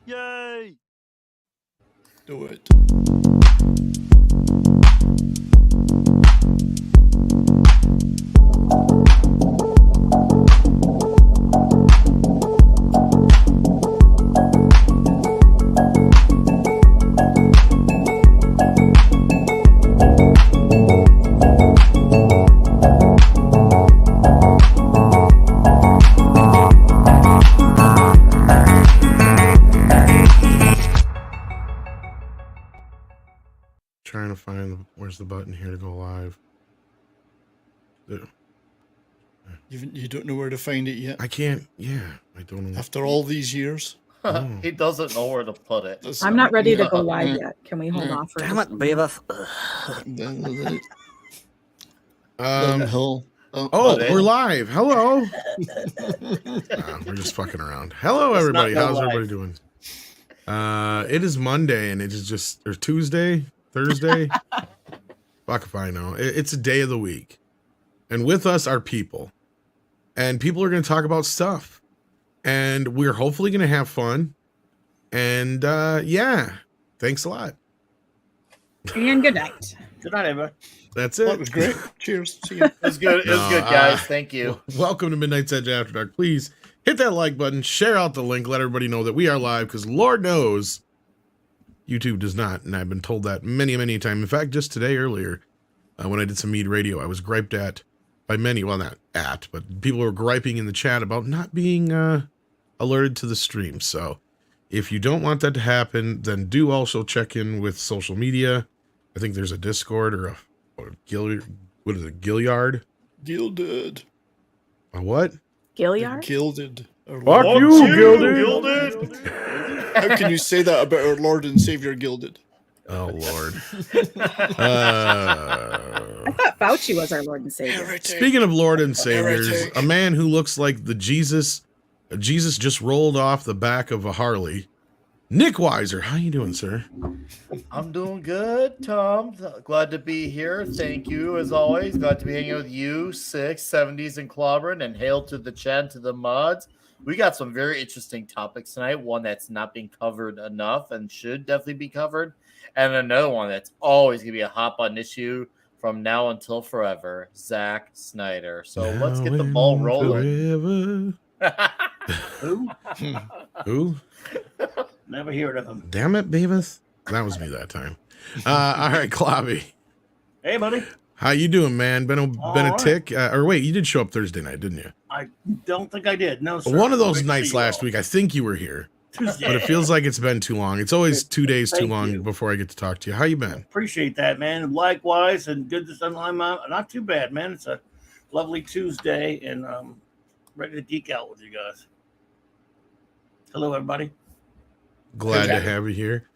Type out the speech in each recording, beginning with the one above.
Yay! Do it. Trying to find where's the button here to go live. There. You don't know where to find it yet? I can't. Yeah, I don't know. After all these years? He doesn't know where to put it. That's- I'm not ready to go live yet. Can we hold Yeah. off for Damn it, Beavis. Downhill. Oh, we're live. Hello. We're just fucking around. Hello, everybody. How's everybody doing? It is Monday, and it is just or Tuesday, Thursday. Fuck if I know. It's a day of the week, and with us are people, and people are going to talk about stuff, and we're hopefully going to have fun. And yeah, thanks a lot. And good night. Good night, everybody. That's That it. was great. Cheers. See you. It was good. It was good, guys. Thank you. Welcome to Midnight's Edge After Dark. Please hit that like button, share out the link, let everybody know that we are live, because Lord knows YouTube does not, and I've been told that many, many times. In fact, just today earlier, when I did some MEAD radio, I was griped at by many, well, not at, but people were griping in the chat about not being alerted to the stream. So if you don't want that to happen, then do also check in with social media. I think there's a Discord or a what is it, Gilliard? Gilded. A what? Gilliard? Gilded. Our Fuck Lord- you, Gilded. How can you say that about our Lord and Savior Gilded? Oh, Lord. I thought Fauci was our Lord and Savior. Speaking of Lord and Saviors, Heretic. a man who looks like the Jesus just rolled off the back of a Harley. Nick Weiser, how you doing, sir? I'm doing good, Tom. Glad to be here. Thank you, as always. Glad to be hanging with you, 70s, and Clobbering, and hail to the chat, to the mods. We got some very interesting topics tonight. One that's not being covered enough and should definitely be covered. And another one that's always going to be a hot button issue from now until forever, Zack Snyder. So let's get the ball rolling. Who? Who? Never heard of him. Damn it, Beavis. That was me that time. All right, Clobby. Hey, buddy. How you doing, man? Been a right. tick? Or wait, you did show up Thursday night, didn't you? I don't think I did. No, sir. One of those Great to nights see you last all. week, I think you were here. Tuesday. But it feels like it's been too long. It's always 2 days too Thank long you. before I get to talk to you. How you been? Appreciate that, man. Likewise, and good to I'm not too bad, man. It's a lovely Tuesday, and ready to geek out with you guys. Hello, everybody. Glad to have you here.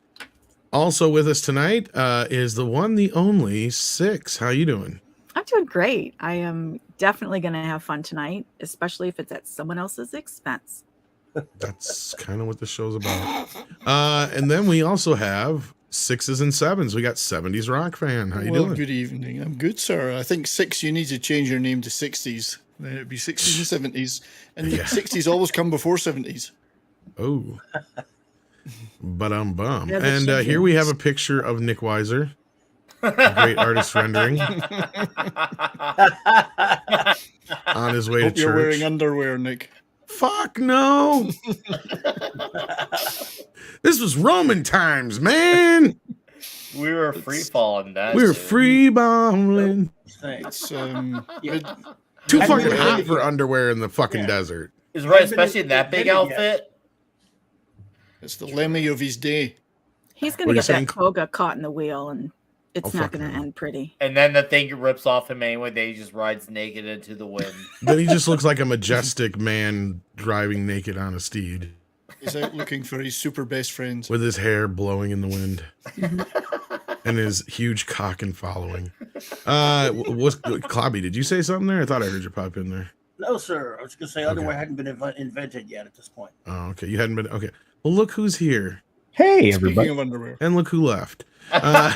Also with us tonight is the one, the only Six. How you doing? I'm doing great. I am definitely going to have fun tonight, especially if it's at someone else's expense. That's kind of what the show's about. And then we also have Sixes and Sevens. We got 70s Rock Fan. How you Well, doing? good evening. I'm good, sir. I think Six, you need to change your name to 60s. Then it'd be 60s and 70s. And Yeah. 60s always come before 70s. Oh. But I'm bum. Yeah, And that's here we have a picture of Nick Weiser. A great artist rendering on his way Hope to you're church. wearing underwear, Nick. Fuck no. This was Roman times, man. We were free falling that. We were dude. free balling. It's Yeah. Too I fucking haven't hot been- for underwear in the fucking Yeah. desert. Is right, I've been especially in that big admitted yet. outfit. it's the Lemmy of his day. He's going What to are get you that saying? toga caught in the wheel, and it's Oh, not fuck going to no. end pretty. And then the thing rips off him anyway. Then he just rides naked into the wind. Then he just looks like a majestic man driving naked on a steed He's out looking for his super best friend. with his hair blowing in the wind and his huge cock and following. Clobby, did you say something there? I thought I heard you pop in there. No, sir. I was going to say underwear hadn't been invented yet at this point. Oh, okay. You hadn't been. Okay. Well, look who's here. Hey, Speaking everybody. of underwear. And look who left. Wow.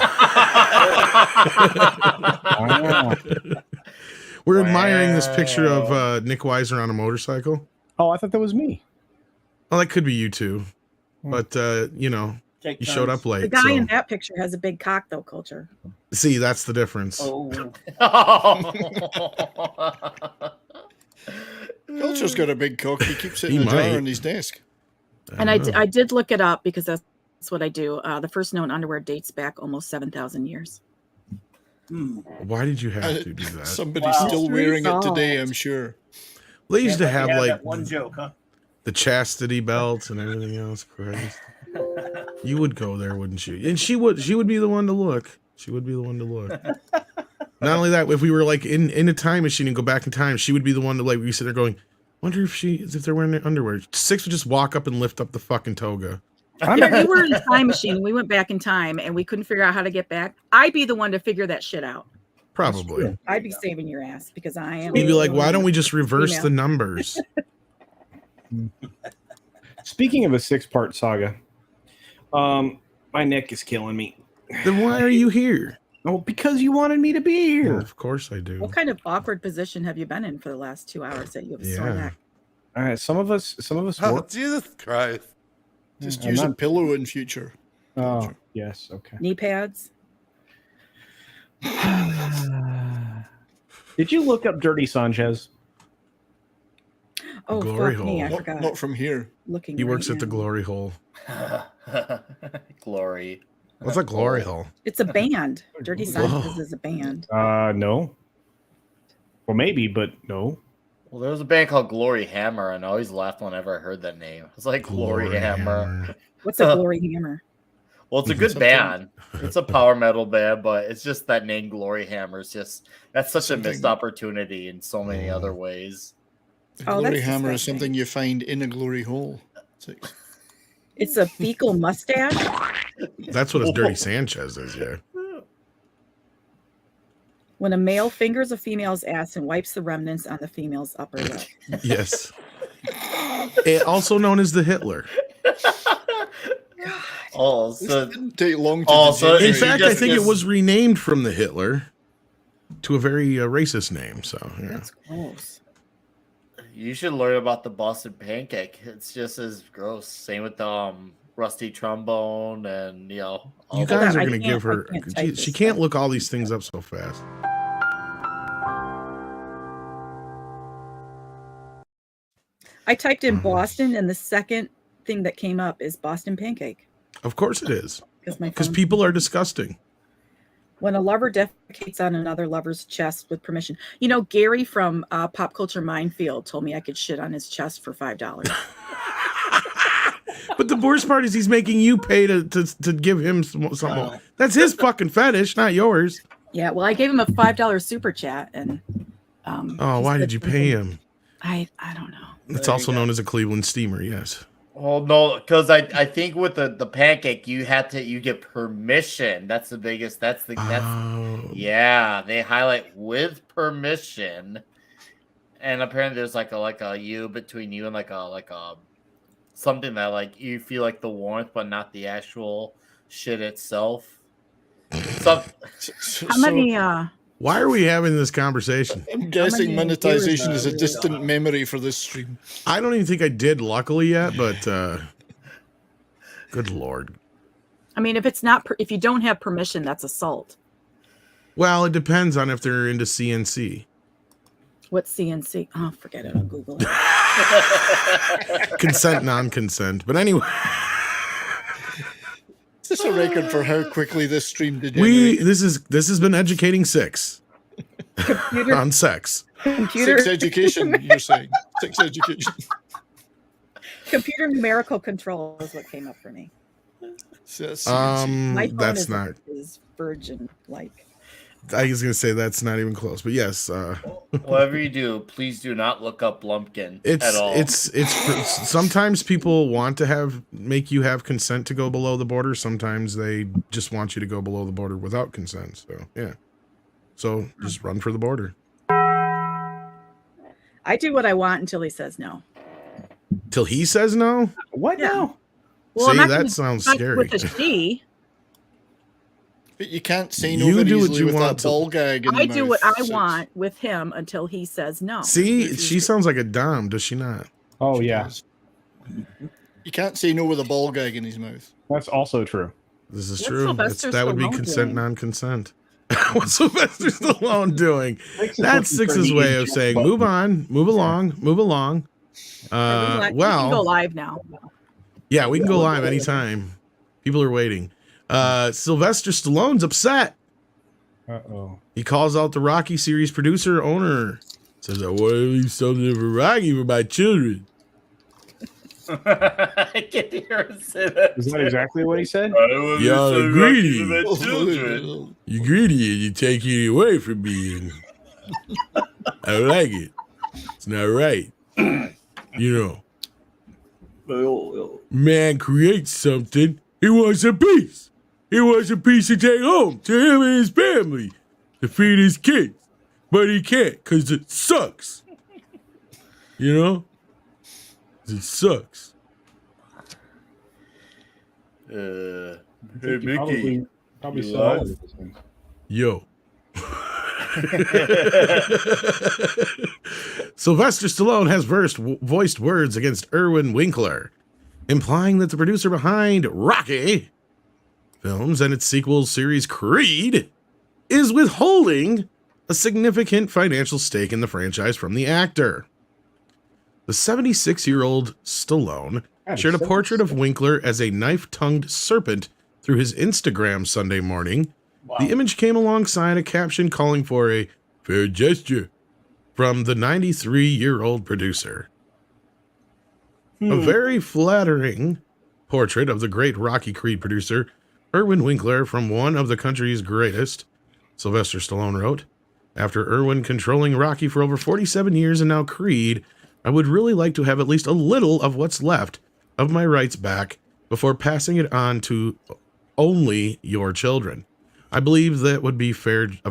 We're admiring this picture of Nick Weiser on a motorcycle. Oh, I thought that was me. Well, that could be you too. but you know, Take you showed turns. up late. The guy so. in that picture has a big cock, though. Culture. See, that's the difference. Oh, Culture's got a big cock. He keeps it He in a jar might. on his desk. And don't know. I did look it up because that's what I do. The first known underwear dates back almost 7,000 years. Why did you have to do that? Somebody's Wow. still wearing it today, Solved. I'm sure. They used to Can't have let me like that one joke, huh? the chastity belts and everything else. Christ. You would go there, wouldn't you? And she would be the one to look. She would be the one to look. Not only that, if we were like in a time machine and go back in time, she would be the one to like we sit there going, wonder if they're wearing their underwear. Six would just walk up and lift up the fucking toga. If you were in a time machine and we went back in time and we couldn't figure out how to get back, I'd be the one to figure that shit out. Probably. I'd be saving your ass because I am. You'd be like, why don't we just reverse Female. the numbers? Speaking of a 6-part saga, my neck is killing me. Then why are you here? Oh, because you wanted me to be Well, here. of course I do. What kind of awkward position have you been in for the last 2 hours that you have a sore Yeah. neck? All right, some of us Oh, work. Jesus Christ. Just I'm use a not- pillow in future. Oh, yes, okay. Knee pads? Did you look up Dirty Sanchez? Oh, Glory fuck me, I hole. forgot. Not from here. Looking He right works at the now. glory hole. Glory. What's a glory hole? It's a band. Dirty Whoa. Sanchez is a band. No. Well, maybe, but no. Well, there was a band called Glory Hammer, and I always laughed whenever I heard that name. It's like Glory, Hammer. What's a glory hammer? Well, it's a good Something- band. It's a power metal band, but it's just that name Glory Hammer is just that's such a missed Something- opportunity in so many other ways. A Oh, glory that's hammer is disgusting. something you find in a glory hole. Six. It's a fecal mustache. That's what a dirty Sanchez is, yeah. When a male fingers a female's ass and wipes the remnants on the female's upper lip. Yes. Also known as the Hitler. Oh, This so didn't take long to Oh, so In Hey, fact, you I just- think it just- was renamed from the Hitler to a very racist name. So, yeah. That's gross. you should learn about the Boston pancake. It's just as gross. Same with the rusty trombone and all You that. guys are I going to give her. can't type She this can't stuff. look all these things up so fast. I typed in Boston, and the second thing that came up is Boston pancake. Of course it is. Because phone- people are disgusting. When a lover defecates on another lover's chest with permission. You know, Gary from Pop Culture Minefield told me I could shit on his chest for $5. But the worst part is he's making you pay to give him something. That's his fucking fetish, not yours. Yeah, well, I gave him a $5 super chat, and Oh, he why said did you pay something- him? I don't know. It's There you also go. known as a Cleveland steamer, yes. Well, no, because I think with the pancake you get permission. That's the biggest. That's Oh. yeah. They highlight with permission, and apparently there's like a you between you and like a something that like you feel like the warmth, but not the actual shit itself. How many? Why are we having this conversation? I'm guessing many monetization viewers is a are we distant memory for this stream. I don't even think I did, luckily, yet, but good Lord. I mean, if it's not, if you don't have permission, that's assault. Well, it depends on if they're into CNC. What's CNC? Oh, forget it. I'll Google it. Consent, non-consent. But anyway, Is this a record for how quickly this stream did? this has been educating Six Computer, on sex. computer, Six education, you're saying. Six education. computer numerical control is what came up for me. So that's My phone That's is, not. is Virgin like. I was gonna say that's not even close, but yes, Whatever you do, please do not look up Lumpkin at all. it's sometimes people want to make you have consent to go below the border. Sometimes they just want you to go below the border without consent. So yeah, so just run for the border I do what I want until he says no. till he says no. What Yeah. now? Well, I'm See, not that gonna sounds fuck scary. with a she. But you can't say no You very do what easily you with want that to- ball gag in I the do mouth. what I Six. want with him until he says no. See, she sounds like a dom, does she not? Oh, yeah. You can't say no with a ball gag in his mouth. That's also true. This is What's true. Sylvester That would be Stallone consent, doing? non-consent. What's Sylvester Stallone doing? Six is That's looking for Six's the way of eject saying, button. move on, move along, move along. You can go Well, live now. yeah, we can go live anytime. People are waiting. Sylvester Stallone's upset. Uh-oh. He calls out the Rocky series producer owner. Says, I want to leave something for Rocky for my children. I can hear him say that. Is that exactly what he said? Y'all greedy. Oh, You greedy and you take it away from me. And I don't like it. It's not right. You know, man creates something. He wants a piece. He wants a piece to take home to him and his family to feed his kids. But he can't because it sucks. You know? 'Cause it sucks. Hey, Mickey. Probably you saw all live? of those things. Yo. Sylvester Stallone has voiced words against Irwin Winkler, implying that the producer behind Rocky films and its sequel series Creed is withholding a significant financial stake in the franchise from the actor. The 76-year-old Stallone God, shared a he's portrait of 76. Winkler as a knife-tongued serpent through his Instagram Sunday morning. Wow. The image came alongside a caption calling for a fair gesture from the 93-year-old producer. A very flattering portrait of the great Rocky Creed producer, Irwin Winkler, from one of the country's greatest, Sylvester Stallone wrote. After Irwin controlling Rocky for over 47 years and now Creed, I would really like to have at least a little of what's left of my rights back before passing it on to only your children. I believe that would be a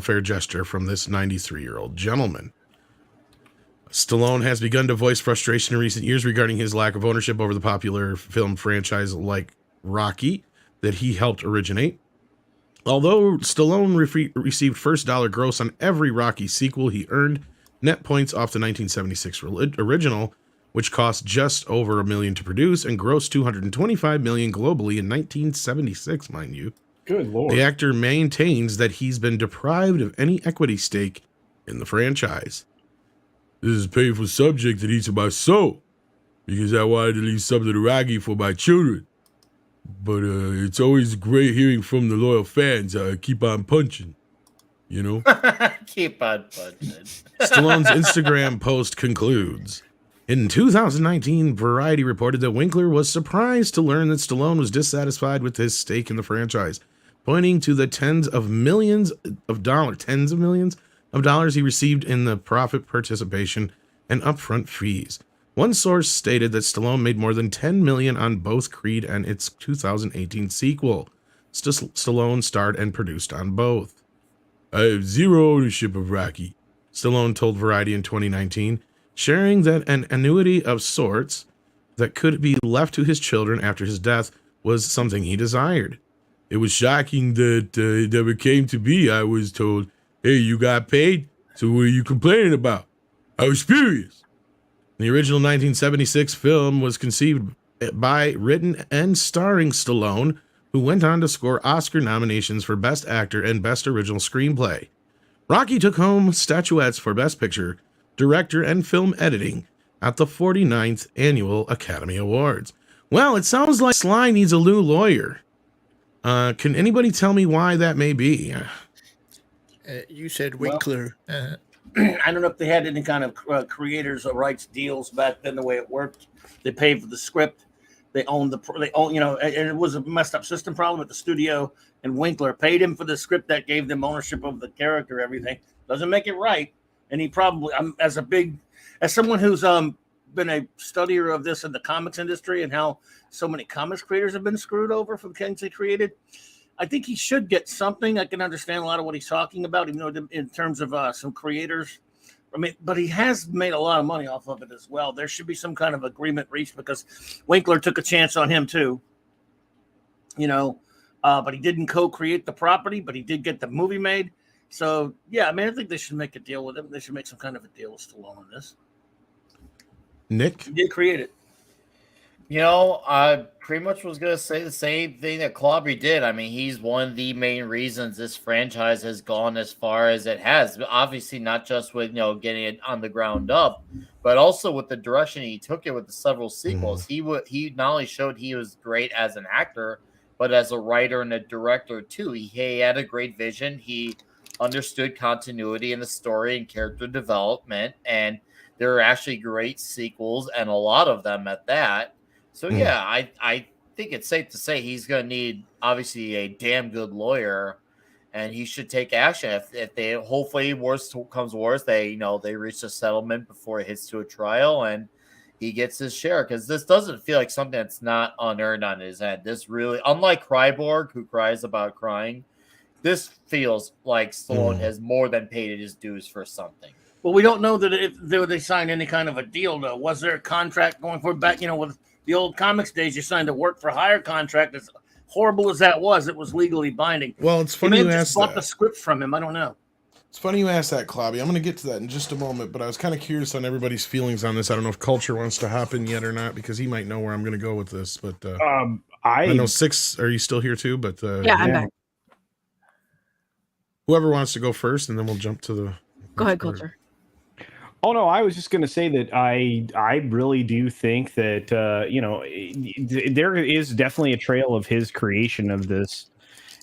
fair gesture from this 93-year-old gentleman. Stallone has begun to voice frustration in recent years regarding his lack of ownership over the popular film franchise like Rocky that he helped originate. Although Stallone received first dollar gross on every Rocky sequel, he earned net points off the 1976 original, which cost just over $1 million to produce and grossed $225 million globally in 1976, mind you. Good Lord. The actor maintains that he's been deprived of any equity stake in the franchise. This is a painful subject that eats at my soul because I wanted to leave something to Rocky for my children. But it's always great hearing from the loyal fans. Keep on punching, you know? Keep on punching. Stallone's Instagram post concludes. In 2019, Variety reported that Winkler was surprised to learn that Stallone was dissatisfied with his stake in the franchise, pointing to the tens of millions of dollars he received in the profit participation and upfront fees. One source stated that Stallone made more than $10 million on both Creed and its 2018 sequel. Stallone starred and produced on both. I have zero ownership of Rocky, Stallone told Variety in 2019, sharing that an annuity of sorts that could be left to his children after his death was something he desired. It was shocking that it never came to be. I was told, hey, you got paid, so what are you complaining about? I was furious. The original 1976 film was conceived by, written, and starring Stallone, who went on to score Oscar nominations for Best Actor and Best Original Screenplay. Rocky took home statuettes for Best Picture, Director, and Film Editing at the 49th Annual Academy Awards. Well, it sounds like Sly needs a new lawyer. Can anybody tell me why that may be? You said Winkler. I don't know if they had any kind of creators or rights deals back then. The way it worked, they paid for the script, they owned, you know, and it was a messed up system problem at the studio. And Winkler paid him for the script that gave them ownership of the character. Everything doesn't make it right. And he probably, as someone who's been a studier of this in the comics industry and how so many comics creators have been screwed over for the things they created, I think he should get something. I can understand a lot of what he's talking about, even though in terms of some creators. I mean, but he has made a lot of money off of it as well. There should be some kind of agreement reached because Winkler took a chance on him too. You know, but he didn't co-create the property, but he did get the movie made. So yeah, I mean, I think they should make a deal with him. They should make some kind of a deal with Stallone on this. Nick? He did create it. I pretty much was going to say the same thing that Clobby did. I mean, he's one of the main reasons this franchise has gone as far as it has. Obviously, not just with, getting it on the ground up, but also with the direction he took it with the several sequels. He not only showed he was great as an actor, but as a writer and a director too. He had a great vision. He understood continuity in the story and character development, and there are actually great sequels, and a lot of them at that. So yeah, I think it's safe to say he's going to need obviously a damn good lawyer, and he should take action if they hopefully worst comes worst, they they reach a settlement before it hits to a trial and he gets his share, because this doesn't feel like something that's not unearned on his end. This really, unlike Cryborg, who cries about crying, this feels like Stallone has more than paid his dues for something. Well, we don't know that if they signed any kind of a deal, though. Was there a contract going for back? With the old comics days, you signed a work for hire contract. As horrible as that was, it was legally binding. Well, it's funny you asked bought the script from him. I don't know. It's funny you asked that, Clobby. I'm going to get to that in just a moment, but I was kind of curious on everybody's feelings on this. I don't know if Culture wants to hop in yet or not, because he might know where I'm going to go with this. But I know Six. Are you still here too? But yeah, I'm back. Whoever wants to go first, and then we'll jump to the. Go ahead, Culture. Oh no, I was just going to say that I really do think that there is definitely a trail of his creation of this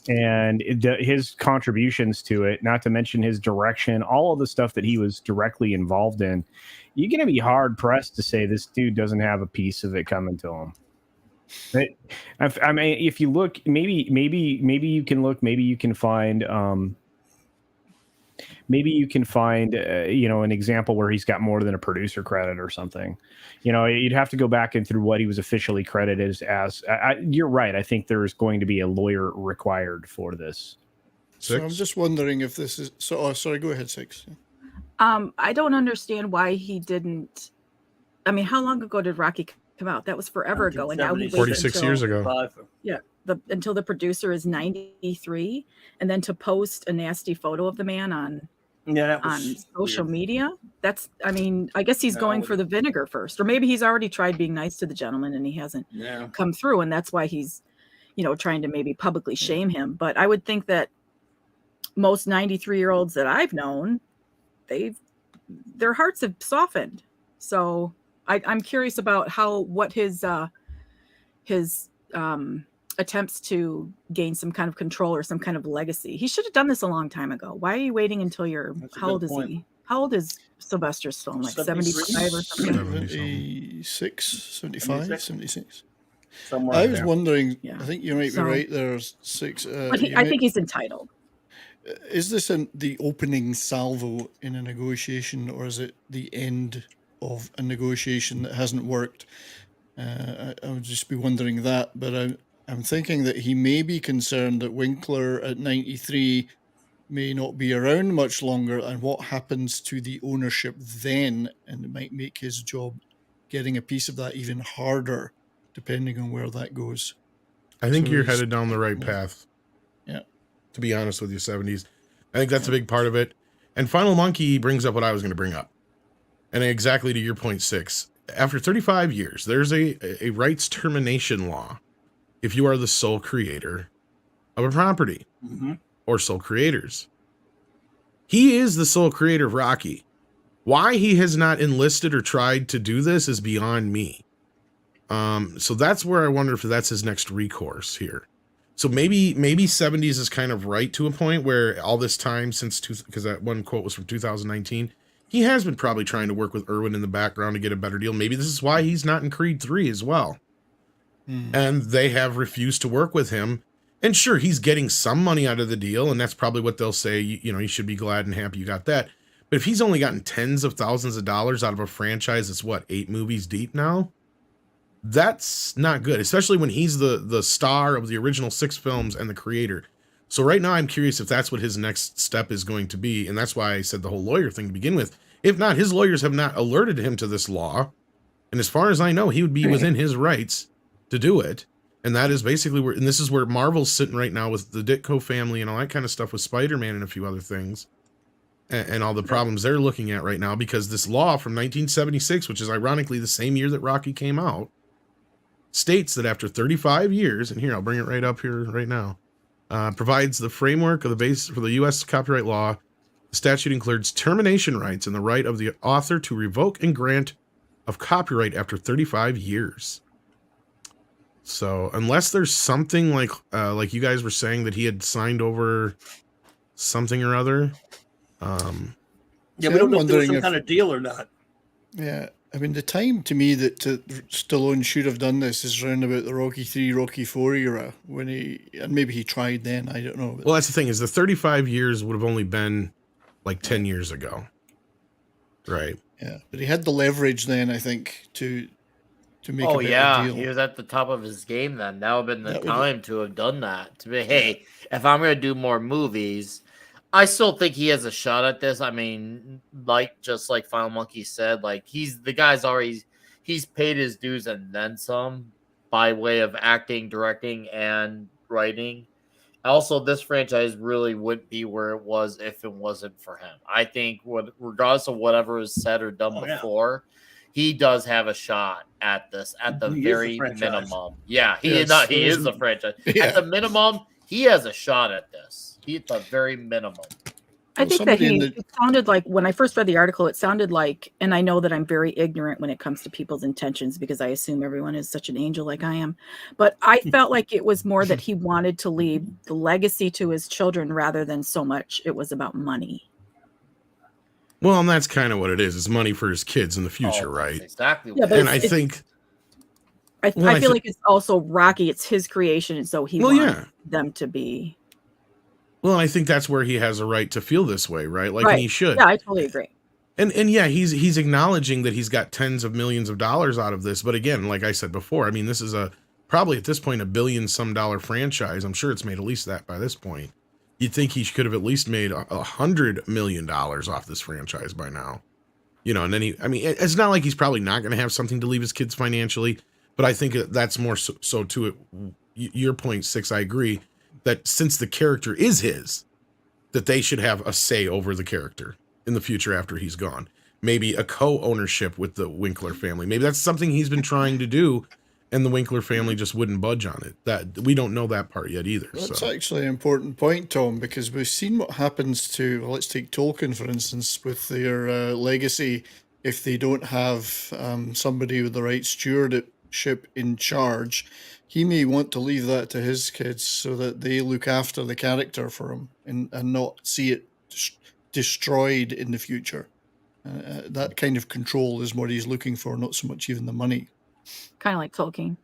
and his contributions to it, not to mention his direction, all of the stuff that he was directly involved in. You're going to be hard pressed to say this dude doesn't have a piece of it coming to him. I mean, if you look, maybe you can look, maybe you can find an example where he's got more than a producer credit or something. You'd have to go back and through what he was officially credited as. You're right. I think there's going to be a lawyer required for this. So I'm just wondering if this is. So, sorry. Go ahead, Six. I don't understand why he didn't. I mean, how long ago did Rocky come out? That was forever ago, and now he 46 years ago. Yeah, until the producer is 93, and then to post a nasty photo of the man on social media. That's, I mean, I guess he's going for the vinegar first, or maybe he's already tried being nice to the gentleman and he hasn't come through, and that's why he's, trying to maybe publicly shame him. But I would think that most 93-year-olds that I've known, their hearts have softened. So I'm curious about what his attempts to gain some kind of control or some kind of legacy. He should have done this a long time ago. Why are you waiting until how old is he? How old is Sylvester Stallone? Like 75 or something? 76, 75, 76. Somewhere I was wondering, Yeah. I think you might be right there, Six. But I think he's entitled. Is this the opening salvo in a negotiation, or is it the end of a negotiation that hasn't worked? I would just be wondering that, but I'm thinking that he may be concerned that Winkler at 93 may not be around much longer, and what happens to the ownership then, and it might make his job getting a piece of that even harder, depending on where that goes. I think you're headed down the right path. Yeah. To be honest with you, 70s. I think that's a big part of it. And Final Monkey brings up what I was going to bring up. And exactly to your point, Six. After 35 years, there's a rights termination law if you are the sole creator of a property or sole creators. He is the sole creator of Rocky. Why he has not enlisted or tried to do this is beyond me. So that's where I wonder if that's his next recourse here. So maybe 70s is kind of right to a point where all this time since, because that one quote was from 2019, he has been probably trying to work with Irwin in the background to get a better deal. Maybe this is why he's not in Creed 3 as well. And they have refused to work with him. And sure, he's getting some money out of the deal, and that's probably what they'll say, you should be glad and happy you got that. But if he's only gotten tens of thousands of dollars out of a franchise that's 8 movies deep now, that's not good, especially when he's the star of the original 6 films and the creator. So right now I'm curious if that's what his next step is going to be, and that's why I said the whole lawyer thing to begin with. If not, his lawyers have not alerted him to this law, and as far as I know, he would be within his rights to do it. And that is basically where, and this is where Marvel's sitting right now with the Ditko family and all that kind of stuff with Spider-Man and a few other things, and all the problems they're looking at right now, because this law from 1976, which is ironically the same year that Rocky came out, states that after 35 years, and here, I'll bring it right up here right now, provides the framework of the base for the U.S. copyright law. The statute includes termination rights and the right of the author to revoke and grant of copyright after 35 years. So unless there's something like you guys were saying that he had signed over something or other. Yeah, we don't know if there was some kind of deal or not. Yeah, I mean, the time to me that Stallone should have done this is around about the Rocky 3, Rocky 4 era, when and maybe he tried then, I don't know. But well, that's the thing, is the 35 years would have only been like 10 years ago. Right. Yeah, but he had the leverage then, I think, to make a better deal. He was at the top of his game then. That would have been the time to have done that. To be, hey, if I'm going to do more movies, I still think he has a shot at this. I mean, just like Final Monkey said, like he's paid his dues and then some by way of acting, directing, and writing. Also, this franchise really wouldn't be where it was if it wasn't for him. I think, regardless of whatever was said or done before, he does have a shot at this at the very minimum. Yeah, he is the franchise. Yeah. At the minimum, he has a shot at this. At the very minimum. I think that it sounded like, when I first read the article, it sounded like, and I know that I'm very ignorant when it comes to people's intentions because I assume everyone is such an angel like I am, but I felt like it was more that he wanted to leave the legacy to his children rather than so much it was about money. Well, and that's kind of what it is. It's money for his kids in the future, right? Exactly. Yeah, and I think... I feel like it's also Rocky. It's his creation, and so he wants them to be... Well, I think that's where he has a right to feel this way, right? Like, right. And he should. Yeah, I totally agree. And yeah, he's acknowledging that he's got tens of millions of dollars out of this. But again, like I said before, I mean, this is probably at this point $1 billion some franchise. I'm sure it's made at least that by this point. You'd think he could have at least made $100 million off this franchise by now. You know, and then it's not like he's probably not going to have something to leave his kids financially. But I think that's more so to it. Your point, Six, I agree. That since the character is his, that they should have a say over the character in the future after he's gone. Maybe a co-ownership with the Winkler family. Maybe that's something he's been trying to do, and the Winkler family just wouldn't budge on it. That we don't know that part yet either. That's actually an important point, Tom, because we've seen what happens to, let's take Tolkien, for instance, with their legacy. If they don't have somebody with the right stewardship in charge, he may want to leave that to his kids so that they look after the character for him and not see it destroyed in the future. That kind of control is what he's looking for, not so much even the money. Kind of like Tolkien.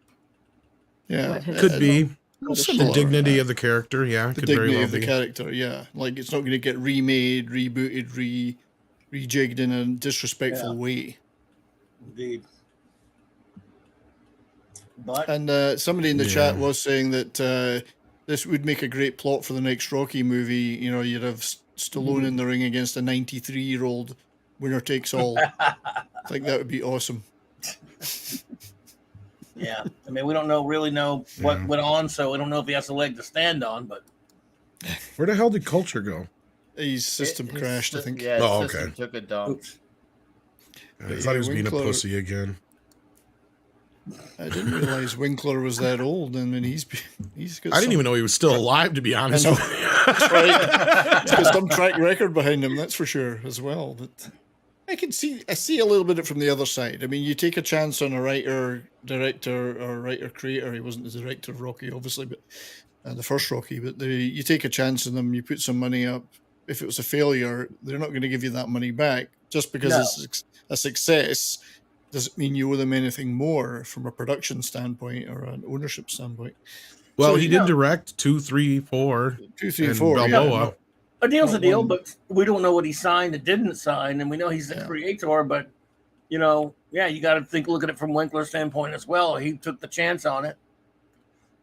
Yeah. Could be. The dignity of the character, yeah. The dignity of the character, yeah. Like, it's not going to get remade, rebooted, rejigged in a disrespectful way. Indeed. And somebody in the chat was saying that this would make a great plot for the next Rocky movie. You know, you'd have Stallone in the ring against a 93-year-old, winner takes all. I think that would be awesome. Yeah, I mean, we don't really know what went on, so we don't know if he has a leg to stand on. But where the hell did Culture go? His system crashed, I think. Yeah, his system took a dump. I thought he was being a pussy again. I didn't realize Winkler was that old, and then he's got. I didn't even know he was still alive, to be honest. That's right. He's got some track record behind him, that's for sure, as well. But I see a little bit from the other side. I mean, you take a chance on a writer, director, or writer creator. He wasn't the director of Rocky, obviously, but the first Rocky. But you take a chance on them. You put some money up. If it was a failure, they're not going to give you that money back just because it's a success. Doesn't mean you owe them anything more from a production standpoint or an ownership standpoint. Well, he did direct 2, 3, 4. 2, 3, 4. Balboa. A deal's a deal, but we don't know what he signed and didn't sign, and we know he's the creator. But you know, you got to look at it from Winkler's standpoint as well. He took the chance on it.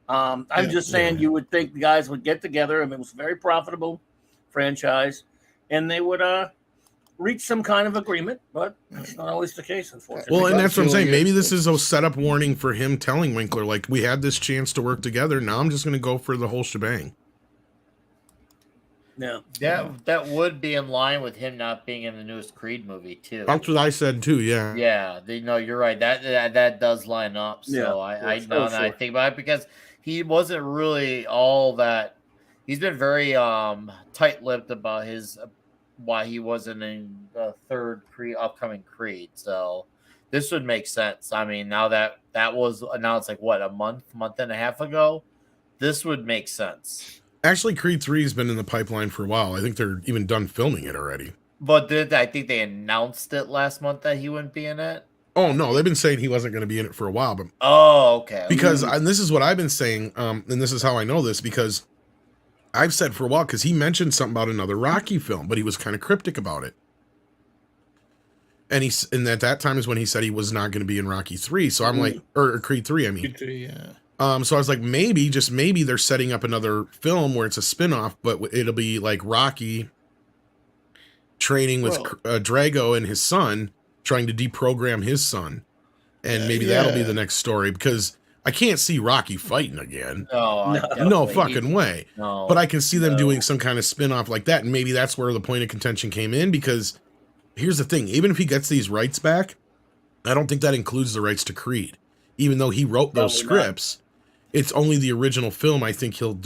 I'm just saying, you would think the guys would get together. I mean, it was a very profitable franchise, and they would reach some kind of agreement, but that's not always the case, unfortunately. Well, and that's what I'm saying. Maybe this is a setup warning for him telling Winkler, like, we had this chance to work together. Now I'm just going to go for the whole shebang. That would be in line with him not being in the newest Creed movie too. That's what I said too. Yeah. Yeah, no, you're right. That does line up. So I know that I think about it because he wasn't really all that. He's been very tight-lipped about why he wasn't in the third upcoming Creed. So this would make sense. I mean, now that was announced like what, a month and a half ago, this would make sense. Actually, Creed 3 has been in the pipeline for a while. I think they're even done filming it already. But I think they announced it last month that he wouldn't be in it? Oh, no. They've been saying he wasn't going to be in it for a while. But okay. Because, and this is what I've been saying, and this is how I know this, because I've said for a while, because he mentioned something about another Rocky film, but he was kind of cryptic about it. And at that time is when he said he was not going to be in Rocky 3. So I'm like, or Creed 3, I mean. Creed 3, yeah. So I was like, maybe, just maybe they're setting up another film where it's a spinoff, but it'll be like Rocky training with Drago and his son, trying to deprogram his son. And maybe that'll be the next story, because I can't see Rocky fighting again. No fucking way. No, but I can see them doing some kind of spinoff like that. And maybe that's where the point of contention came in, because here's the thing. Even if he gets these rights back, I don't think that includes the rights to Creed. Even though he wrote those scripts, it's only the original film. I think he'll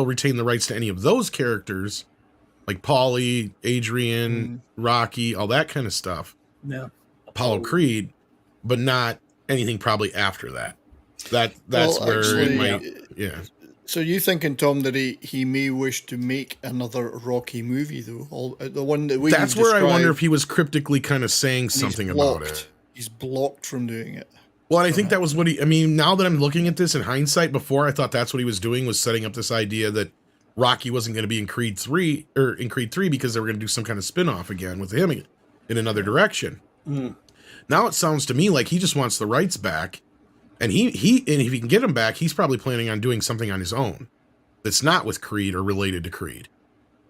retain the rights to any of those characters, like Paulie, Adrian, Rocky, all that kind of stuff. Yeah. Apollo Creed, but not anything probably after that. That's where it might, So you thinking, Tom, that he may wish to make another Rocky movie, though? The one that we That's where I wonder if he was cryptically kind of saying something about it. He's blocked from doing it. Well, I think that was what now that I'm looking at this in hindsight, before I thought that's what he was doing, was setting up this idea that Rocky wasn't going to be in Creed 3 because they were going to do some kind of spin-off again with him in another direction. Now it sounds to me like he just wants the rights back, and and if he can get them back, he's probably planning on doing something on his own that's not with Creed or related to Creed.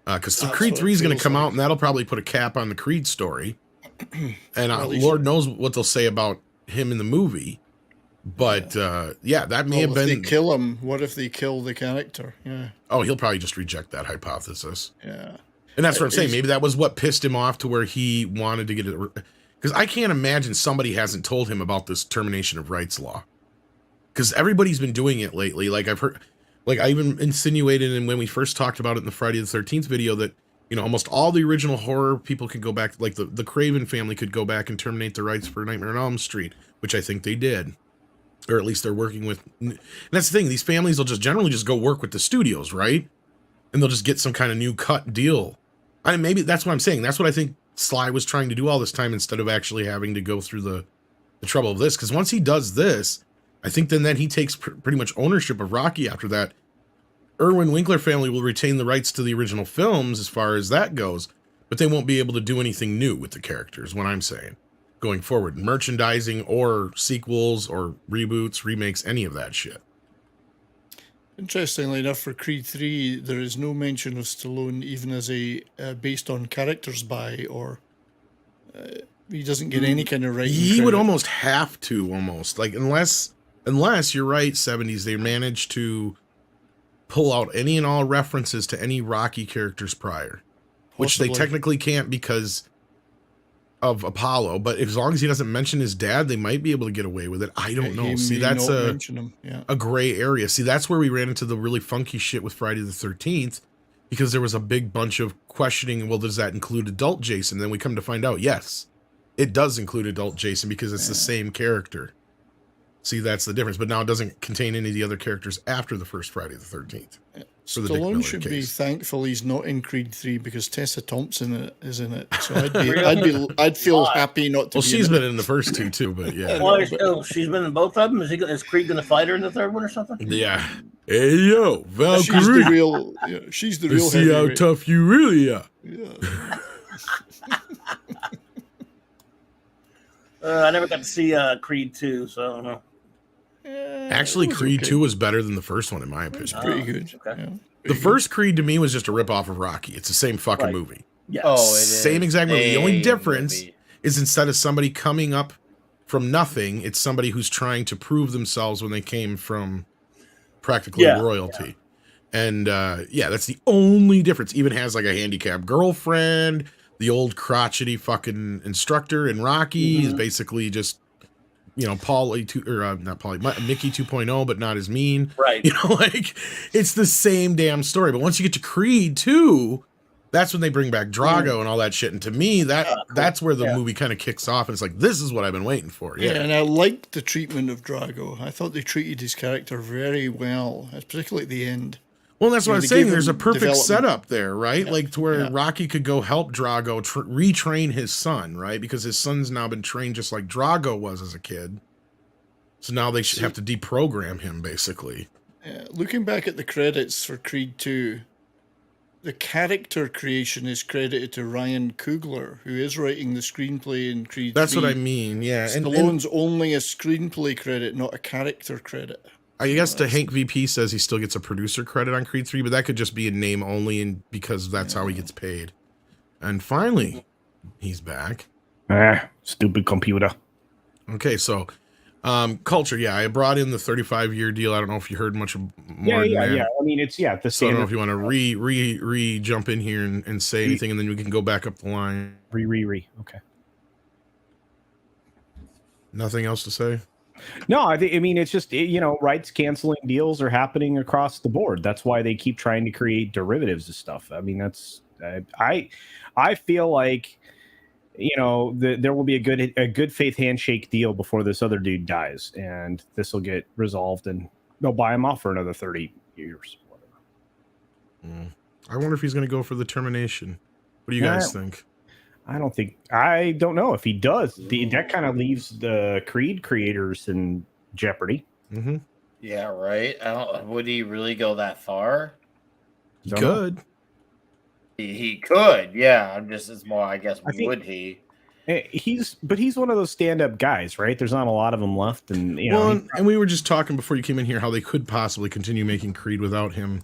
Because Creed 3 is going to come out, and that'll probably put a cap on the Creed story. And Lord knows what they'll say about him in the movie, but that may have been. If they kill him, what if they kill the character? Yeah. Oh, he'll probably just reject that hypothesis. Yeah. And that's what I'm saying. Maybe that was what pissed him off to where he wanted to get it. Because I can't imagine somebody hasn't told him about this termination of rights law. Because everybody's been doing it lately. Like I've heard, like I even insinuated, and when we first talked about it in the Friday the 13th video, that almost all the original horror people could go back, like the Craven family could go back and terminate the rights for Nightmare on Elm Street, which I think they did. Or at least they're working with. And that's the thing. These families will generally just go work with the studios, right? And they'll just get some kind of new cut deal. Maybe that's what I'm saying. That's what I think Sly was trying to do all this time, instead of actually having to go through the trouble of this. Because once he does this, I think then he takes pretty much ownership of Rocky after that. Irwin Winkler family will retain the rights to the original films as far as that goes, but they won't be able to do anything new with the characters, what I'm saying, going forward. Merchandising or sequels or reboots, remakes, any of that shit. Interestingly enough, for Creed 3, there is no mention of Stallone even as a based on characters by, or he doesn't get any kind of writing He credit. would almost have to, like, unless you're right, 70s, they managed to pull out any and all references to any Rocky characters prior, which they technically can't because of Apollo. But as long as he doesn't mention his dad, they might be able to get away with it. I don't know. See, that's a gray area. See, that's where we ran into the really funky shit with Friday the 13th, because there was a big bunch of questioning. Well, does that include adult Jason? Then we come to find out, yes, it does include adult Jason, because it's the same character. See, that's the difference. But now it doesn't contain any of the other characters after the first Friday the 13th. So the Stallone should be thankful he's not in Creed 3, because Tessa Thompson is in it. So I'd feel happy not to. Well, she's been in the first two too, but yeah. Well, she's been in both of them. Is Creed going to fight her in the third one or something? Yeah. Hey yo, Valkyrie. She's the real. Yeah, she's the real. See how tough you really are. Yeah. I never got to see Creed 2, so I don't know. Actually, Creed 2 was better than the first one, in my opinion. Pretty good. Okay. Yeah, the first Creed to me was just a ripoff of Rocky. It's the same fucking movie. Yeah. Oh, it is. Same exact movie. The only difference is instead of somebody coming up from nothing, it's somebody who's trying to prove themselves when they came from practically royalty. And yeah, that's the only difference. Even has like a handicapped girlfriend. The old crotchety fucking instructor in Rocky is basically just, you know, Mickey 2.0, but not as mean. Right. You know, like it's the same damn story. But once you get to Creed 2, that's when they bring back Drago and all that shit. And to me, that's where the movie kind of kicks off. And it's like, this is what I've been waiting for. Yeah, and I liked the treatment of Drago. I thought they treated his character very well, particularly at the end. Well, that's what I was saying. There's a perfect development. setup there, right? Yeah. Like to where Rocky could go help Drago retrain his son, right? Because his son's now been trained just like Drago was as a kid. So now they should have to deprogram him, basically. Looking back at the credits for Creed 2, the character creation is credited to Ryan Coogler, who is writing the screenplay in Creed 3. That's what I mean, yeah. Stallone's only a screenplay credit, not a character credit. I guess the Hank VP says he still gets a producer credit on Creed 3, but that could just be a name only, and because that's how he gets paid. And finally, he's back. Stupid computer. Okay, so culture, yeah, I brought in the 35-year deal. I don't know if you heard much more. Yeah. I mean, it's the So I don't standard. know if you want to jump in here and say anything, and then we can go back up the line. Okay. Nothing else to say? No, I mean, it's just, rights canceling deals are happening across the board. That's why they keep trying to create derivatives of stuff. I mean, I feel like, there will be a good faith handshake deal before this other dude dies, and this will get resolved, and they'll buy him off for another 30 years. Whatever. I wonder if he's going to go for the termination. What do you guys think? I don't know if he does. That kind of leaves the Creed creators in jeopardy. Mm-hmm. Yeah, right. Would he really go that far? He could. He could. Yeah, I'm just as more. I guess would he? He's one of those stand-up guys, right? There's not a lot of them left, and and we were just talking before you came in here how they could possibly continue making Creed without him.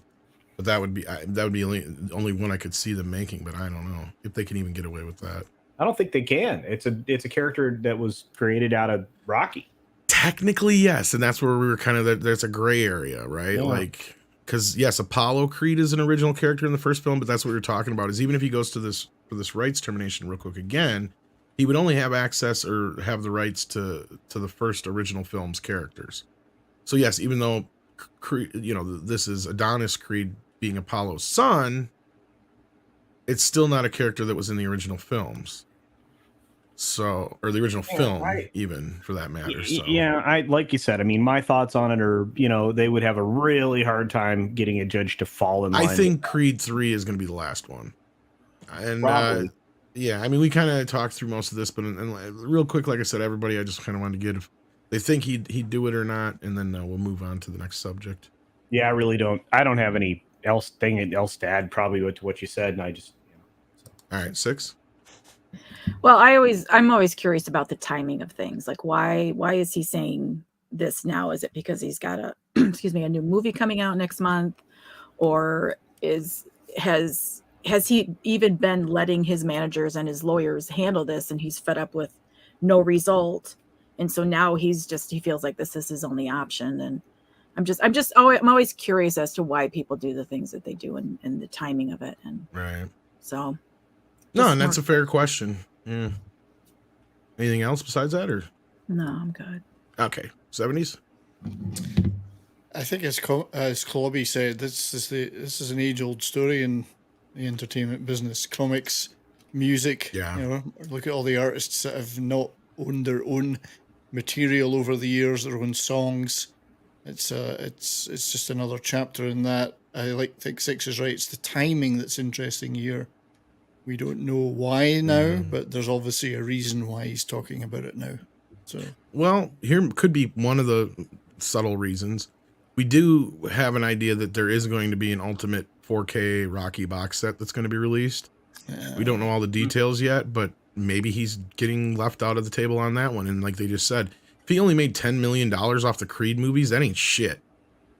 But that would be only one I could see them making, but I don't know if they can even get away with that. I don't think they can. It's a character that was created out of Rocky. Technically, yes, and that's where we were kind of there's a gray area, right? Yeah. Like, because yes, Apollo Creed is an original character in the first film, but that's what we were talking about. Is even if he goes to this rights termination real quick again, he would only have access or have the rights to the first original film's characters. So yes, even though Creed, this is Adonis Creed being Apollo's son, it's still not a character that was in the original films. So, or the original film, even for that matter. So. Yeah, like you said, I mean, my thoughts on it are, they would have a really hard time getting a judge to fall in line. I think Creed 3 is going to be the last one. And yeah, I mean, we kind of talked through most of this, but and real quick, like I said, everybody, I just kind of wanted to get if they think he'd do it or not, and then we'll move on to the next subject. Yeah, I really don't. I don't have any else to add probably to what you said, and I just. All right, 6. Well, I'm always curious about the timing of things. Like, why is he saying this now? Is it because he's got a a new movie coming out next month, or has he even been letting his managers and his lawyers handle this, and he's fed up with no result, and so now he feels like this is his only option. And I'm always curious as to why people do the things that they do and the timing of it. And right. So. No, and that's a fair question. Yeah. Anything else besides that, or? No, I'm good. Okay, 70s. I think as Clobby said, this is an age-old story in the entertainment business. Comics, music. Yeah. Look at all the artists that have not owned their own material over the years, their own songs. It's just another chapter in that. I think 6 is right. It's the timing that's interesting here. We don't know why now, but there's obviously a reason why he's talking about it now. So, well, here could be one of the subtle reasons. We do have an idea that there is going to be an ultimate 4K Rocky box set that's going to be released. We don't know all the details yet, but maybe he's getting left out of the table on that one. And like they just said, if he only made $10 million off the Creed movies, that ain't shit.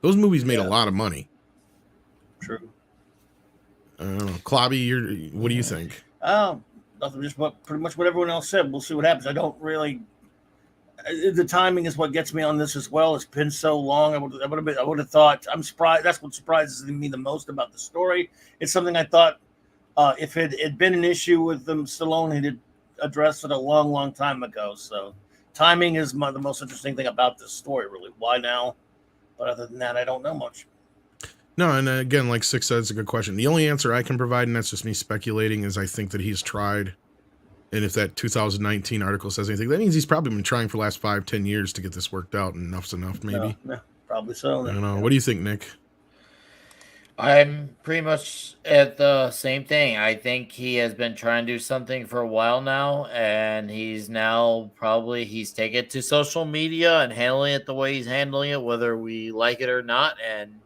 Those movies made a lot of money. True. Clobby, what do you think? Nothing. Just pretty much what everyone else said. We'll see what happens. I don't really. the timing is what gets me on this as well. It's been so long. I would have thought. I'm surprised. That's what surprises me the most about the story. It's something I thought if it had been an issue with them, Stallone had addressed it a long, long time ago. So timing is the most interesting thing about this story, really. Why now? But other than that, I don't know much. No, and again, like Six said, it's a good question. The only answer I can provide, and that's just me speculating, is I think that he's tried. And if that 2019 article says anything, that means he's probably been trying for the last 5-10 years to get this worked out, and enough's enough, maybe. No, probably so. I don't know. What do you think, Nick? I'm pretty much at the same thing. I think he has been trying to do something for a while now, and he's taken it to social media and handling it the way he's handling it, whether we like it or not. And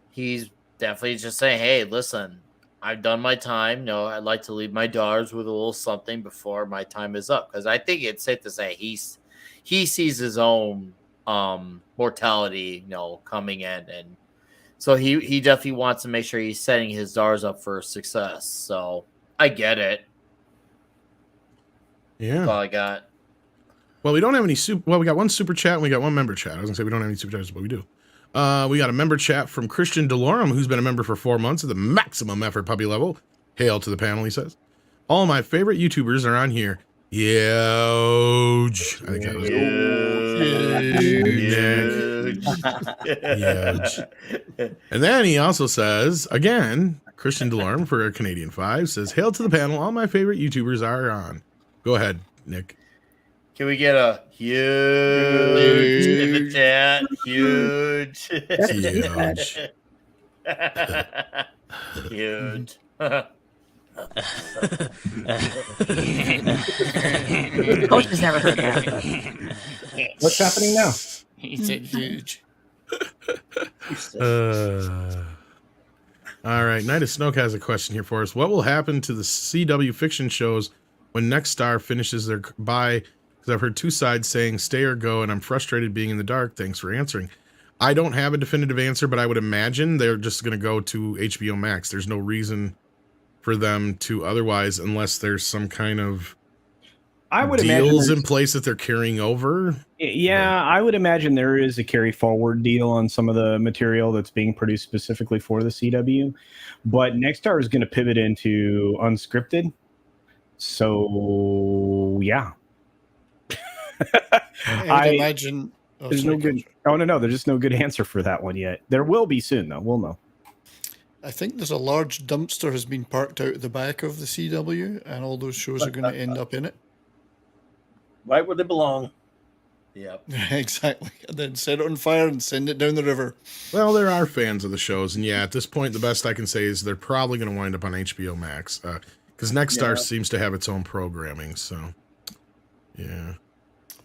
he's definitely just saying, hey, listen, I've done my time. No, I'd like to leave my daughters with a little something before my time is up. Because I think it's safe to say he sees his own mortality, coming in, and so he definitely wants to make sure he's setting his daughters up for success. So I get it. Yeah. That's all I got. Well, we don't have any we got one super chat and we got one member chat. I was gonna say we don't have any super chats, but we do. We got a member chat from Christian DeLorme, who's been a member for 4 months at the maximum effort puppy level. Hail to the panel, he says. All my favorite YouTubers are on here. Huge. I think that was huge. And then he also says, again, Christian DeLorme for Canadian 5 says, hail to the panel. All my favorite YouTubers are on. Go ahead, Nick. Can we get a huge in the chat? Huge. Huge. Huge. Coach has never heard that. What's happening now? He said huge. All right, Night of Snoke has a question here for us. What will happen to the CW fiction shows when Next Star finishes their buy? Because I've heard two sides saying stay or go, and I'm frustrated being in the dark. Thanks for answering. I don't have a definitive answer, but I would imagine they're just going to go to HBO Max. There's no reason for them to otherwise, unless there's some kind of deals in place that they're carrying over. Yeah, I would imagine there is a carry forward deal on some of the material that's being produced specifically for the CW, but Nexstar is going to pivot into unscripted. So yeah, I imagine there's no good. Oh no, there's just no good answer for that one yet. There will be soon though. We'll know. I think there's a large dumpster has been parked out at the back of the CW, and all those shows are going to end up in it. Right where they belong. Yep. Exactly. And then set it on fire and send it down the river. Well, there are fans of the shows, and yeah, at this point, the best I can say is they're probably going to wind up on HBO Max, because Nexstar seems to have its own programming. So, yeah.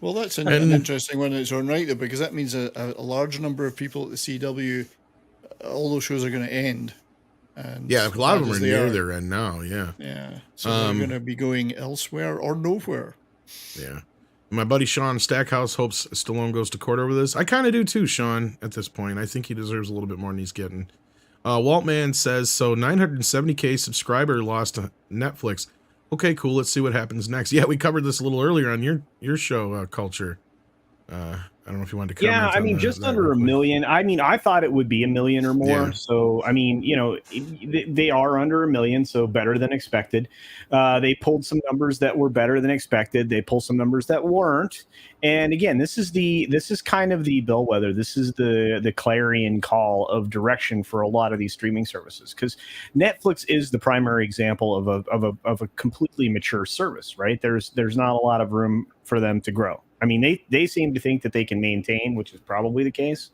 Well, that's an interesting one in its own right, though, because that means a large number of people at the CW, all those shows are going to end. And yeah, a lot of them are near their end now. Yeah. Yeah. So they're going to be going elsewhere or nowhere. Yeah. My buddy Sean Stackhouse hopes Stallone goes to court over this. I kind of do too, Sean, at this point. I think he deserves a little bit more than he's getting. Waltman says, so 970K subscriber loss to Netflix. Okay, cool. Let's see what happens next. Yeah, we covered this a little earlier on your show, Culture. I don't know if you wanted to comment. Yeah, I mean, just under a million. I mean, I thought it would be 1 million or more. Yeah. So, I mean, they are under 1 million, so better than expected. They pulled some numbers that were better than expected. They pulled some numbers that weren't. And again, this is kind of the bellwether. This is the clarion call of direction for a lot of these streaming services, because Netflix is the primary example of a completely mature service, right? There's not a lot of room for them to grow. I mean, they seem to think that they can maintain, which is probably the case,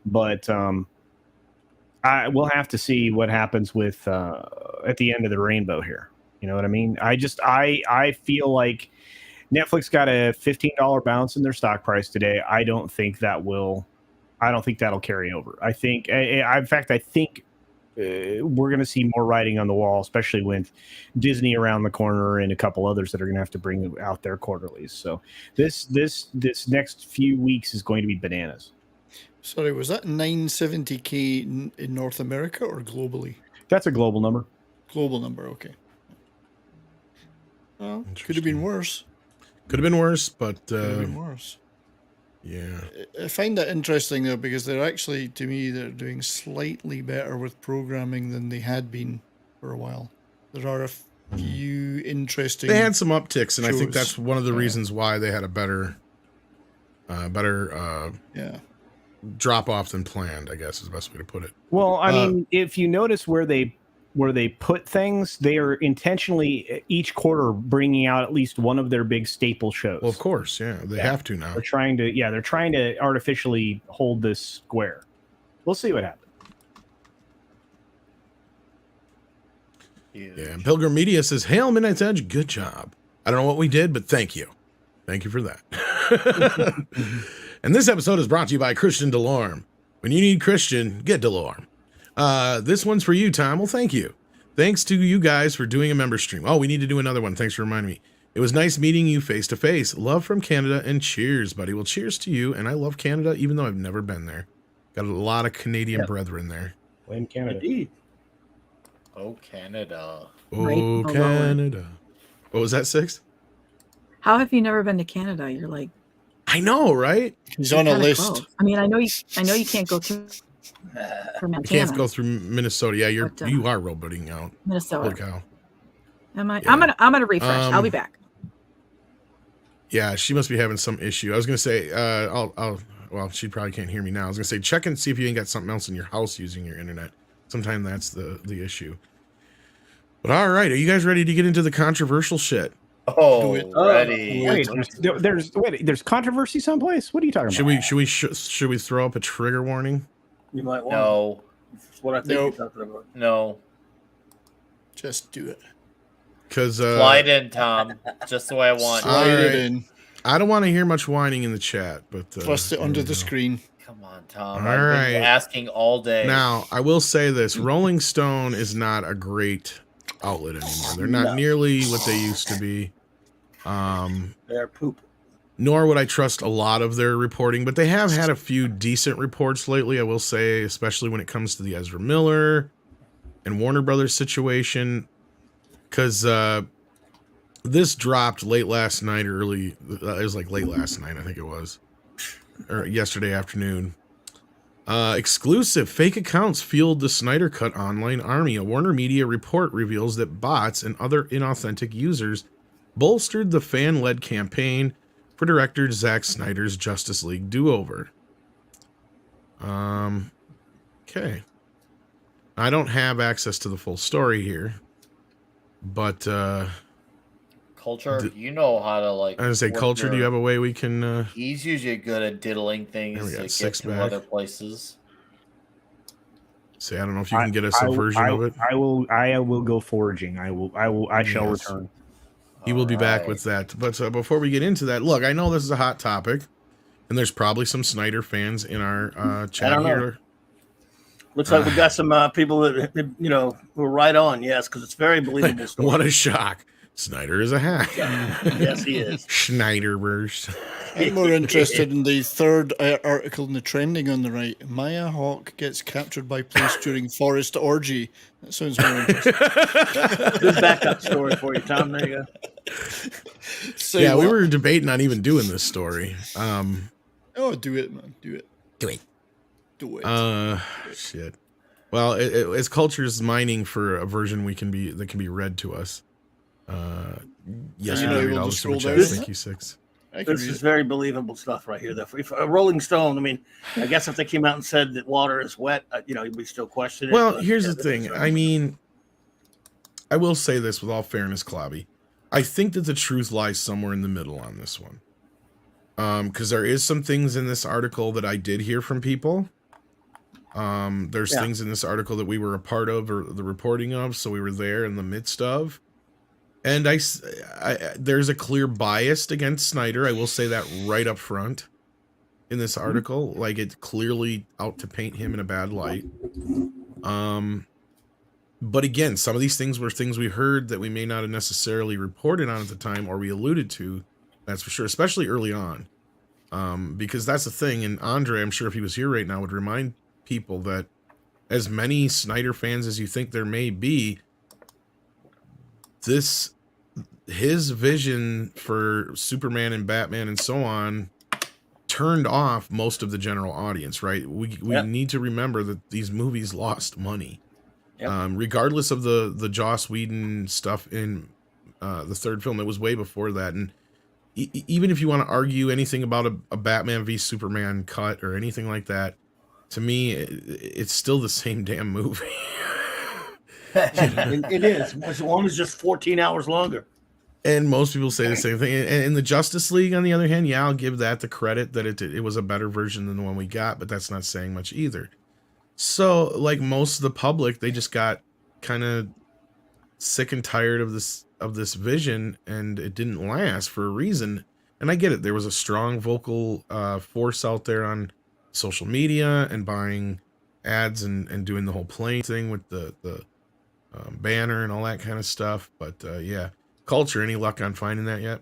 but we'll have to see what happens with at the end of the rainbow here. You know what I mean? I feel like Netflix got a $15 bounce in their stock price today. I don't think that'll carry over. I think we're going to see more writing on the wall, especially with Disney around the corner and a couple others that are going to have to bring out their quarterlies. So this next few weeks is going to be bananas. Sorry, was that 970K in North America or globally? That's a global number. Global number, okay. Well, could have been worse. Could have been worse, but Could have been worse. yeah. I find that interesting though, because they're actually, to me, they're doing slightly better with programming than they had been for a while. There are a few interesting. They had some upticks, and I think shows. that's one of the Yeah. reasons why they had a better Yeah. drop off than planned, I guess is the best way to put it. Well, I mean, if you notice where they put things, they are intentionally each quarter bringing out at least one of their big staple shows. Well, of course, yeah, they have to now. They're trying to artificially hold this square. We'll see what happens. Yeah, and Pilgrim Media says, "Hail Midnight's Edge, good job. I don't know what we did, but thank you for that." And this episode is brought to you by Christian Delorme. When you need Christian, get Delorme. This one's for you, Tom. Well, thank you. Thanks to you guys for doing a member stream. Oh, we need to do another one. Thanks for reminding me. It was nice meeting you face to face. Love from Canada and cheers, buddy. Well, cheers to you. And I love Canada, even though I've never been there. Got a lot of Canadian brethren there. Blame Canada. Indeed. Oh, Canada. Oh, Right below it. Canada. What was that, 6? How have you never been to Canada? You're like I know, right? He's on a kinda list. close. I mean, I know you can't go through from You Montana, can't go through Minnesota. Yeah, But, you are roboting out. Holy Minnesota. cow. Am I? Yeah. I'm gonna refresh. I'll be back. Yeah, she must be having some issue. I was gonna say, well, she probably can't hear me now. I was gonna say, check and see if you ain't got something else in your house using your internet. Sometimes that's the issue. But all right, are you guys ready to get into the controversial shit? Oh, Do it. ready. Wait, there's controversy someplace. What are you talking about? Should we throw up a trigger warning? You might want. No, That's what I think Nope. you're talking about. no. Just do it. Because Slide in, Tom. Just the way I want. All Slide it right. in. I don't want to hear much whining in the chat, but Thrust it there under we the go. screen. Come on, Tom. All I've right. been asking all day. Now, I will say this: Rolling Stone is not a great outlet anymore. They're not No. nearly what they used to be. They're poop. Nor would I trust a lot of their reporting, but they have had a few decent reports lately, I will say, especially when it comes to the Ezra Miller and Warner Brothers situation. Because this dropped late last night, it was like late last night, I think it was, or yesterday afternoon. Exclusive fake accounts fueled the Snyder Cut online army. A Warner Media report reveals that bots and other inauthentic users bolstered the fan-led campaign for director Zack Snyder's Justice League do-over. Okay. I don't have access to the full story here, but Culture, you know how to like. I was gonna say, work Culture, do you your- have a way we can He's usually good at diddling There we things go, to get 6 to back. other places. say? I don't know if you can get us a version of it. I will go foraging. I shall Yes. return. He will be back Alright. with that. But before we get into that, look, I know this is a hot topic, and there's probably some Snyder fans in our chat don't know. here. Looks like we got some people that who are right on. Yes, because it's very believable. Story. What a shock. Snyder is a hack. Yes, he is. Schneiderverse. I'm more interested in the third article in the trending on the right. Maya Hawke gets captured by police during forest orgy. That sounds more interesting. Good backup story for you, Tom. There you go. Say Yeah, we what? were debating on even doing this story. Oh, do it, man. Do it. Do it. Do it. Shit. Well, as Culture's mining for a version that can be read to us. Yes, You we know, can read we'll all the just super scroll chats. down. Thank you, 6. I can This read is it. very believable stuff right here. Though, if a Rolling Stone, I mean, I guess if they came out and said that water is wet, we still question it. Well, but, here's yeah, the this thing. is- I mean, I will say this with all fairness, Clobby. I think that the truth lies somewhere in the middle on this one. Because there is some things in this article that I did hear from people. There's Yeah. things in this article that we were a part of or the reporting of, so we were there in the midst of. And there's a clear bias against Snyder. I will say that right up front in this article. Like, it's clearly out to paint him in a bad light. But again, some of these things were things we heard that we may not have necessarily reported on at the time or we alluded to. That's for sure, especially early on. Because that's the thing. And Andre, I'm sure if he was here right now, would remind people that as many Snyder fans as you think there may be, this his vision for Superman and Batman and so on turned off most of the general audience, right? We need to remember that these movies lost money. Yep. Regardless of the Joss Whedon stuff in the third film, it was way before that. And even if you want to argue anything about a Batman v Superman cut or anything like that, to me, it's still the same damn movie. It is. One is just 14 hours longer. And most people say the same thing. And in the Justice League, on the other hand, yeah, I'll give that the credit that it was a better version than the one we got, but that's not saying much either. So, like most of the public, they just got kind of sick and tired of this vision, and it didn't last for a reason. And I get it. There was a strong vocal force out there on social media and buying ads and doing the whole playing thing with the banner and all that kind of stuff. But yeah. Culture, any luck on finding that yet?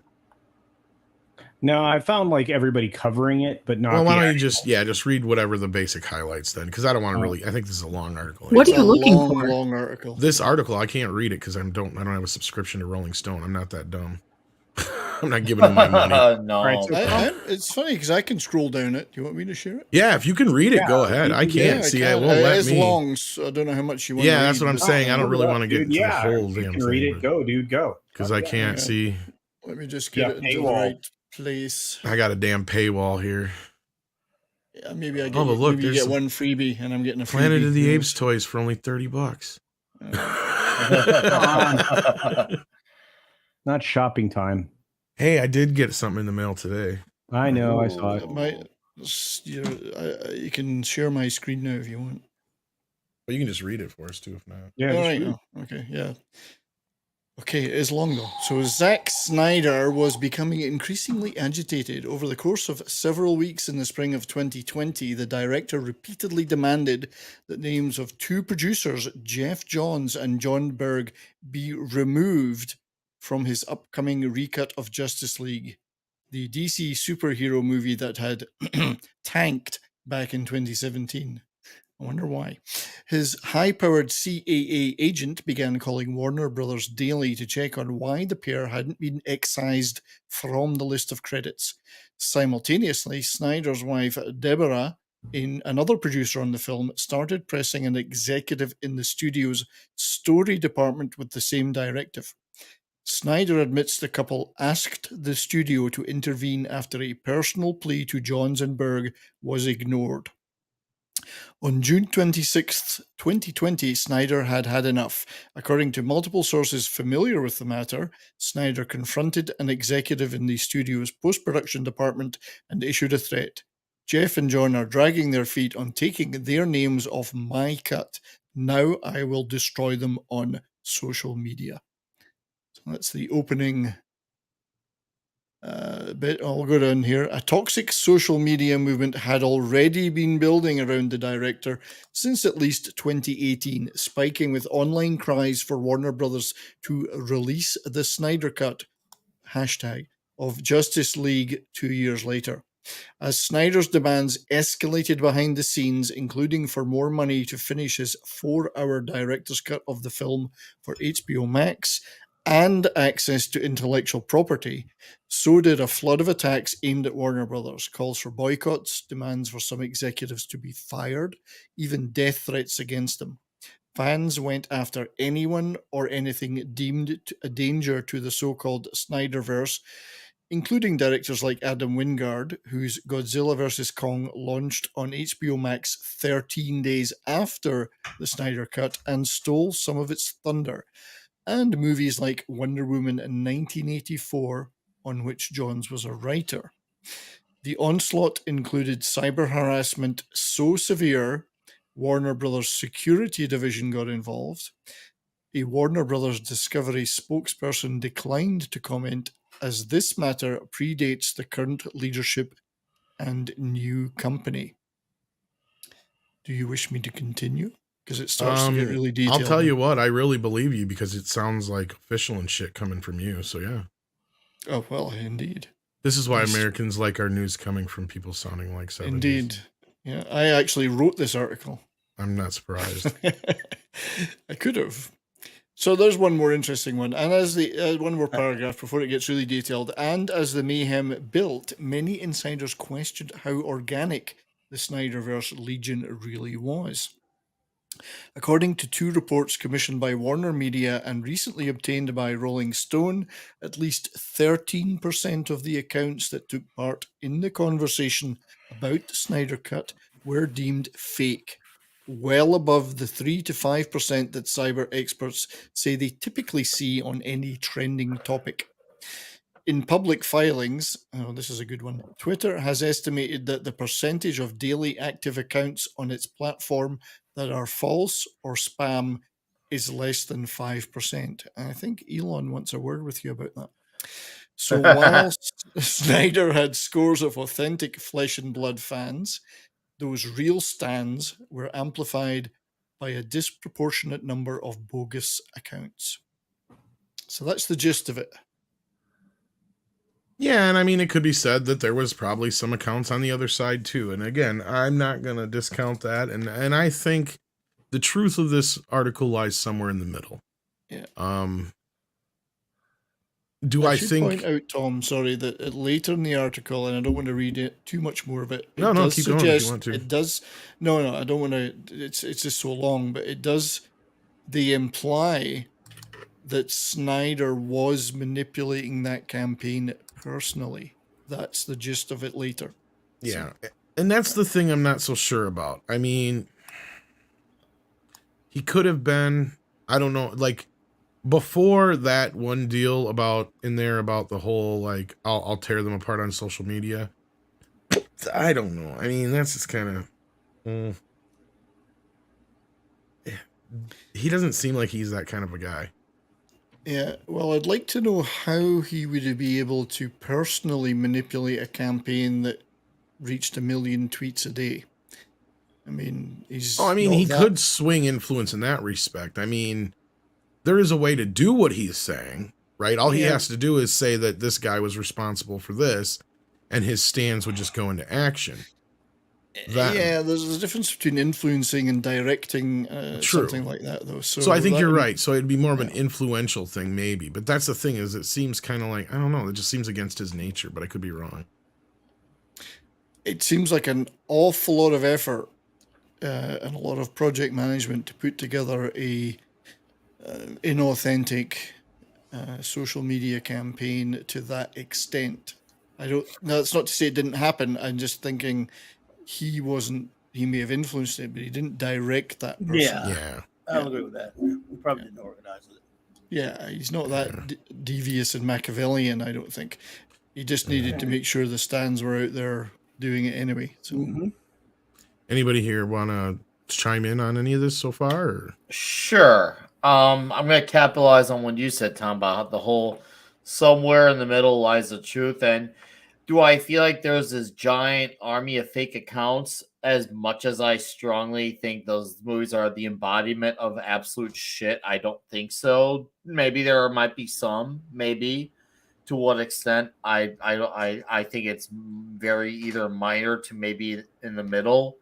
No, I found like everybody covering it, but not. Well, why don't you just read whatever the basic highlights then? Because I don't want to really. I think this is a long article. What are you looking for? Long article. This article, I can't read it because I don't have a subscription to Rolling Stone. I'm not that dumb. I'm not giving them my money. No. Right, so It's funny because I can scroll down it. Do you want me to share it? Yeah, if you can read it, go ahead. I can't. See, I won't let it's me. long, so I don't know how much you want. Yeah, to that's read, what I'm but- saying. I don't really want to get Dude, into the whole if you damn can read thing it, go, dude, go. because I can't Yeah. see. Let me just get Yeah, it into the paywall. right place. I got a damn paywall here. Yeah, maybe I get, Oh, but look, maybe you there's get some one freebie, and I'm getting a freebie. Planet of the Who Apes toys for only $30. Not shopping time. Hey, I did get something in the mail today. I know, I saw knows? it. You can share my screen now if you want. But you can just read it for us too, if not. Yeah, All just right. read. Okay. Yeah. Okay, it is long though. So Zack Snyder was becoming increasingly agitated. Over the course of several weeks in the spring of 2020, the director repeatedly demanded that names of two producers, Jeff Johns and John Berg, be removed from his upcoming recut of Justice League, the DC superhero movie that had tanked back in 2017. I wonder why. His high-powered CAA agent began calling Warner Brothers daily to check on why the pair hadn't been excised from the list of credits. Simultaneously, Snyder's wife, Deborah, another producer on the film, started pressing an executive in the studio's story department with the same directive. Snyder admits the couple asked the studio to intervene after a personal plea to Johns and Berg was ignored. On June 26, 2020, Snyder had had enough. According to multiple sources familiar with the matter, Snyder confronted an executive in the studio's post-production department and issued a threat. Jeff and John are dragging their feet on taking their names off my cut. Now I will destroy them on social media. So that's the opening bit. I'll go down here. A toxic social media movement had already been building around the director since at least 2018, spiking with online cries for Warner Brothers to release the Snyder Cut hashtag of Justice League 2 years later. As Snyder's demands escalated behind the scenes, including for more money to finish his 4-hour director's cut of the film for HBO Max, and access to intellectual property, so did a flood of attacks aimed at Warner Brothers, calls for boycotts, demands for some executives to be fired, even death threats against them. Fans went after anyone or anything deemed a danger to the so-called Snyderverse, including directors like Adam Wingard, whose Godzilla vs. Kong launched on HBO Max 13 days after the Snyder Cut and stole some of its thunder, and movies like Wonder Woman in 1984, on which Johns was a writer. The onslaught included cyber harassment so severe, Warner Brothers' security division got involved. A Warner Brothers Discovery spokesperson declined to comment, as this matter predates the current leadership and new company. Do you wish me to continue? Because it starts to get really detailed. I'll tell you what, I really believe you because it sounds like official and shit coming from you. So yeah. Oh, well, indeed. This is why Yes. Americans like our news coming from people sounding like 70s. Indeed. Yeah, I actually wrote this article. I'm not surprised. I could have. So there's one more interesting one, and as the one more paragraph before it gets really detailed. And as the mayhem built, many insiders questioned how organic the Snyderverse Legion really was. According to 2 reports commissioned by Warner Media and recently obtained by Rolling Stone, at least 13% of the accounts that took part in the conversation about the Snyder Cut were deemed fake, well above the 3 to 5% that cyber experts say they typically see on any trending topic. In public filings, oh, this is a good one. Twitter has estimated that the percentage of daily active accounts on its platform that are false or spam is less than 5%. And I think Elon wants a word with you about that. So while Snyder had scores of authentic flesh and blood fans, those real stans were amplified by a disproportionate number of bogus accounts. So that's the gist of it. Yeah, and I mean, it could be said that there was probably some accounts on the other side too. And again, I'm not going to discount that. And I think the truth of this article lies somewhere in the middle. Yeah. I should think point out, Tom, sorry, that later in the article, and I don't want to read it too much more of it. No, does keep going if you want to. It does. No, I don't want to. It's just so long, but it does. They imply that Snyder was manipulating that campaign personally. That's the gist of it later. Yeah. So, and that's the thing I'm not so sure about. I mean, he could have been, I don't know, like before that one deal about the whole, like, I'll tear them apart on social media. I don't know. I mean, that's just kind of, he doesn't seem like he's that kind of a guy. Yeah, well, I'd like to know how he would be able to personally manipulate a campaign that reached 1 million tweets a day. I mean, he could swing influence in that respect. I mean, there is a way to do what he's saying, right? All he has to do is say that this guy was responsible for this, and his stands would just go into action. There's a difference between influencing and directing something like that, though. So I think you're right. So it'd be more of an influential thing, maybe. But that's the thing, is it seems kind of like, I don't know, it just seems against his nature, but I could be wrong. It seems like an awful lot of effort and a lot of project management to put together a inauthentic social media campaign to that extent. That's not to say it didn't happen. I'm just thinking he may have influenced it, but he didn't direct that person. Yeah. I don't agree with that. He probably didn't organize it. Yeah, he's not that devious and Machiavellian, I don't think. He just needed to make sure the stands were out there doing it anyway. So, Anybody here want to chime in on any of this so far? Or? Sure. I'm going to capitalize on what you said, Tom, about the whole somewhere in the middle lies the truth. And do I feel like there's this giant army of fake accounts? As much as I strongly think those movies are the embodiment of absolute shit, I don't think so. Maybe there might be some, maybe. To what extent, I think it's very either minor to maybe in the middle.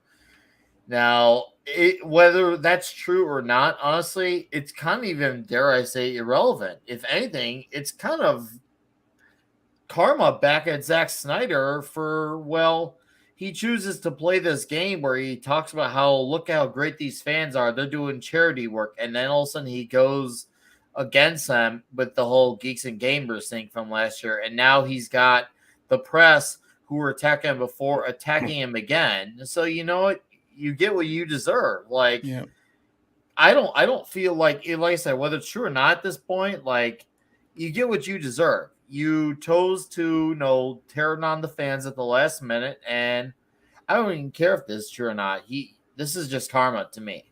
Now, whether that's true or not, honestly, it's kind of even, dare I say, irrelevant. If anything, it's kind of karma back at Zack Snyder for, he chooses to play this game where he talks about look how great these fans are. They're doing charity work. And then all of a sudden he goes against them with the whole Geeks and Gamers thing from last year. And now he's got the press who were attacking him before attacking him again. So you know what? You get what you deserve. Like, I don't feel like I said, whether it's true or not at this point, like, you get what you deserve. You chose to, tear on the fans at the last minute, and I don't even care if this is true or not. This is just karma to me.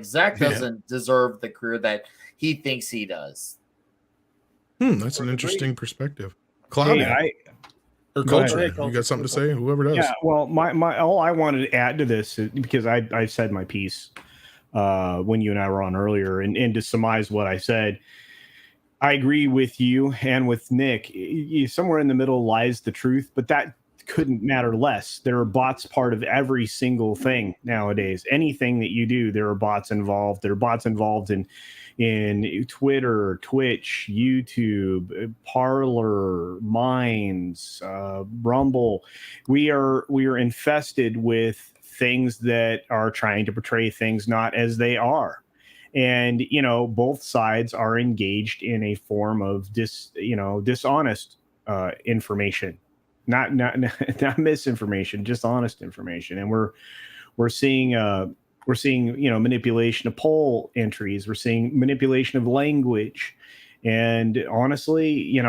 Zach doesn't deserve the career that he thinks he does. That's an interesting perspective. Claudia. Or Culture. You got something to say? Whoever does. Yeah, well, my all I wanted to add to this is, because I said my piece when you and I were on earlier, and to surmise what I said, I agree with you and with Nick. Somewhere in the middle lies the truth, but that couldn't matter less. There are bots part of every single thing nowadays. Anything that you do, there are bots involved. There are bots involved in Twitter, Twitch, YouTube, Parler, Minds, Rumble. We are infested with things that are trying to portray things not as they are. And, both sides are engaged in a form of dishonest information, not misinformation, just honest information. And we're seeing manipulation of poll entries. We're seeing manipulation of language. And honestly,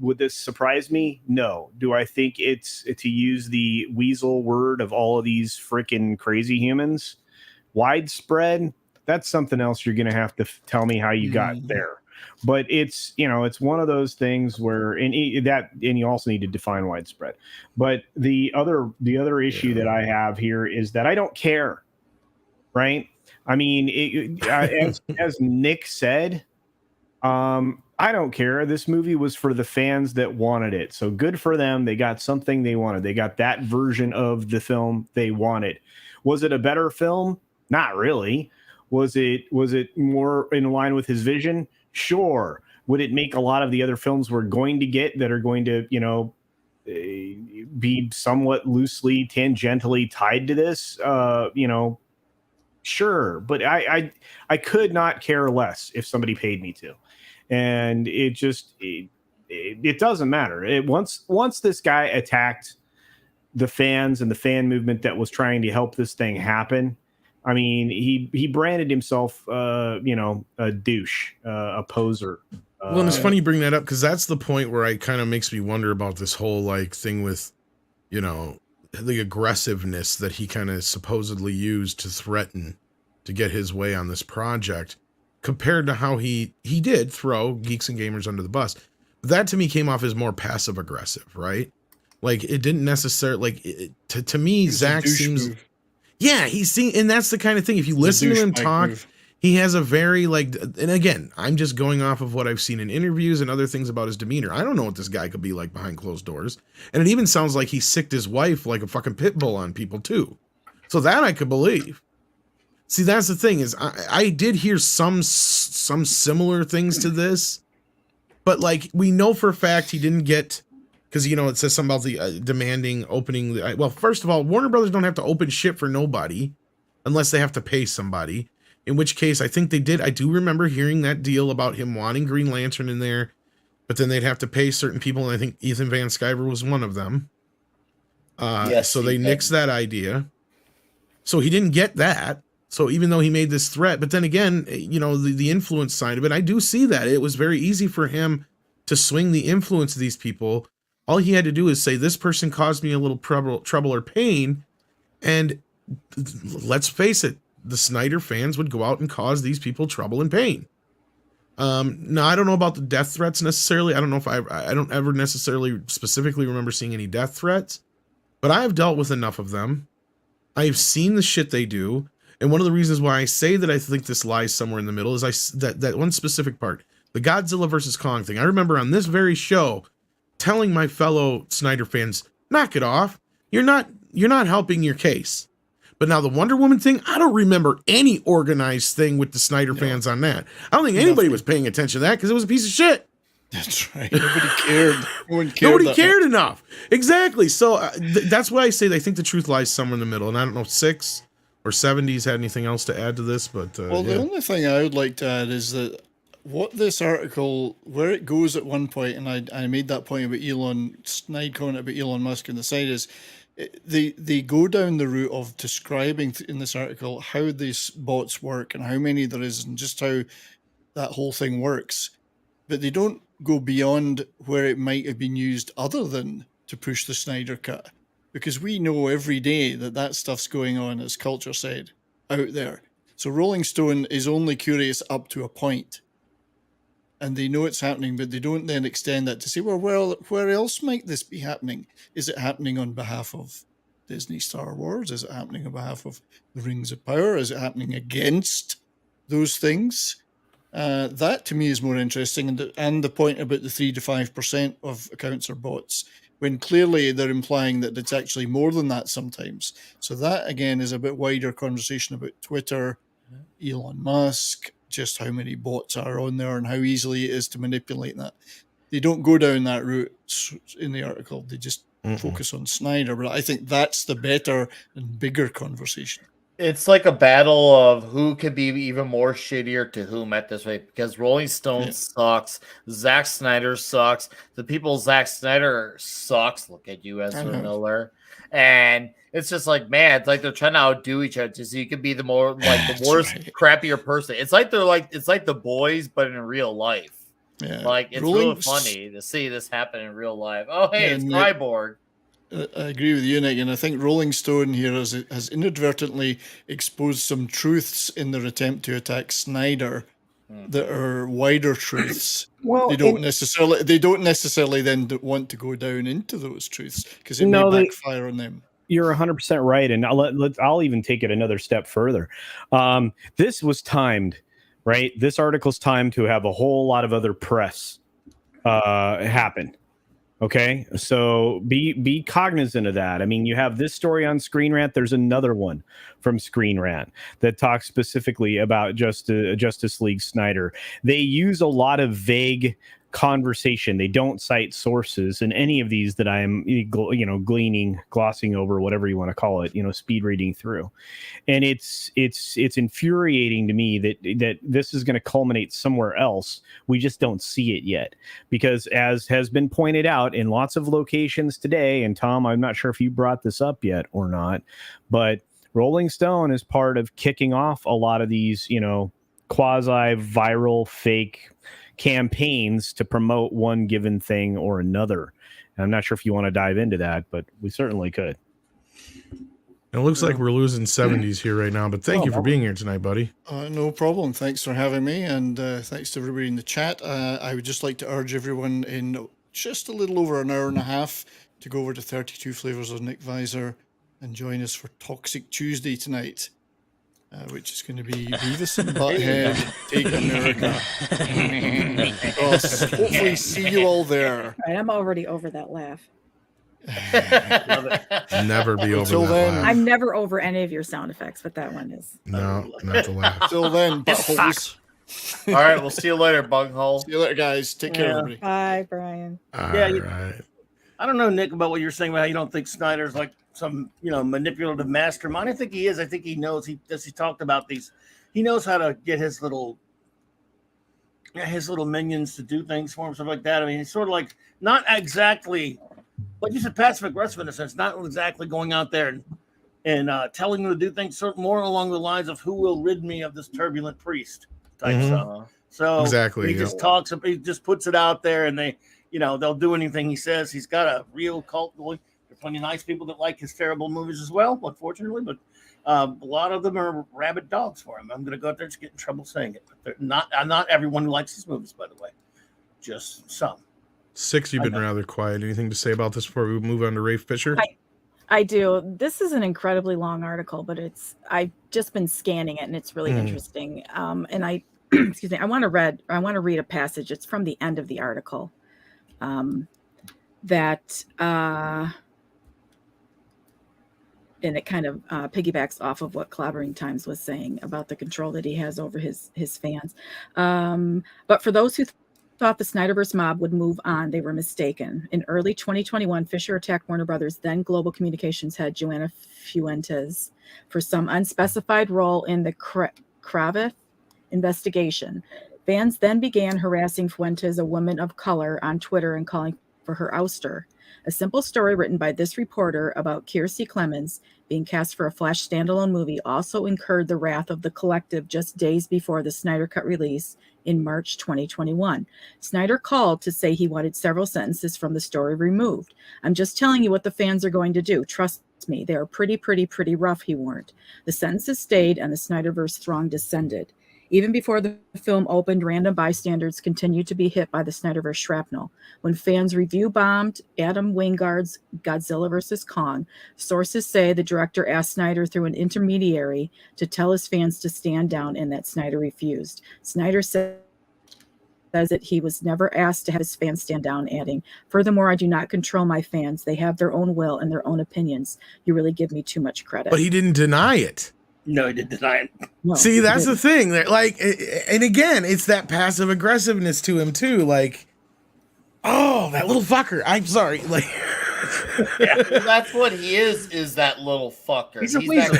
would this surprise me? No. Do I think it's, to use the weasel word of all of these freaking crazy humans, widespread? That's something else you're going to have to tell me how you got there. But it's, it's one of those things where, and you also need to define widespread. But the other issue that I have here is that I don't care. Right. I mean, as Nick said, I don't care. This movie was for the fans that wanted it. So good for them. They got something they wanted. They got that version of the film they wanted. Was it a better film? Not really. Was it more in line with his vision? Sure. Would it make a lot of the other films we're going to get that are going to, be somewhat loosely, tangentially tied to this? Sure. But I could not care less if somebody paid me to. And it doesn't matter. Once this guy attacked the fans and the fan movement that was trying to help this thing happen, I mean, he branded himself, a douche, a poser. Well, and it's funny you bring that up because that's the point where it kind of makes me wonder about this whole thing with, the aggressiveness that he kind of supposedly used to threaten to get his way on this project, compared to how he did throw geeks and gamers under the bus. That to me came off as more passive aggressive, right? Like it didn't necessarily to me, Zach seems. Move. Yeah, and that's the kind of thing. If you listen to him talk, he has a very and again, I'm just going off of what I've seen in interviews and other things about his demeanor. I don't know what this guy could be like behind closed doors. And it even sounds like he sicked his wife like a fucking pit bull on people too. So that I could believe. See, that's the thing is I did hear some similar things to this, but we know for a fact he didn't get. Because, it says something about the demanding opening. Well, first of all, Warner Brothers don't have to open shit for nobody unless they have to pay somebody. In which case, I think they did. I do remember hearing that deal about him wanting Green Lantern in there, but then they'd have to pay certain people. And I think Ethan Van Sciver was one of them. Yes, so they nixed that idea. So he didn't get that. So even though he made this threat, but then again, the influence side of it, I do see that. It was very easy for him to swing the influence of these people. All he had to do is say, this person caused me a little trouble or pain. And let's face it, the Snyder fans would go out and cause these people trouble and pain. Now, I don't know about the death threats necessarily. I don't know if I don't ever necessarily specifically remember seeing any death threats, but I have dealt with enough of them. I've seen the shit they do. And one of the reasons why I say that I think this lies somewhere in the middle is that one specific part, the Godzilla versus Kong thing. I remember on this very show telling my fellow Snyder fans, knock it off. You're not helping your case. But now the Wonder Woman thing, I don't remember any organized thing with the Snyder fans on that. I don't think anybody was paying attention to that because it was a piece of shit. That's right. Nobody cared. Nobody cared enough. Exactly. So that's why I say I think the truth lies somewhere in the middle. And I don't know if 6 or 70s had anything else to add to this, but the only thing I would like to add is that what this article, where it goes at one point, and I made that point about Snyder comment about Elon Musk on the side, is they go down the route of describing in this article how these bots work and how many there is and just how that whole thing works. But they don't go beyond where it might have been used other than to push the Snyder Cut. Because we know every day that stuff's going on, as Culture said, out there. So Rolling Stone is only curious up to a point. And they know it's happening, but they don't then extend that to say, well, where else might this be happening? Is it happening on behalf of Disney Star Wars? Is it happening on behalf of the Rings of Power? Is it happening against those things? That to me is more interesting. And the point about the 3 to 5% of accounts are bots, when clearly they're implying that it's actually more than that sometimes. So that again is a bit wider conversation about Twitter, Elon Musk, just how many bots are on there and how easily it is to manipulate that. They don't go down that route in the article. They just focus on Snyder. But I think that's the better and bigger conversation. It's like a battle of who could be even more shittier to whom at this rate, because Rolling Stone sucks, Zack Snyder sucks, the people Zack Snyder sucks. Look at you, Ezra Miller. And it's just like, man, it's like they're trying to outdo each other so you could be the more like the worst, crappier person. It's like it's like The Boys, but in real life. Yeah. Like it's really funny to see this happen in real life. Oh, hey, it's Cyborg. I agree with you, Nick, and I think Rolling Stone here has inadvertently exposed some truths in their attempt to attack Snyder that are wider truths. Well, they don't necessarily then want to go down into those truths because it may backfire on them. You're 100% right, and I'll even take it another step further. This was timed, right? This article's timed to have a whole lot of other press happen. Okay, so be cognizant of that. I mean, you have this story on Screen Rant. There's another one from Screen Rant that talks specifically about Justice League Snyder. They use a lot of vague conversation. They don't cite sources in any of these that I'm, glossing over, whatever you want to call it, speed reading through. And it's infuriating to me that this is going to culminate somewhere else. We just don't see it yet, because as has been pointed out in lots of locations today, and Tom, I'm not sure if you brought this up yet or not, but Rolling Stone is part of kicking off a lot of these, quasi-viral fake campaigns to promote one given thing or another. And I'm not sure if you want to dive into that, but we certainly could. It looks like we're losing 70s here right now, but thank you for being here tonight, buddy. No problem. Thanks for having me, and thanks to everybody in the chat. I would just like to urge everyone in just a little over an hour and a half to go over to 32 Flavors of Nick Visor and join us for Toxic Tuesday tonight. Which is going to be Beavis and Butthead Take America. Hopefully see you all there. I'm already over that laugh. Never be over Until that then, laugh. I'm never over any of your sound effects, but that one is. No, not the laugh. Till then, buttholes. All right, we'll see you later, bunghole. See you later, guys. Take care, everybody. Bye, Brian. All Yeah, right. I don't know, Nick, about what you're saying about how you don't think Snyder's like some, manipulative mastermind. I think he is. I think he knows. He talked about these. He knows how to get his little minions to do things for him, stuff like that. I mean, he's sort of like not exactly, like you said, passive aggressive in a sense, not exactly going out there and telling them to do things, sort of more along the lines of who will rid me of this turbulent priest type stuff. So exactly, he just talks, he just puts it out there, and they, they'll do anything he says. He's got a real cult going. There are plenty of nice people that like his terrible movies as well, unfortunately, but a lot of them are rabid dogs for him. I'm going to go out there and get in trouble saying it. But not everyone who likes his movies, by the way. Just some. Six, you've been rather quiet. Anything to say about this before we move on to Rafe Fisher? I do. This is an incredibly long article, but I've just been scanning it, and it's really interesting. And I, excuse me, I want to read a passage. It's from the end of the article. And it kind of piggybacks off of what Clobbering Times was saying about the control that he has over his fans. But for those who thought the Snyderverse mob would move on, they were mistaken. In early 2021, Fisher attacked Warner Brothers' then global communications head, Joanna Fuentes, for some unspecified role in the Kravitz investigation. Fans then began harassing Fuentes, a woman of color, on Twitter and calling for her ouster. A simple story written by this reporter about Kiersey Clemens being cast for a Flash standalone movie also incurred the wrath of the collective just days before the Snyder Cut release in March 2021. Snyder called to say he wanted several sentences from the story removed. "I'm just telling you what the fans are going to do. Trust me, they are pretty rough," he warned. The sentences stayed and the Snyderverse throng descended. Even before the film opened, random bystanders continued to be hit by the Snyderverse shrapnel. When fans review-bombed Adam Wingard's Godzilla vs. Kong, sources say the director asked Snyder through an intermediary to tell his fans to stand down and that Snyder refused. Snyder said says that he was never asked to have his fans stand down, adding, "Furthermore, I do not control my fans. They have their own will and their own opinions. You really give me too much credit." But he didn't deny it. No, he didn't deny it. No, See, he that's the didn't. thing. That, like, and again, it's that passive aggressiveness to him too. Like, oh, that little fucker. I'm sorry. Like, That's what he is that little fucker. He's a weasel.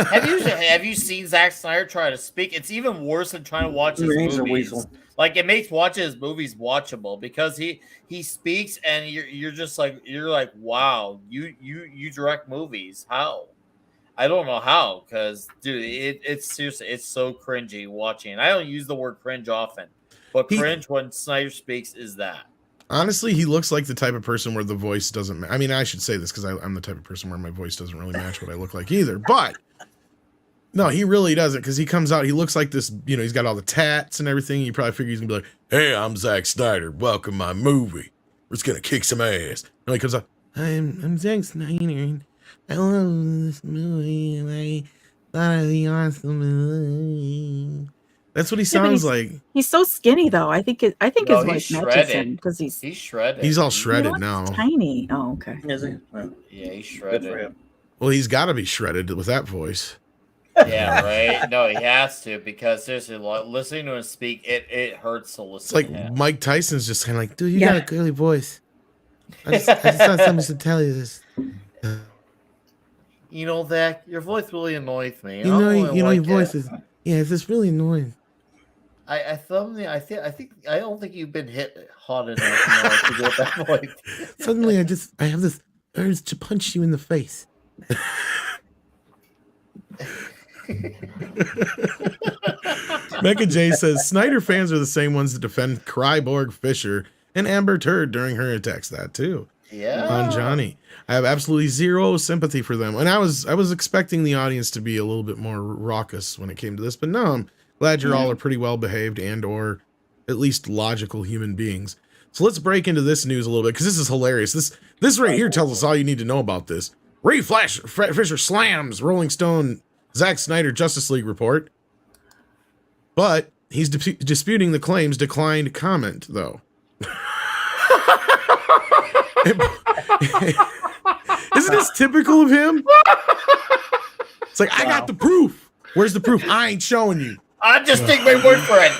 Have you seen Zack Snyder try to speak? It's even worse than trying to watch his He's a movies. weasel. Like, it makes watching his movies watchable because he speaks and you're just like, you're like, wow, you direct movies. How? I don't know how, because dude, it's seriously, it's so cringy watching. And I don't use the word cringe often, but cringe when Snyder speaks is that. honestly, he looks like the type of person where the voice doesn't. I mean, I should say this because I'm the type of person where my voice doesn't really match what I look like either. But no, he really doesn't, because he comes out. He looks like this. You know, he's got all the tats and everything. You probably figure he's gonna be like, "Hey, I'm Zack Snyder. Welcome to my movie. We're just gonna kick some ass." And he comes out, I'm Zack Snyder. I love this movie, and I thought it'd be awesome. That's what he sounds like. He's so skinny, though. I think his No, voice he's matches him shredded. because he's He's shredded. He's all he shredded looks now. tiny. Oh, okay. Is he? Well, Yeah, he's good for shredded. him. Well, he's got to be shredded with that voice. Yeah, right. No, he has to, because seriously, listening to him speak, it hurts to listen. It's like to him. Mike Tyson's just kind of like, dude, you Yeah. got a girly voice. I just thought somebody should tell you this. You know, Zach, your voice really annoys me. You know your voice is, yeah, it's just really annoying. I don't think you've been hit hot enough now to get that voice. Suddenly, I have this urge to punch you in the face. Mecca J says Snyder fans are the same ones that defend Kryborg Fisher and Amber Turd during her attacks. That too. Yeah. On Johnny. I have absolutely zero sympathy for them. And I was expecting the audience to be a little bit more raucous when it came to this, but no, I'm glad you're all are pretty well behaved and or at least logical human beings. So let's break into this news a little bit, because this is hilarious. This right here tells us all you need to know about this. Ray Fisher slams Rolling Stone Zack Snyder Justice League report, but he's disputing the claims. Declined comment, though. Isn't this typical of him? It's like, I got the proof. Where's the proof? I ain't showing you. I just take my word for it.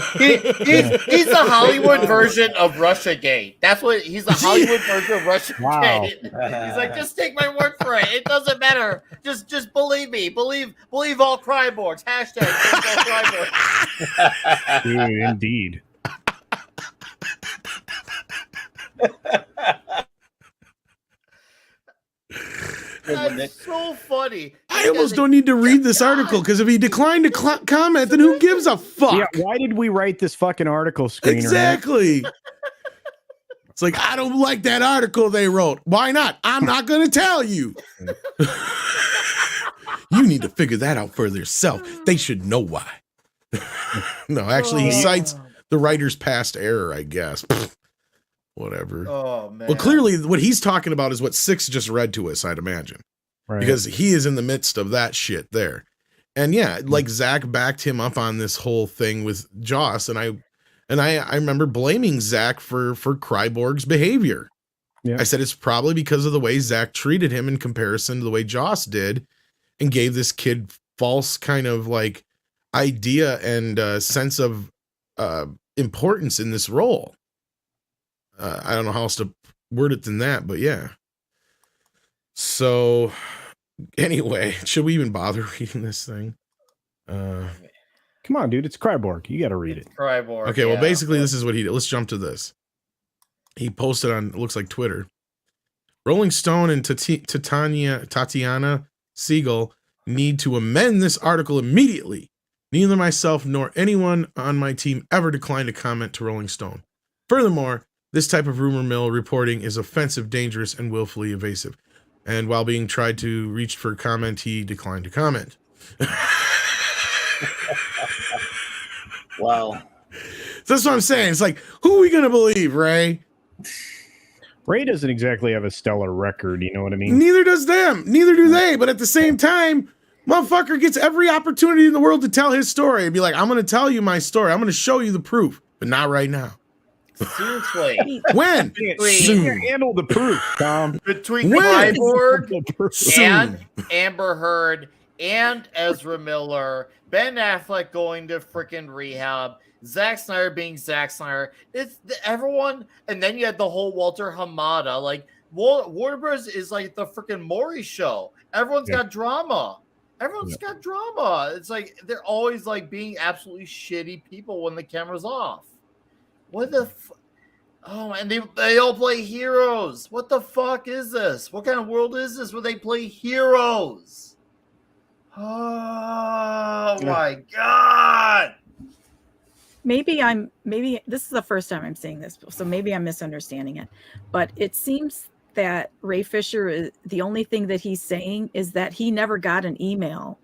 He's the Hollywood version of Russiagate. That's what he's the Hollywood version of Russiagate. Wow. He's like, just take my word for it. It doesn't matter. Just believe me. Believe all Kryborgs. Hashtag believe all Kryborgs. Dude, indeed. That's so funny. I almost don't need to read this article, because if he declined to comment, then who gives a fuck? Yeah, why did we write this fucking article screener? Exactly. It's like, I don't like that article they wrote. Why not? I'm not going to tell you. You need to figure that out for yourself. They should know why. No, actually, he cites the writer's past error, I guess. Pfft, whatever. Oh man. Well, clearly, what he's talking about is what Six just read to us, I'd imagine. Right. Because he is in the midst of that shit there. And yeah, like Zach backed him up on this whole thing with Joss, and I remember blaming Zach for Kryborg's behavior. Yeah. I said it's probably because of the way Zach treated him in comparison to the way Joss did, and gave this kid false kind of like idea and sense of importance in this role. I don't know how else to word it than that, but yeah. So anyway, should we even bother reading this thing? Come on, dude. It's Kryborg. You got to read it. Kryborg. Okay, well, yeah. basically, this is what he did. Let's jump to this. He posted on, it looks like Twitter. Rolling Stone and Tatiana Siegel need to amend this article immediately. Neither myself nor anyone on my team ever declined to comment to Rolling Stone. Furthermore, this type of rumor mill reporting is offensive, dangerous, and willfully evasive. And while being tried to reach for comment, he declined to comment. Wow. So that's what I'm saying. It's like, who are we going to believe, Ray? Ray doesn't exactly have a stellar record. You know what I mean? Neither does them. Neither do they. But at the same time, motherfucker gets every opportunity in the world to tell his story and be like, I'm going to tell you my story. I'm going to show you the proof, but not right now. Seriously. When? Between- Soon. Handle the proof, Tom. Between When? Cyborg Soon. and Amber Heard and Ezra Miller, Ben Affleck going to freaking rehab, Zack Snyder being Zack Snyder, it's everyone, and then you had the whole Walter Hamada. Like Warner Bros. Is like the freaking Maury show. Everyone's got drama. Everyone's got drama. It's like they're always like being absolutely shitty people when the camera's off. What the oh, and they all play heroes. What the fuck is this? What kind of world is this where they play heroes? Oh my god. Maybe this is the first time I'm seeing this, so maybe I'm misunderstanding it. But it seems that Ray Fisher, the only thing that he's saying is that he never got an email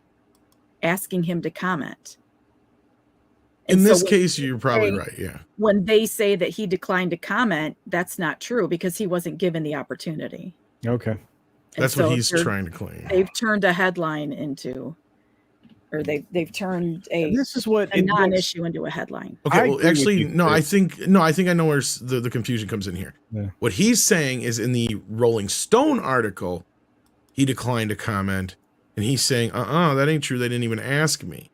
asking him to comment. In this case, you're probably right. Yeah. When they say that he declined to comment, that's not true because he wasn't given the opportunity. Okay. That's what he's trying to claim. They've turned a headline into, or they've turned a non-issue into a headline. Okay, well, actually, no. I think I know where the confusion comes in here. Yeah. What he's saying is in the Rolling Stone article, he declined to comment, and he's saying, that ain't true. They didn't even ask me.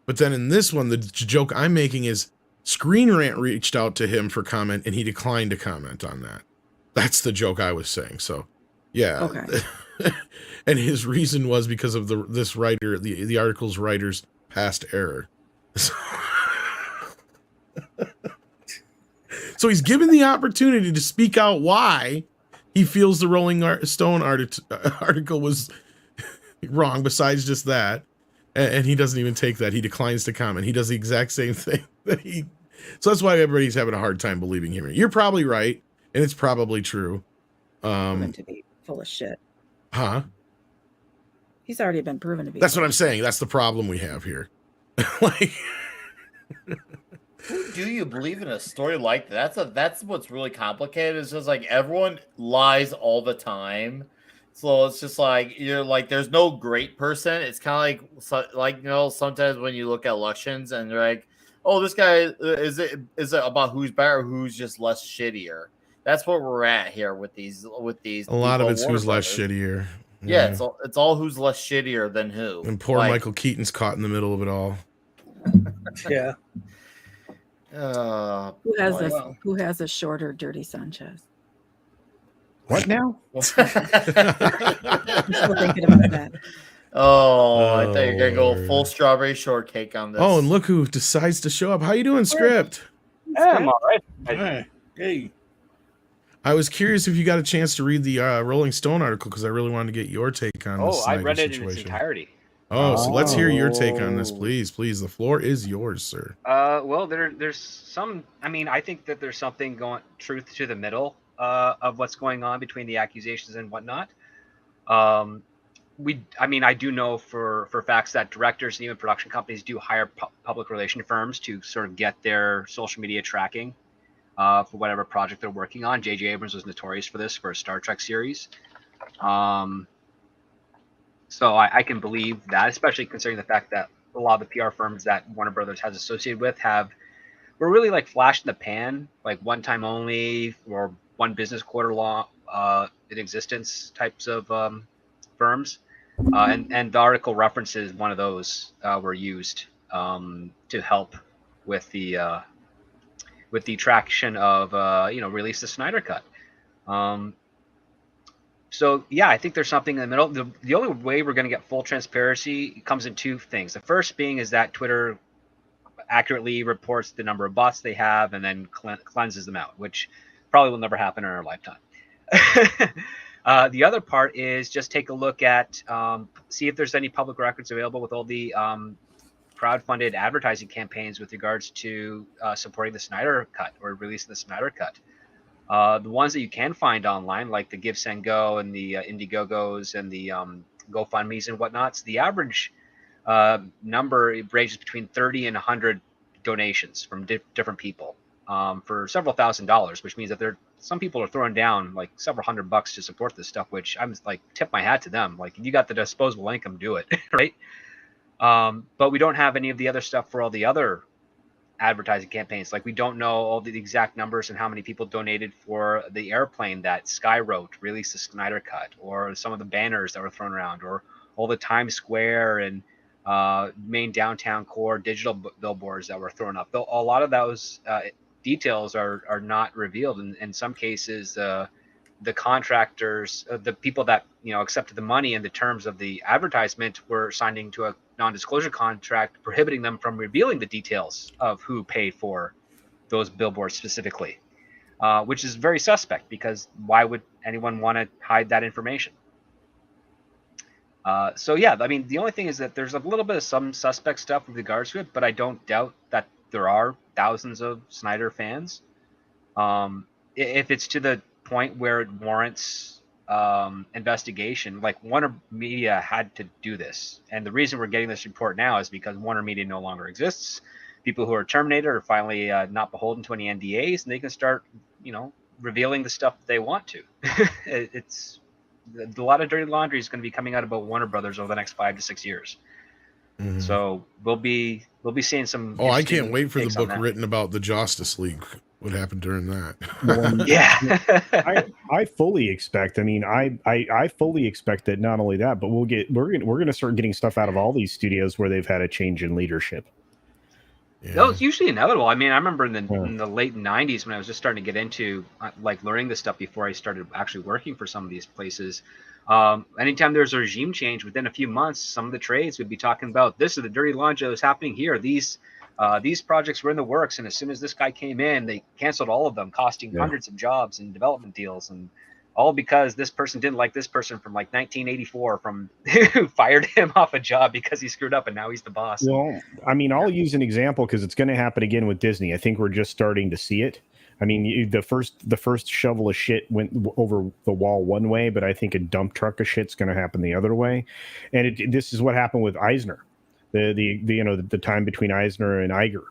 But then in this one, the joke I'm making is Screen Rant reached out to him for comment, and he declined to comment on that. That's the joke I was saying. So, yeah. Okay. And his reason was because of this writer, the article's writer's past error. So he's given the opportunity to speak out why he feels the Rolling Stone article was wrong, besides just that. And he doesn't even take that. He declines to comment. He does the exact same thing so that's why everybody's having a hard time believing him. You're probably right, and it's probably true. Proven to be full of shit. Huh? He's already been proven to be. That's what I'm saying. That's the problem we have here. Like, who do you believe in a story like that? That's what's really complicated. It's just like everyone lies all the time. So it's just like you're like there's no great person. It's kind of like sometimes when you look at elections and they're like, oh, this guy is it about who's better, who's just less shittier. That's what we're at here with these. A lot of it's who's less shittier. Yeah, it's all who's less shittier than who. And poor Michael Keaton's caught in the middle of it all. Yeah. Who has a shorter Dirty Sanchez? What now? I'm still thinking about that. I thought you were gonna go full strawberry shortcake on this. Oh, and look who decides to show up. How you doing, Script? I'm all right. Hey. I was curious if you got a chance to read the Rolling Stone article because I really wanted to get your take on this. I read it in its entirety. So let's hear your take on this, please. Please, the floor is yours, sir. Well, there's some. I mean, I think that there's something truth to the middle of what's going on between the accusations and whatnot. I do know for facts that directors and even production companies do hire public relation firms to sort of get their social media tracking for whatever project they're working on. J.J. Abrams was notorious for this for a Star Trek series. So I can believe that, especially considering the fact that a lot of the PR firms that Warner Brothers has associated with were really like flash in the pan, like one time only or one business quarter long in existence types of firms. And the article references one of those were used to help with the traction of release the Snyder Cut. So yeah, I think there's something in the middle. The only way we're going to get full transparency comes in two things. The first being is that Twitter accurately reports the number of bots they have and then cleanses them out, which probably will never happen in our lifetime. The other part is just take a look at, see if there's any public records available with all the crowdfunded advertising campaigns with regards to supporting the Snyder Cut or releasing the Snyder Cut. The ones that you can find online, like the Give, Send, Go and the Indiegogos and the GoFundMes and whatnots, the average number ranges between 30 and 100 donations from different people for several $1,000s, which means that some people are throwing down like several $100 to support this stuff, which I'm like, tip my hat to them. Like, if you got the disposable income, do it, right? But we don't have any of the other stuff for all the other advertising campaigns. Like we don't know all the exact numbers and how many people donated for the airplane that Sky wrote, released the Snyder Cut, or some of the banners that were thrown around, or all the Times Square and main downtown core digital billboards that were thrown up. Though a lot of those details are not revealed. In some cases, the contractors, the people that accepted the money and the terms of the advertisement were signing to a non-disclosure contract prohibiting them from revealing the details of who paid for those billboards specifically, which is very suspect, because why would anyone want to hide that information? So yeah, I mean, the only thing is that there's a little bit of some suspect stuff with regards to it, but I don't doubt that there are thousands of Snyder fans. If it's to the point where it warrants investigation, like Warner Media had to do this, and the reason we're getting this report now is because Warner Media no longer exists. People who are terminated are finally not beholden to any NDAs, and they can start revealing the stuff that they want to. It's a lot of dirty laundry is going to be coming out about Warner Brothers over the next 5 to 6 years. Mm-hmm. So we'll be seeing some. Oh, I can't wait for the book written about the Justice League. What happened during that? Yeah, I fully expect. I mean, I fully expect that not only that, but we're gonna start getting stuff out of all these studios where they've had a change in leadership. Yeah. That was usually inevitable. I mean, I remember in the late 90s when I was just starting to get into like learning this stuff before I started actually working for some of these places. Anytime there's a regime change within a few months, some of the trades would be talking about, this is the dirty laundry that was happening here. These projects were in the works, and as soon as this guy came in, they canceled all of them, costing hundreds of jobs and development deals, and all because this person didn't like this person from like 1984 from who fired him off a job because he screwed up, and now he's the boss. Well, I mean, I'll use an example because it's going to happen again with Disney. I think we're just starting to see it. I mean, the first shovel of shit went over the wall one way, but I think a dump truck of shit's going to happen the other way. And this is what happened with Eisner, the time between Eisner and Iger.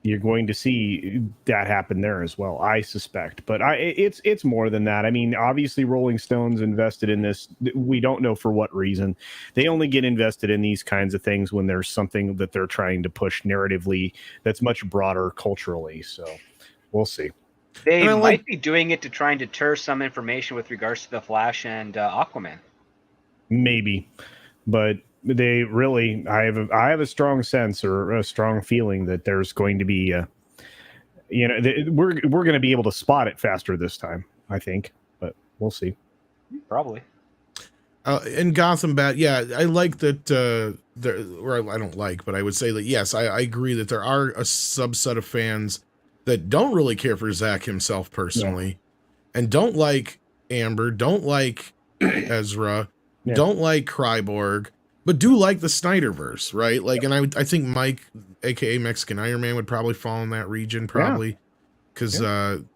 You're going to see that happen there as well, I suspect. But it's more than that. I mean, obviously, Rolling Stone's invested in this. We don't know for what reason. They only get invested in these kinds of things when there's something that they're trying to push narratively that's much broader culturally. So we'll see. They might be doing it to try and deter some information with regards to the Flash and Aquaman. Maybe, but they really, I have a strong sense or a strong feeling that there's going to be we're going to be able to spot it faster this time, I think, but we'll see. Probably. And Gotham Bat, yeah, I like that I don't like, but I would say that yes, I agree that there are a subset of fans that don't really care for Zack himself personally, and don't like Amber, don't like Ezra, don't like Kryborg, but do like the Snyderverse, right? Like, and I think Mike, aka Mexican Iron Man, would probably fall in that region, probably, because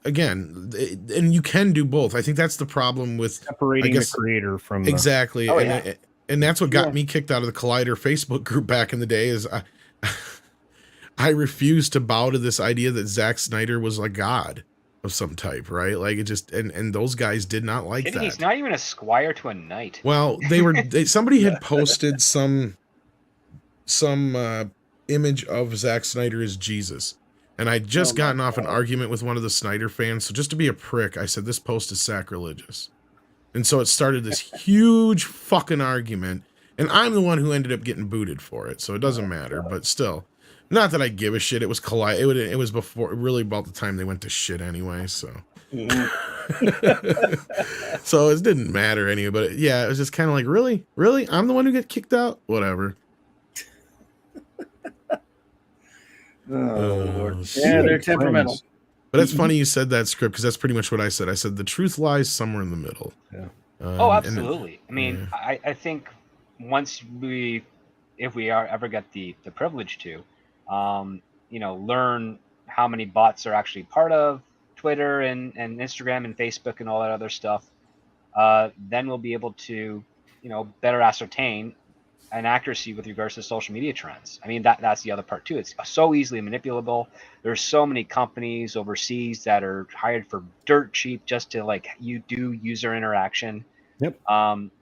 again, and you can do both. I think that's the problem with separating the creator from exactly, and that's what got me kicked out of the Collider Facebook group back in the day. Is I refused to bow to this idea that Zack Snyder was a god of some type, right? Like, it just, and those guys did not like that. He's not even a squire to a knight. Well, somebody had posted some image of Zack Snyder as Jesus, and I'd just gotten off an argument with one of the Snyder fans, so just to be a prick, I said this post is sacrilegious, and so it started this huge fucking argument, and I'm the one who ended up getting booted for it, so it doesn't matter, but still. Not that I give a shit. It was it was before, really about the time they went to shit anyway. So, so it didn't matter anyway. But yeah, it was just kind of like, really, I'm the one who got kicked out. Whatever. Lord. Yeah, they're temperamental. But it's funny you said that, Script, because that's pretty much what I said. I said the truth lies somewhere in the middle. Yeah. Absolutely. I mean, I think if we ever get the privilege to. Learn how many bots are actually part of Twitter and Instagram and Facebook and all that other stuff, then we'll be able to, better ascertain an accuracy with regards to social media trends. I mean, that's the other part too. It's so easily manipulable. There's so many companies overseas that are hired for dirt cheap just to do user interaction. Yep.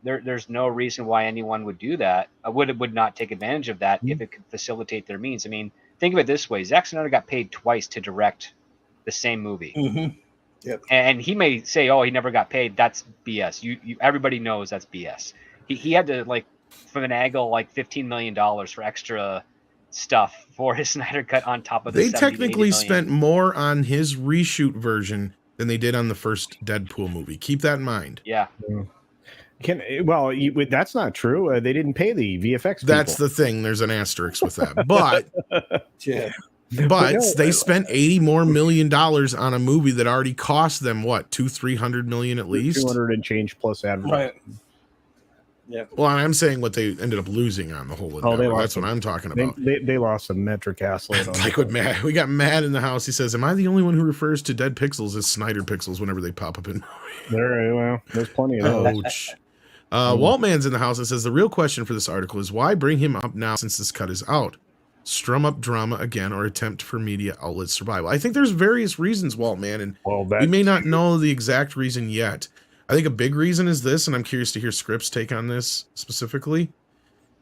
There's no reason why anyone would do that. Would not take advantage of that if it could facilitate their means. I mean, think of it this way: Zack Snyder got paid twice to direct the same movie. Mm-hmm. Yep. And he may say, "Oh, he never got paid." That's BS. Everybody knows that's BS. He had to like finagle like $15 million for extra stuff for his Snyder Cut on top of the They 70 to 80 technically million. spent more on his reshoot version than they did on the first Deadpool movie. Keep that in mind. Yeah. That's not true. They didn't pay the VFX people. That's the thing. There's an asterisk with that. But Yeah. but they spent $80 more million on a movie that already cost them what, $200-300 million at least? 200 and change plus advertising. Right. Yeah. Well, I'm saying what they ended up losing on the whole endeavor. That's what I'm talking about. They lost some metric assload on Like with Matt, we got Matt in the house. He says, "Am I the only one who refers to dead pixels as Snyder pixels whenever they pop up in?" There's plenty of those. Ouch. Waltman's in the house and says, "The real question for this article is why bring him up now since this cut is out? Strum up drama again or attempt for media outlet survival?" I think there's various reasons, Waltman, and we may not know the exact reason yet. I think a big reason is this, and I'm curious to hear Scripps' take on this specifically,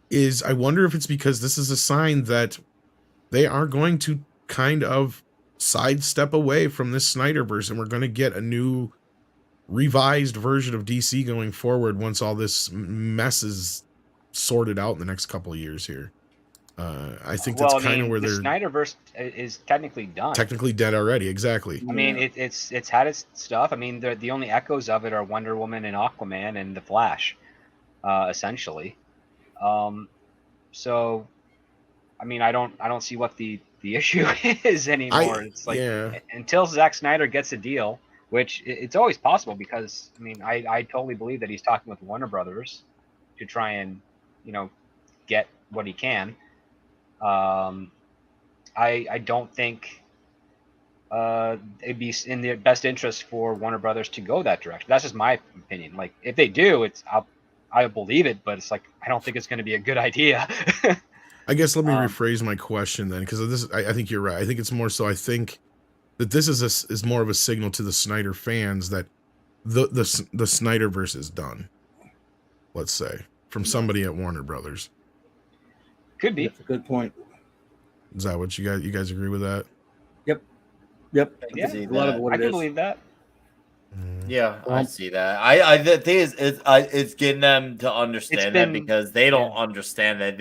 is I wonder if it's because this is a sign that they are going to kind of sidestep away from this Snyderverse, and we're going to get a new revised version of DC going forward once all this mess is sorted out in the next couple of years here. I think that's kind of where the they're... Snyderverse is technically done. Technically dead already, exactly. I mean, it's had its stuff. I mean, the only echoes of it are Wonder Woman and Aquaman and The Flash, essentially. So, I mean, I don't see what the issue is anymore. It's like until Zack Snyder gets a deal, which it's always possible because I mean, I totally believe that he's talking with Warner Brothers to try and get what he can. I don't think it'd be in the best interest for Warner Brothers to go that direction. That's just my opinion. Like if they do, I believe it, but it's like I don't think it's going to be a good idea. I guess let me rephrase my question then, because this I think you're right. I think it's more so. I think that this is more of a signal to the Snyder fans that the Snyderverse is done. Let's say from somebody at Warner Brothers. Could be. That's a good point. Is that what you guys agree with that? Yep. Yeah, a lot of what I can believe that. Yeah, I see that. The thing is, it's getting them to understand that because they don't understand that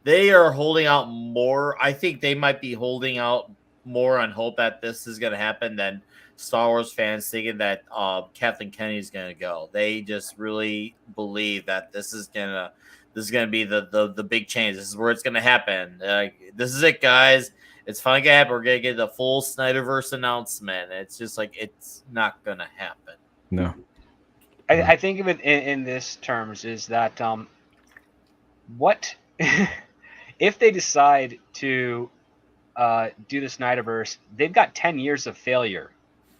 they are holding out more. I think they might be holding out more on hope that this is going to happen than Star Wars fans thinking that Kathleen Kennedy is going to go. They just really believe that this is going to be the big change. This is where it's going to happen. This is it, guys. It's finally going to happen. We're going to get the full Snyderverse announcement. It's just like it's not going to happen. No. I think of it in this terms is that what if they decide to do the Snyderverse, they've got 10 years of failure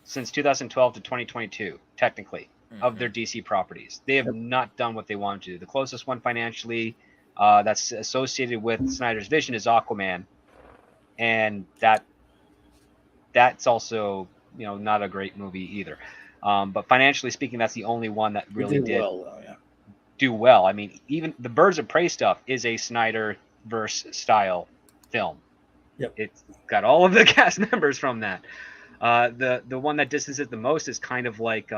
since 2012 to 2022, technically, of their DC properties. They have not done what they wanted to do. The closest one financially that's associated with Snyder's vision is Aquaman. And that's also, not a great movie either. But financially speaking, that's the only one that really did do well. I mean, even the Birds of Prey stuff is a Snyderverse style film. Yep. It's got all of the cast members from that. The one that distances the most is kind of like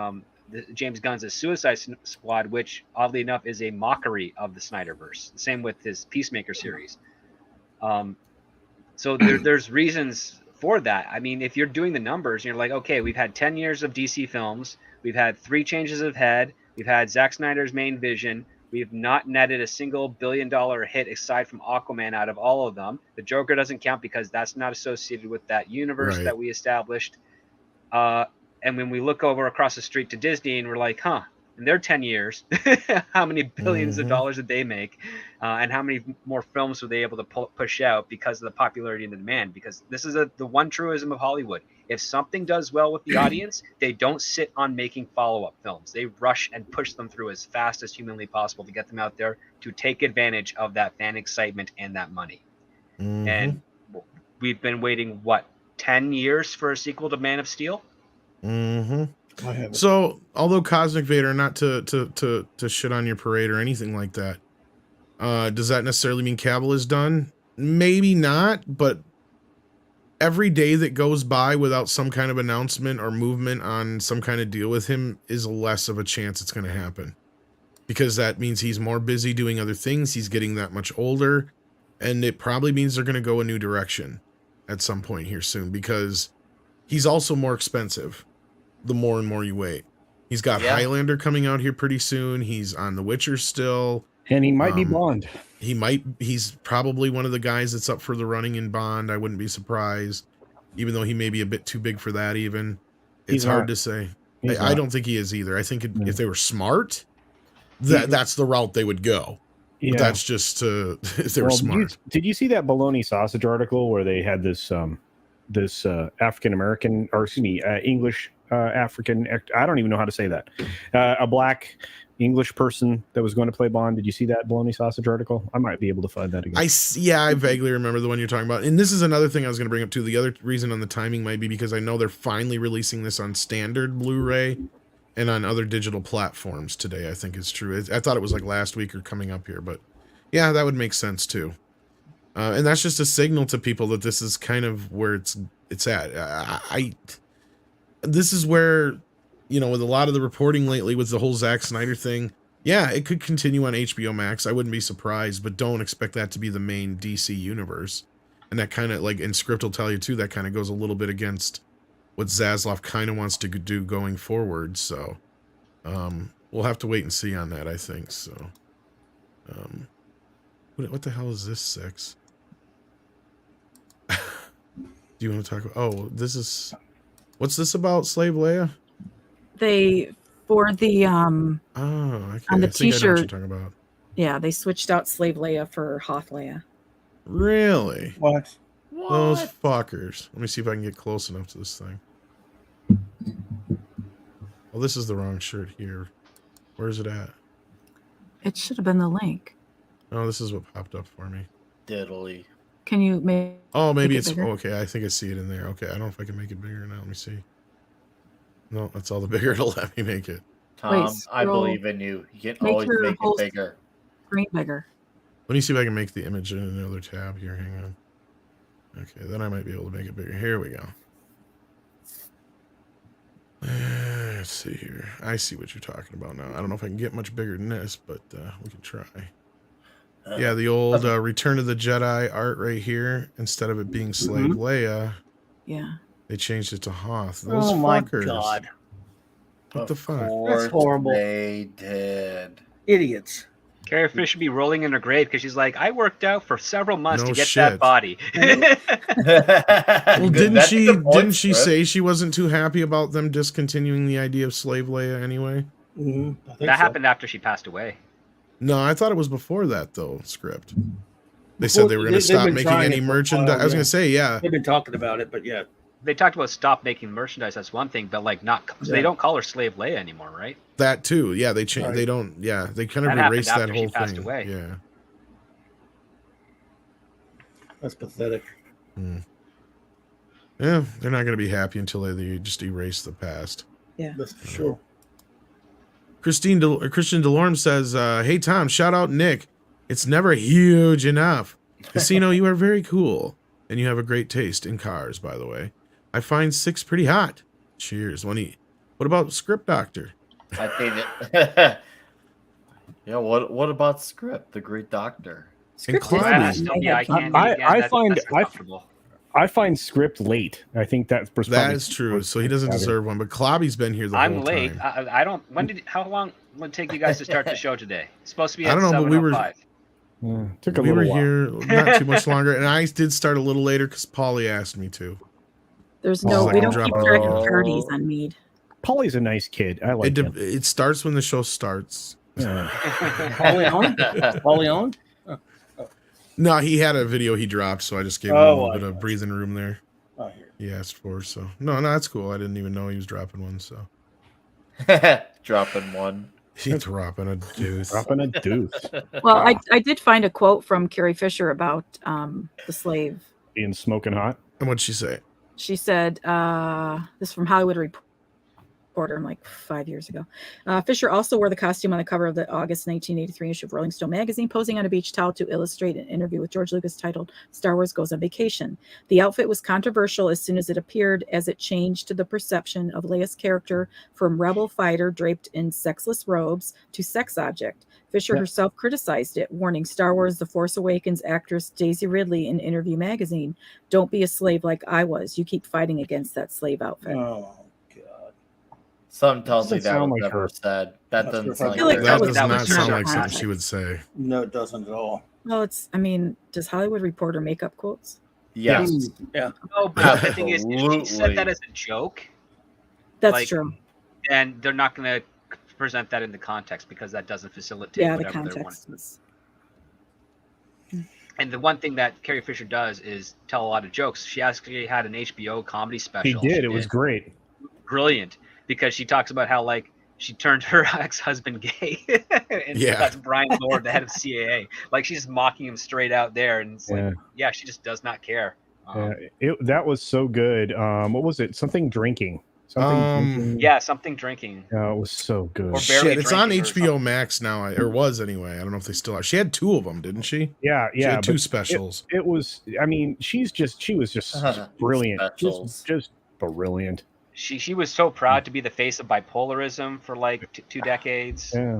James Gunn's Suicide Squad, which oddly enough is a mockery of the Snyderverse. Same with his Peacemaker series. So there's reasons for that. I mean, if you're doing the numbers, you're like, okay, we've had 10 years of DC films. We've had 3 changes of head. We've had Zack Snyder's main vision. We've not netted a single billion-dollar hit aside from Aquaman out of all of them. The Joker doesn't count because that's not associated with that universe that we established. And when we look over across the street to Disney and we're like, in their 10 years, how many billions of dollars did they make? And how many more films were they able to push out because of the popularity and the demand? Because this is the one truism of Hollywood. If something does well with the audience, they don't sit on making follow-up films. They rush and push them through as fast as humanly possible to get them out there to take advantage of that fan excitement and that money. And we've been waiting, 10 years for a sequel to Man of Steel? I haven't. So, although Cosmic Vader, not to shit on your parade or anything like that, does that necessarily mean Cavill is done? Maybe not, but every day that goes by without some kind of announcement or movement on some kind of deal with him is less of a chance it's going to happen. Because that means he's more busy doing other things, he's getting that much older, and it probably means they're going to go a new direction at some point here soon, because he's also more expensive the more and more you wait. He's got Highlander coming out here pretty soon, he's on The Witcher still. And he might be Bond. He's probably one of the guys that's up for the running in Bond. I wouldn't be surprised, even though he may be a bit too big for that even. It's hard to say. I don't think he is either. I think if they were smart, that's the route they would go. Yeah. But that's just if they were smart. Did you see that bologna sausage article where they had this African American, or excuse me, English African, I don't even know how to say that, a black English person that was going to play Bond? Did you see that bologna sausage article? I might be able to find that again. I vaguely remember the one you're talking about. And this is another thing I was going to bring up too. The other reason on the timing might be because I know they're finally releasing this on standard Blu-ray and on other digital platforms today. I think is true. I thought it was like last week or coming up here, but yeah, that would make sense too. And that's just a signal to people that this is kind of where it's at. This is where, you know, with a lot of the reporting lately with the whole Zack Snyder thing, yeah, it could continue on HBO Max. I wouldn't be surprised, but don't expect that to be the main DC universe. And that kind of, like, and Script will tell you too, that kind of goes a little bit against what Zaslav kind of wants to do going forward. So we'll have to wait and see on that, I think. So what the hell is this 6? Do you want to talk about, what's this about, Slave Leia? For the on the t-shirt, you're talking about. Yeah, they switched out Slave Leia for Hoth Leia. Really? What? Those fuckers. Let me see if I can get close enough to this thing. Well, this is the wrong shirt here. Where is it at? It should have been the link. Oh, this is what popped up for me. Diddly. Can you make? Oh, maybe it's bigger? okay. I think I see it in there. Okay, I don't know if I can make it bigger now. Let me see. No, that's all the bigger it'll let me make it. Tom, I believe in you. You can always make it bigger. Screen bigger. Let me see if I can make the image in another tab here. Hang on. Okay, then I might be able to make it bigger. Here we go. Let's see here. I see what you're talking about now. I don't know if I can get much bigger than this, but we can try. Yeah, the old Return of the Jedi art right here. Instead of it being Slave Leia, they changed it to Hoth. Those fuckers. My God. What the fuck? That's horrible. They did. Idiots. Carrie Fisher should be rolling in her grave because she's like, I worked out for several months to get shit. that body. Well, didn't she say she wasn't too happy about them discontinuing the idea of Slave Leia anyway? Mm-hmm. That happened after she passed away. No, I thought it was before that though. Script. They said they were going to stop making any merchandise. I was going to say, yeah. They've been talking about it, but yeah. They talked about stop making merchandise. That's one thing, but like not. They don't call her Slave Leia anymore, right? That too. Yeah, they changed. Right. They don't. Yeah, they kind of erased that whole thing. Away. Yeah. That's pathetic. Yeah, they're not going to be happy until they just erase the past. Yeah, that's for sure. Christian Delorme says, "Hey Tom, shout out Nick. It's never huge enough. Casino, you are very cool, and you have a great taste in cars. By the way, I find 6 pretty hot. Cheers. What about Script Doctor? I think it. Yeah. What about Script, the great doctor? And I find Script late. I think that's that is true. So he doesn't deserve one. But Klobby's been here the whole time. I'm late. I don't. How long would it take you guys to start the show today? It's supposed to be. At I don't know, but we were. Took a we little were while. here not too much longer, and I did start a little later because Paulie asked me to. There's no. We don't keep track of parties on Mead. Paulie's a nice kid. I like him. It starts when the show starts. Paulie on? No, he had a video he dropped, so I just gave him a little bit of breathing room there. He asked for, so no, that's cool. I didn't even know he was dropping one, so dropping one. He's dropping a deuce. Dropping a deuce. Well, I did find a quote from Carrie Fisher about the slave being smoking hot. And what'd she say? She said, "This is from Hollywood Report. Reporter like 5 years ago. Fisher also wore the costume on the cover of the August 1983 issue of Rolling Stone magazine, posing on a beach towel to illustrate an interview with George Lucas titled Star Wars Goes on Vacation. The outfit was controversial as soon as it appeared, as it changed to the perception of Leia's character from rebel fighter draped in sexless robes to sex object. Fisher herself criticized it, warning Star Wars The Force Awakens actress Daisy Ridley in Interview magazine, "Don't be a slave like I was. You keep fighting against that slave outfit." Oh God! Something tells me Doesn't that sound was like never her. said. That doesn't sound I feel like her. that That was- does not was sound not like something context. she would say. No, it doesn't at all. Well, does Hollywood Reporter make up quotes? Yes. Yeah. No, but the thing is, if she said that as a joke, That's Like, true. then they're not going to present that in the context because that doesn't facilitate Yeah, the whatever they're wanting. context was. And the one thing that Carrie Fisher does is tell a lot of jokes. She actually had an HBO comedy He special. did. It was great. Brilliant because she talks about how like she turned her ex-husband gay, and Yeah. that's Brian Lord, the head of CAA. Like she's mocking him straight out there, and it's like, yeah, she just does not care. That was so good. What was it? Something drinking. Um, Yeah, something drinking. Oh, it was so good. Or Shit, it's on drinking or HBO something. Max now, or was anyway. I don't know if they still are. She had 2 of them, didn't she? Yeah, She yeah. had 2 but specials. It was. I mean, she was just brilliant. Specials. Just brilliant. She was so proud to be the face of bipolarism for like 2 decades. Yeah.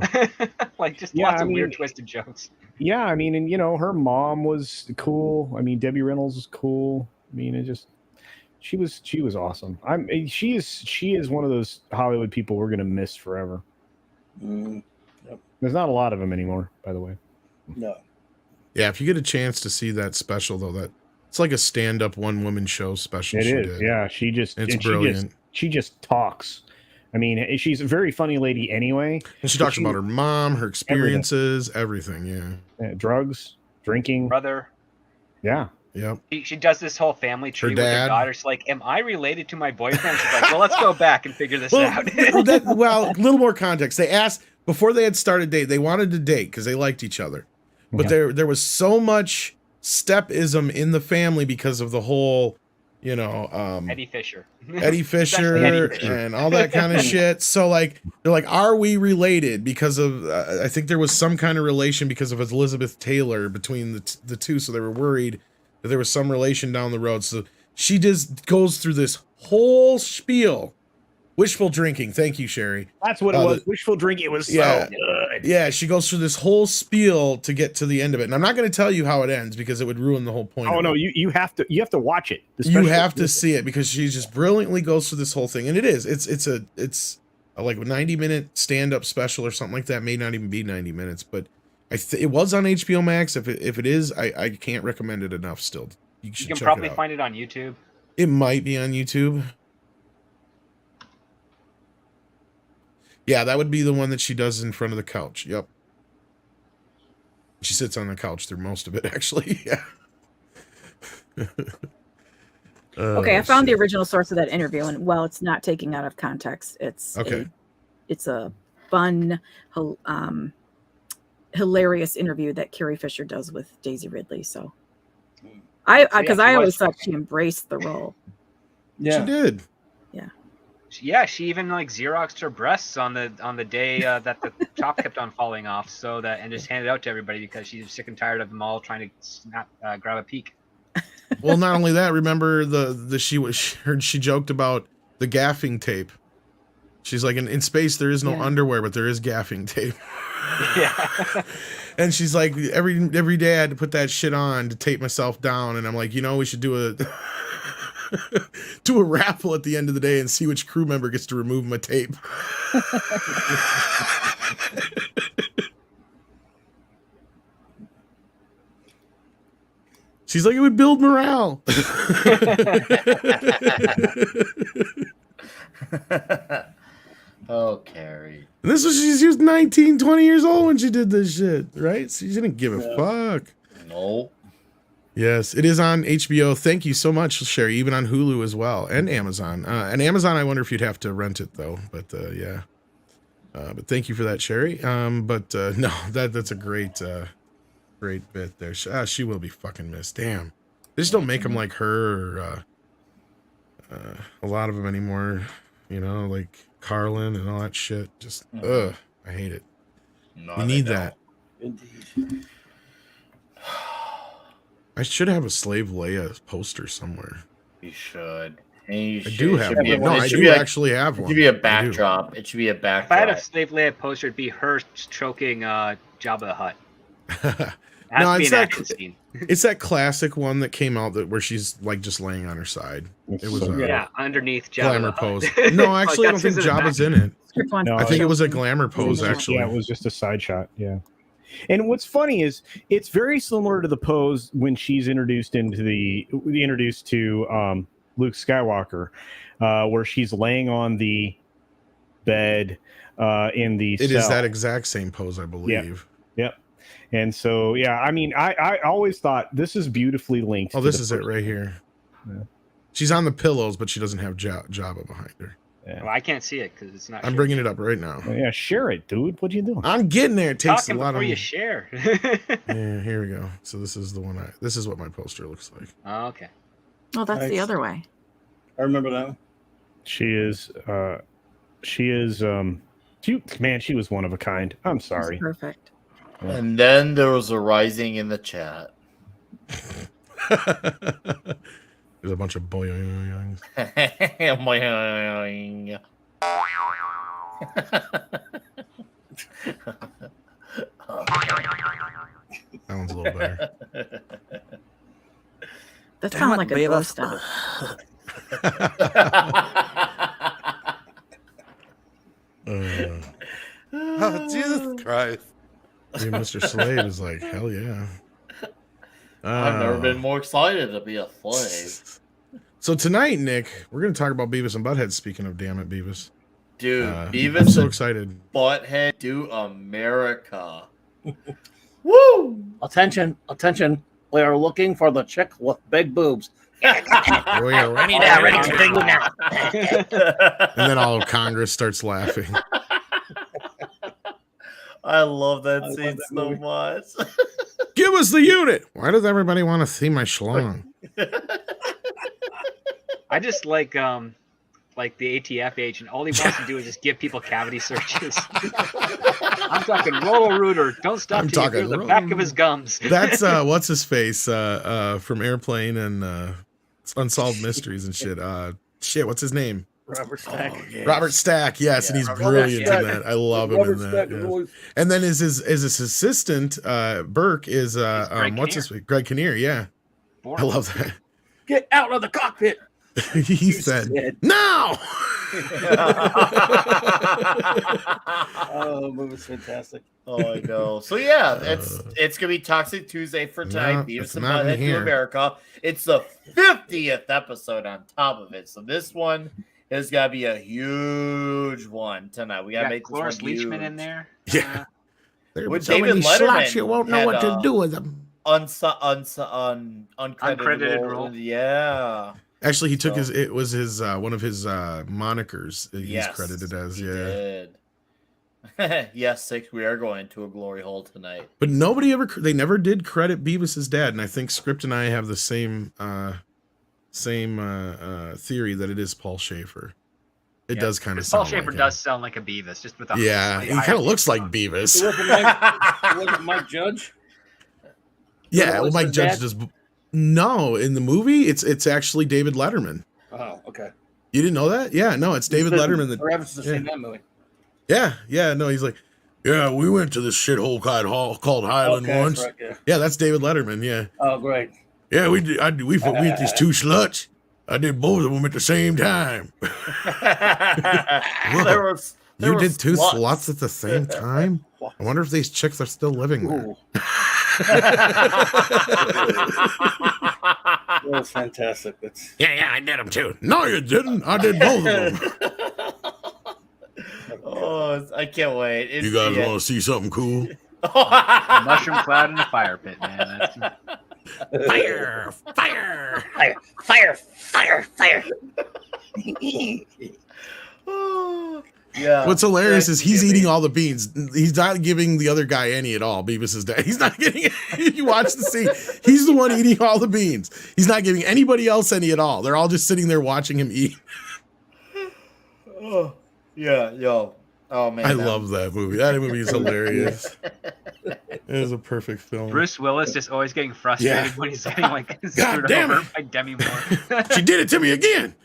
Like just Yeah, lots I of mean- weird twisted jokes. Yeah, I mean, and her mom was cool. I mean, Debbie Reynolds was cool. I mean, she was awesome. She is one of those Hollywood people we're gonna miss forever. Yep. There's not a lot of them anymore, by the way. No. Yeah, if you get a chance to see that special, though, that it's like a stand-up one-woman show special. It she is. did. Yeah, she just It's and brilliant. She just talks. I mean, she's a very funny lady anyway. And she talks about her mom, her experiences, everything. Yeah. Drugs, drinking. Brother. Yeah. Yep. She does this whole family tree with her dad. daughter. She's like, "Am I related to my boyfriend?" She's like, "Well, let's go back and figure this out." Well, a little more context. They asked before they had started date. They wanted to date because they liked each other, but there was so much stepism in the family because of the whole, Eddie Fisher. Eddie Fisher Eddie Fisher. and all that kind of shit. So like they're like, are we related? Because of I think there was some kind of relation because of Elizabeth Taylor between the two. So they were worried that there was some relation down the road. So she just goes through this whole spiel. Wishful drinking. Thank you, Sherry. That's what it was. Wishful drinking. It was Yeah. so good. Yeah, she goes through this whole spiel to get to the end of it. And I'm not going to tell you how it ends because it would ruin the whole point. Oh of no, it. you have to watch it. The You special- have to see it because she just brilliantly goes through this whole thing. And it's a like a 90-minute stand-up special or something like that. May not even be 90 minutes, but it was on HBO Max. If it is, I can't recommend it enough still. You You should can check probably it out. find it on YouTube. It might be on YouTube. Yeah, that would be the one that she does in front of the couch. Yep. She sits on the couch through most of it, actually. Yeah. Okay, I found the original source of that interview, and while it's not taking out of context, it's Okay. it's a fun, hilarious interview that Carrie Fisher does with Daisy Ridley. So, I she always was thought she embraced the role. Yeah. She did. Yeah, she even like Xeroxed her breasts on the day that the top kept on falling off, and just handed it out to everybody because she's sick and tired of them all trying to grab a peek. Well, not only that, remember she joked about the gaffing tape. She's like, in space there is no underwear, but there is gaffing tape. Yeah. And she's like, every day I had to put that shit on to tape myself down, and I'm like, we should do a do a raffle at the end of the day and see which crew member gets to remove my tape. She's like, it would build morale. Oh, Carrie. And this was, she was 19, 20 years old when she did this shit, right? So she didn't give a fuck. No. Yes, it is on HBO. Thank you so much, Sherry. Even on Hulu as well, and Amazon. And Amazon, I wonder if you'd have to rent it though. But yeah. But thank you for that, Sherry. But no, that's a great bit there. She will be fucking missed. Damn, they just don't make them like her or a lot of them anymore. Like Carlin and all that shit. Just I hate it. No, We they need don't. that. Indeed. I should have a Slave Leia poster somewhere. You should. And you I should- do it have should be one. a- No, it I should do be a- actually have It one. should be a I do. backdrop. It should be a If I had a backdrop. Slave Leia poster, it'd be her choking Jabba the Hutt. It No, has to be it's an that- action scene. It's that classic one that came out where she's like just laying on her side. It was So a good. Yeah, underneath Jabba glamour the Hutt. pose. No, actually, I don't that's think who's in the Jabba's back. in it. Script wants No, to I think show it was a you. glamour pose, Yeah. actually. Yeah, it was just a side shot. Yeah. And what's funny is it's very similar to the pose when she's introduced to Luke Skywalker, where she's laying on the bed in the It is cell. that exact same pose, I believe. Yep. And so, yeah, I mean, I always thought this is beautifully linked. Oh, to this the is it first right one. here. Yeah. She's on the pillows, but she doesn't have Jabba behind her. Well, I can't see it because it's not. I'm bringing it up right now. Oh, yeah, share it, dude. What are you doing? I'm getting there. It takes Talking a lot before of. you share. Yeah, here we go. So this is the one. This is what my poster looks like. Oh, okay. Oh, that's the Nice. other way. I remember that one. She is. She was one of a kind. I'm That's sorry. perfect. And then there was a rising in the chat. There's a bunch of boing. That one's a little better. That Damn sounds it, like a Beavis. ghost out. Oh, Jesus Christ. Dude, Mr. Slave is like, hell yeah. I've never been more excited to be a slave. So tonight, Nick, we're going to talk about Beavis and Butthead. Speaking of damn it, Beavis. Dude, I'm Beavis so and excited. Butthead do America. Woo! Attention. We are looking for the chick with big boobs. We are ready now, now. ready to big boob now. And then all of Congress starts laughing. I love that I love scene that so movie. much. Give us the unit. Why does everybody want to see my schlong? I just like the ATF agent. All he wants to do is just give people cavity searches. I'm talking Roto-Rooter. Don't stop I'm till you talking feel the back of his gums. That's what's his face from Airplane and Unsolved Mysteries and shit. What's his name? Robert Stack. Robert Stack. Yes, and he's Robert brilliant Stack. in that. I love him in that. Yeah. And then his assistant Burke is Greg what's his Greg Kinnear. Yeah, Boring. I love that. Get out of the cockpit. He said, "No." Oh, movie's fantastic. Oh, I know. So yeah, it's gonna be Toxic Tuesday for tonight. No, it's Beavis and not Butthead to here. America. It's the 50th episode on top of it. So this one is gonna be a huge one tonight. We gotta Got make Cloris this one huge. Leachman in there. Yeah. There With so David many Letterman slots, you won't know had, what to do with them. Uncredited role. Yeah. Actually, he took So- it was his one of his monikers that he's Yes, credited as. he Yeah. did. Yes, 6. We are going to a glory hole tonight. But they never did credit Beavis's dad, and I think Script and I have the same theory that it is Paul Schaefer. It Yeah, does kind of Because Paul sound Schaefer like does sound like a Beavis, just with a Yeah, slightly he higher kind of looks pitch like tone. Beavis. It wasn't Mike Judge. Yeah, That well, was Mike his Judge dad? does. No, in the movie, it's actually David Letterman. Oh, okay. You didn't know that? Yeah, no, it's David Letterman. That, I haven't seen that movie. yeah, no, he's like, yeah, we went to this shithole called Highland Okay, once. that's right, yeah. Yeah, that's David Letterman. Yeah, Oh, great. yeah, we had these two sluts. I did both of them at the same time. You did two sluts at the same time? I wonder if these chicks are still living there. Ooh. That was fantastic. That's Yeah, I did them too. No, you didn't. I did both of them. Oh, I can't wait. It's, You guys want to see something cool? A mushroom cloud in a fire pit, man. That's, Fire! Yeah. What's hilarious is he's Thanksgiving. eating all the beans. He's not giving the other guy any at all. Beavis' dad. He's not getting. You watch the scene. He's the one eating all the beans. He's not giving anybody else any at all. They're all just sitting there watching him eat. Oh, Yeah, yo. Oh man, I love that movie. That movie is hilarious. It is a perfect film. Bruce Willis just always getting frustrated Yeah. when he's getting like screwed damn over it. by Demi Moore. She did it to me again.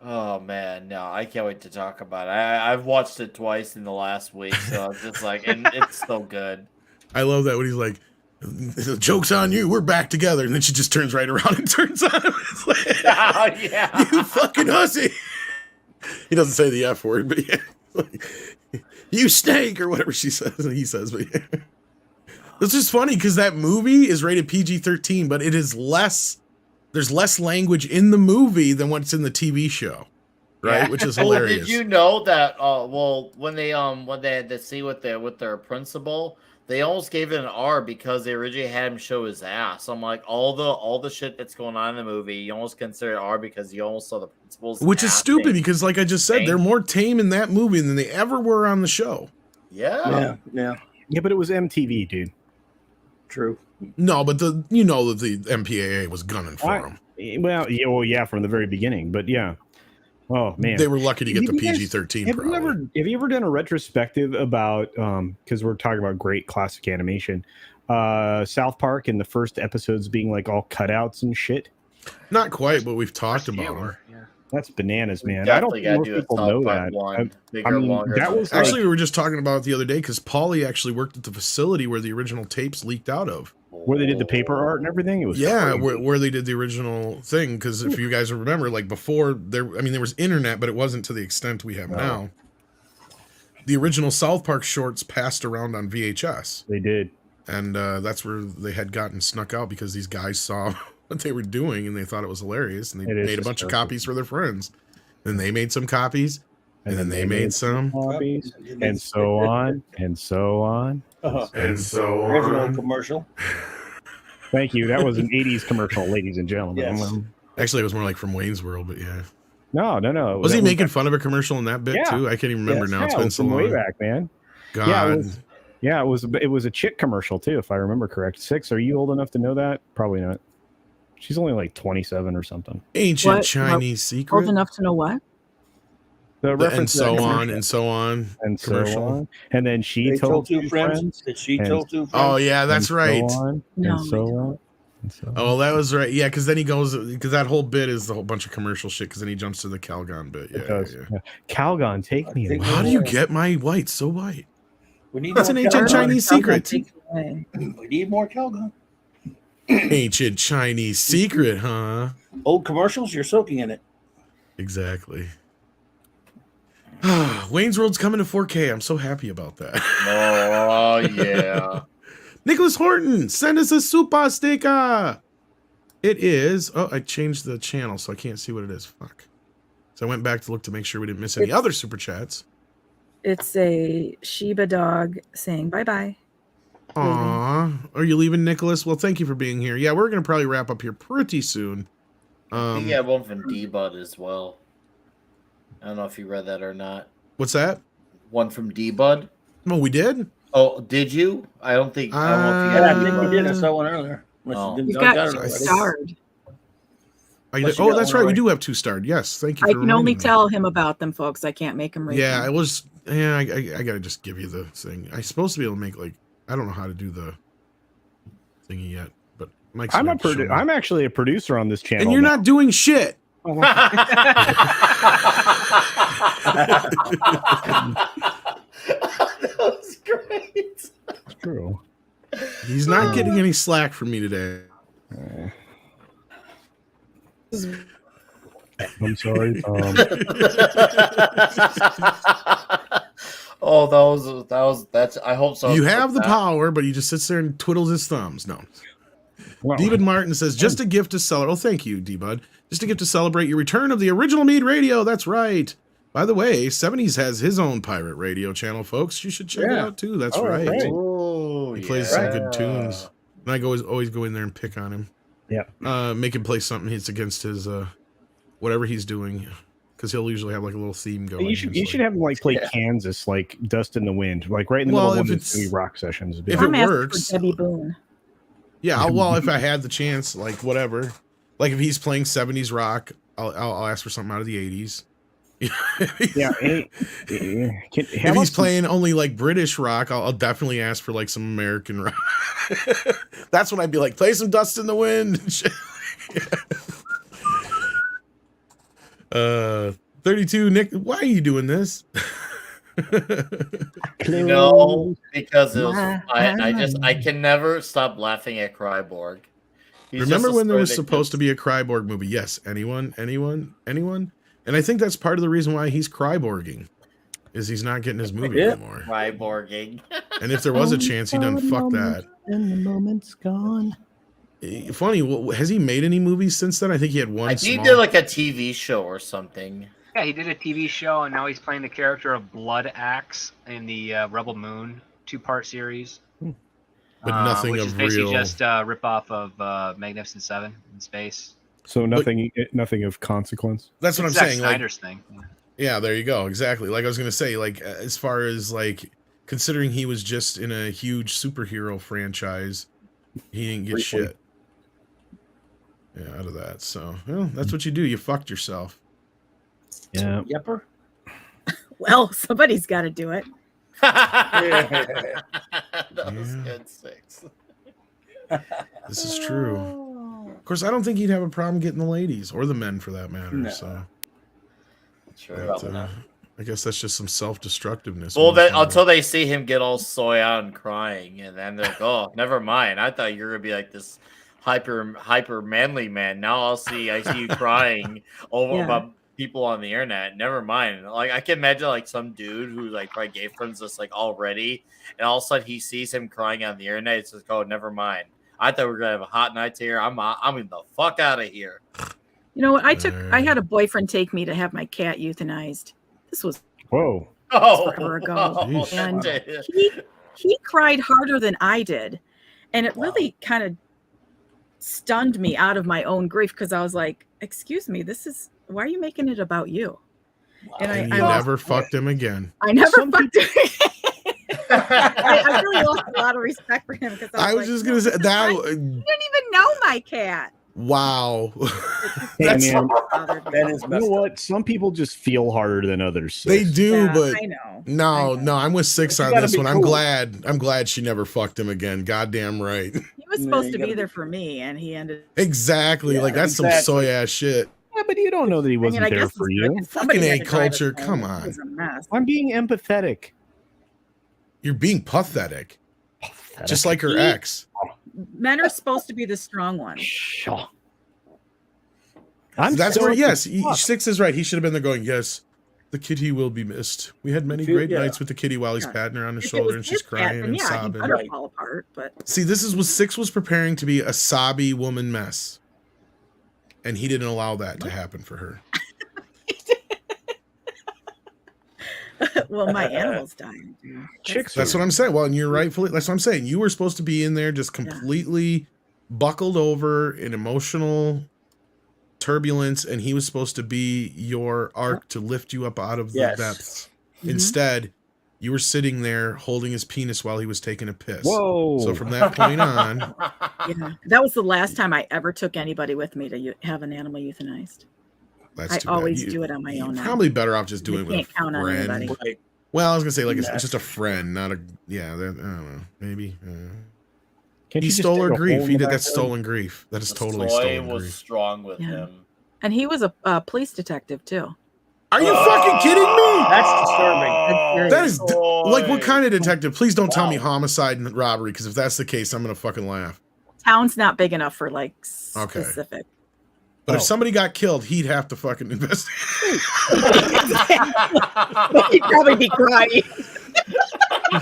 Oh man, no, I can't wait to talk about it. I've watched it twice in the last week, so it's just like, and it's so good. I love that when he's like, "The joke's on you. We're back together," and then she just turns right around and turns on him. It's like, Oh, yeah. You fucking hussy. He doesn't say the F word, but yeah, like, you snake or whatever she says. He says, but yeah. It's just funny because that movie is rated PG-13, but it is less. There's less language in the movie than what's in the TV show, right? Yeah. Which is Well, hilarious. did you know that? Well, when they had to see with their principal, they almost gave it an R because they originally had him show his ass. I'm like, all the shit that's going on in the movie, you almost consider it R because you almost saw the principal's Which is ass stupid being- because, like I just said, they're more tame in that movie than they ever were on the show. Yeah. Yeah, but it was MTV, dude. True. No, but that the MPAA was gunning for him. Well, yeah, from the very beginning. But yeah. Oh man, They were lucky to get the Have you guys- PG-13. Have probably. you ever done a retrospective about because we're talking about great classic animation, South Park and the first episodes being like all cutouts and shit? Not quite, but we've talked about it. Yeah. That's bananas, man. I don't Definitely think gotta most do a people South know Park that. one, bigger, I mean, longer. that was like, Actually, we were just talking about it the other day because Paulie actually worked at the facility where the original tapes leaked out of. where they did the paper art and everything. It was Yeah, crazy. where they did the original thing. Because if you guys remember, like before, there was internet, but it wasn't to the extent we have now. The original South Park shorts passed around on VHS. They did. And that's where they had gotten snuck out because these guys saw what they were doing and they thought it was hilarious. And they It is made a bunch of hysterical. copies for their friends. Then they made some copies. And then they made some. copies, and so on, and so on. And so Original on. commercial. Thank you. That was an 80s commercial, ladies and gentlemen. Yes. Actually, it was more like from Wayne's World, but yeah. No. Was That he making fun of a commercial in that bit Yeah. too? I can't even remember now. It's it been was so from long. way back, man. God. Yeah, it was a chick commercial too, if I remember correct. 6, are you old enough to know that? Probably not. She's only like 27 or something. Ancient What? Chinese secret. Old enough to know what? The And reference to that so on commercial. and so on. and so commercial. on. And then she They told two two friends. friends. Did she and- tell two friends? Oh yeah, that's and right. So on, No, and so on. And so on. Oh, that was right. Yeah, because then he goes because that whole bit is the whole bunch of commercial shit. Because then he jumps to the Calgon bit. It Yeah, does. yeah. Yeah. Calgon, take me. Take away. me How do you get my white so white? We need That's more an ancient Calgon. Chinese secret. Take it away. We need more Calgon. Ancient Chinese secret, huh? Old commercials, you're soaking in it. Exactly. Wayne's World's coming to 4K. I'm so happy about that. Oh yeah. Nicholas Horton, send us a super sticker. It is. Oh, I changed the channel, so I can't see what it is. Fuck. So I went back to look to make sure we didn't miss any other super chats. It's a Shiba dog saying bye bye. Aw, are you leaving, Nicholas? Well, thank you for being here. Yeah, we're gonna probably wrap up here pretty soon. He had one from D-Bud as well. I don't know if you read that or not. What's that? One from D-Bud. Oh, we did. Oh, did you? I don't know if you Yeah, got I think we did. I D-Bud. saw one earlier. Unless Oh. you didn't You've know I got it already. starred. Oh, But you got that's one right. We already. do have 2-starred. Yes, thank you. I For can only reminding me. tell him about them, folks. I can't make him read Yeah, them. I was. Yeah, I gotta just give you the thing. I'm supposed to be able to make I don't know how to do the thingy yet, but Mike's. I'm gonna show me. I'm actually a producer on this channel. and you're now. not doing shit. That was great. It's true. He's not getting any slack from me today. I'm sorry. Oh, that's. I hope so. You have the power, but he just sits there and twiddles his thumbs. No. Well, D-Bud Martin says, just a gift to celebrate. Oh, thank you, D-Bud. Just a gift to celebrate your return of the original MEAD radio. That's right. By the way, 70s has his own pirate radio channel, folks. You should check it Yeah. out, too. That's Oh, right. right. Oh, He plays some good tunes. And I always go in there and pick on him. Yeah. Make him play something that's against his, whatever he's doing. Because he'll usually have like a little theme going. You should have him like play Kansas, like Dust in the Wind, like right in the Well, middle of if one of it's- these rock sessions. if I'm it asking works. for Debbie Boone. Yeah, well, if I had the chance, like whatever. Like if he's playing 70s rock, I'll ask for something out of the 80s. Yeah. If he's playing only like British rock, I'll definitely ask for like some American rock. That's when I'd be like, play some Dust in the Wind. And shit. 32, Nick, why are you doing this? No, because it was, I can never stop laughing at Cryborg. Remember when there was supposed to be a Cryborg movie? Yes. Anyone? And I think that's part of the reason why he's Cryborging, is he's not getting his movie anymore. Cryborging. And if there was a chance, he done fuck that. And the moment's gone. Funny, has he made any movies since then? I think he had one. He did like a TV show or something. Yeah, he did a TV show, and now he's playing the character of Blood Axe in the Rebel Moon 2-part series. But nothing which of is basically real. just a ripoff of Magnificent Seven in space. So nothing of consequence. That's what I'm Zack saying. Snyder's thing. Yeah, there you go. Exactly. Like I was gonna say, like as far as like considering he was just in a huge superhero franchise, he didn't get shit. Yeah, out of that. So that's what you do. You fucked yourself. Yeah. Yepper. Well, somebody's got to do it. That was good, 6. This is true. Of course, I don't think he'd have a problem getting the ladies or the men for that matter. No. So, True. but, I guess that's just some self-destructiveness. Well, until they see him get all soy out and crying, and then they're like, "Oh, never mind. I thought you were gonna be like this hyper manly man. Now I see you crying over about people on the internet. Never mind. Like I can imagine like some dude who like probably gay friends just like already, and all of a sudden he sees him crying on the internet. It's like, oh, never mind. I thought we were gonna have a hot night here. I'm getting the fuck out of here. You know what? I had a boyfriend take me to have my cat euthanized. This was forever ago, and he cried harder than I did, and it really kind of stunned me out of my own grief because I was like, "Excuse me, why are you making it about you?" Wow. And I never fucked him again. I never fucked him. I really lost a lot of respect for him because I was just gonna say that you didn't even know my cat. Wow. That's that is you know what? Some people just feel harder than others. Sis. They do, but I know. No, I'm with 6 on this one. Cool. I'm glad she never fucked him again. Goddamn right. He was supposed to be there for me, and he ended. Exactly. Like that's some soy ass shit. Yeah, but you don't know that he wasn't there for you. Fucking A culture. Come on. I'm being empathetic. You're being pathetic. Just like her ex. Men are supposed to be the strong ones. Sure. That's where, yes, 6 is right. He should have been there going, yes, the kitty will be missed. We had many great nights with the kitty while he's patting her on his shoulder and she's crying and sobbing. Better fall apart, but see, this is what 6 was preparing to be a sobby woman mess. And he didn't allow that to happen for her. Well, my animals died. That's what I'm saying. Well, and you're rightfully, that's what I'm saying. You were supposed to be in there just completely buckled over in emotional turbulence, and he was supposed to be your arc to lift you up out of the depths. Mm-hmm. Instead, you were sitting there holding his penis while he was taking a piss. Whoa. So from that point on. That was the last time I ever took anybody with me to have an animal euthanized. That's I always do it on my own. Probably better off just doing it with a friend. Right. Well, I was gonna say like it's just a friend, not a I don't know, maybe. He stole her grief. He did. That's stolen grief. That is totally stolen grief. Was strong with him, and he was a police detective too. Are you fucking kidding me? That's disturbing. That is like what kind of detective? Please don't tell me homicide and robbery, because if that's the case, I'm gonna fucking laugh. Town's not big enough for like specific. But if somebody got killed, he'd have to fucking investigate. He'd probably be crying.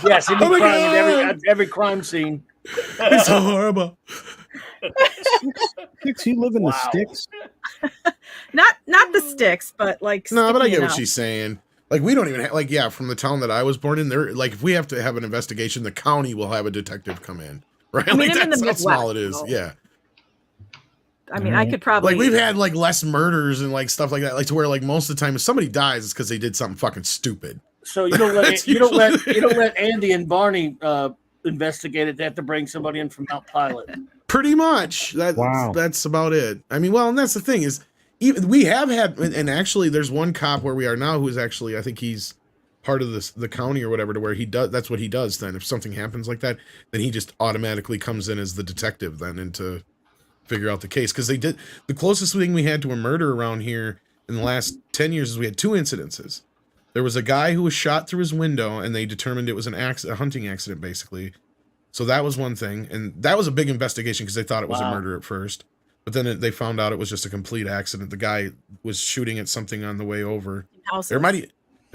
Yes, he'd be crying at every crime scene. It's so horrible. 6, you live in the sticks? Not the sticks, but like no, but I get what she's saying. Like we don't even have, from the town that I was born in, there like if we have to have an investigation, the county will have a detective come in. Right? I mean, like that's how small it is. So. Yeah. I mean, I could probably like we've had like less murders and like stuff like that, like to where like most of the time if somebody dies, it's because they did something fucking stupid. So you don't let Andy and Barney investigate it. They have to bring somebody in from Mount Pilot. Pretty much. That's about it. I mean, well, and that's the thing is we have had, and actually, there's one cop where we are now who is actually, I think he's part of the county or whatever, to where he does. That's what he does. Then, if something happens like that, then he just automatically comes in as the detective then, and to figure out the case. Because the closest thing we had to a murder around here in the last 10 years is we had 2 incidences. There was a guy who was shot through his window, and they determined it was a hunting accident, basically. So that was one thing, and that was a big investigation because they thought it was a murder at first. But then they found out it was just a complete accident. The guy was shooting at something on the way over. There might be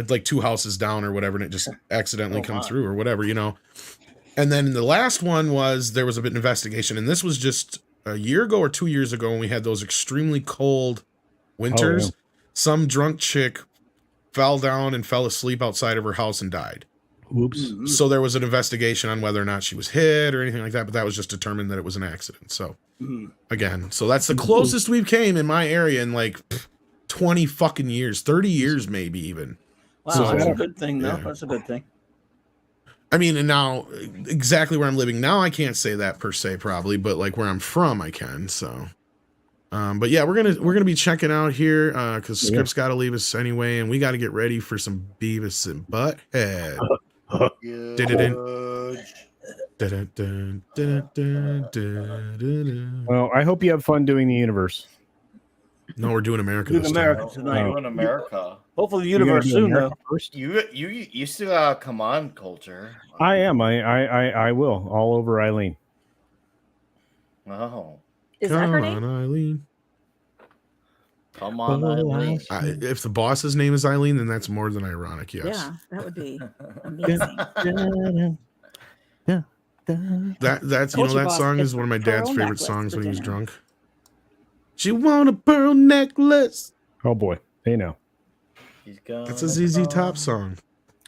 like 2 houses down or whatever, and it just accidentally come through or whatever, you know. And then the last one was there was a bit of investigation, and this was just a year ago or 2 years ago when we had those extremely cold winters. Some drunk chick fell down and fell asleep outside of her house and died. Oops. So there was an investigation on whether or not she was hit or anything like that, but that was just determined that it was an accident. So again, so that's the closest we've came in my area in like 20 fucking years, 30 years maybe even. Wow, So, that's a good thing, though. yeah. That's a good thing. I mean, and now exactly where I'm living now, I can't say that per se, probably, but like where I'm from, I can. So, but yeah, we're gonna be checking out here because Script's got to leave us anyway, and we got to get ready for some Beavis and Butthead. Well, I hope you have fun doing the universe. No, we're doing America Doing this America time. tonight. We're in America. Hopefully, the universe soon, though. First? You still gotta come on, Culture. I am. I will. All over Eileen. Oh, Is that her name? Come on, Eileen. come on, Eileen. If the boss's name is Eileen, then that's more than ironic. Yes. Yeah, that would be amazing. That's Culture that Boss song gets is one of my pearl dad's favorite necklace songs for when he was dinner. drunk. She want a pearl necklace. Oh boy, they know. That's a ZZ Top song.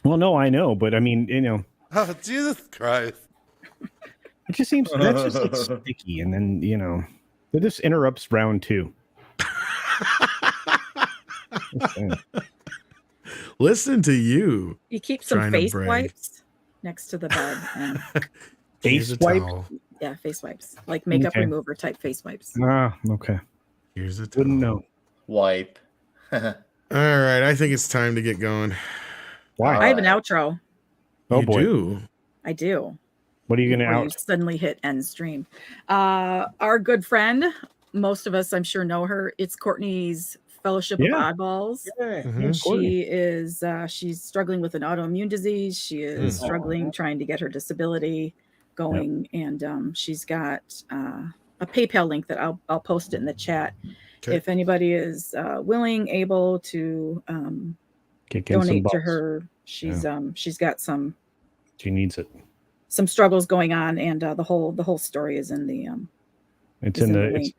Well, no, I know, but I mean, you know, Oh, Jesus Christ. it just seems that's just like sticky, and then you know, it just interrupts round 2. Just saying. Listen to you. You keep some Trying to face brag. wipes next to the bed. And, Face Here's a wipe? towel. yeah, face wipes, like makeup Okay. remover type face wipes. Ah, okay. Here's a towel. Wouldn't know. Wipe. All right, I think it's time to get going. Why? I have an outro. Oh You boy, do. I do. what are you gonna Before you out? suddenly hit end stream. Our good friend, most of us I'm sure know her. It's Courtney's Fellowship of Yeah. Oddballs. Mhm. She is she's struggling with an autoimmune disease. She is struggling trying to get her disability going, and she's got a PayPal link that I'll post it in the chat. Okay. If anybody is willing, able to Kick in some donate to bucks. her, she's got some She needs it. struggles going on, and the whole story is in the It's is in the. link. It's,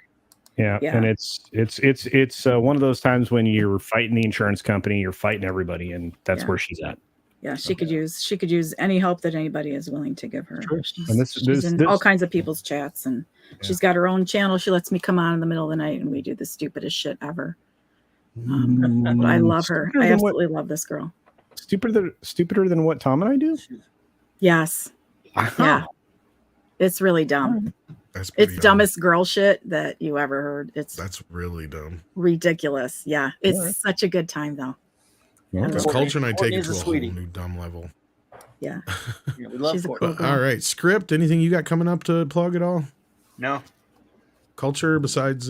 yeah, Yeah. and it's one of those times when you're fighting the insurance company, you're fighting everybody, and that's Yeah. where she's at. Yeah, she could use any help that anybody is willing to give her. Sure. She's, And she's in all kinds of people's chats, and she's got her own channel. She lets me come on in the middle of the night, and we do the stupidest shit ever. But I love her. Stupider I than what- absolutely love this girl. stupider than what Tom and I do. Yes, yeah, it's really dumb. That's pretty It's dumbest girl shit that you ever heard. It's That's really dumb. ridiculous. Yeah, it's Alright. such a good time though. Okay. Because Courtney- Culture and I take it Courtney's to a a whole sweetie. new dumb level. Yeah, Yeah, we love she's a Courtney. cool But, girl. all right, Script. Anything you got coming up to plug at all? No. Culture besides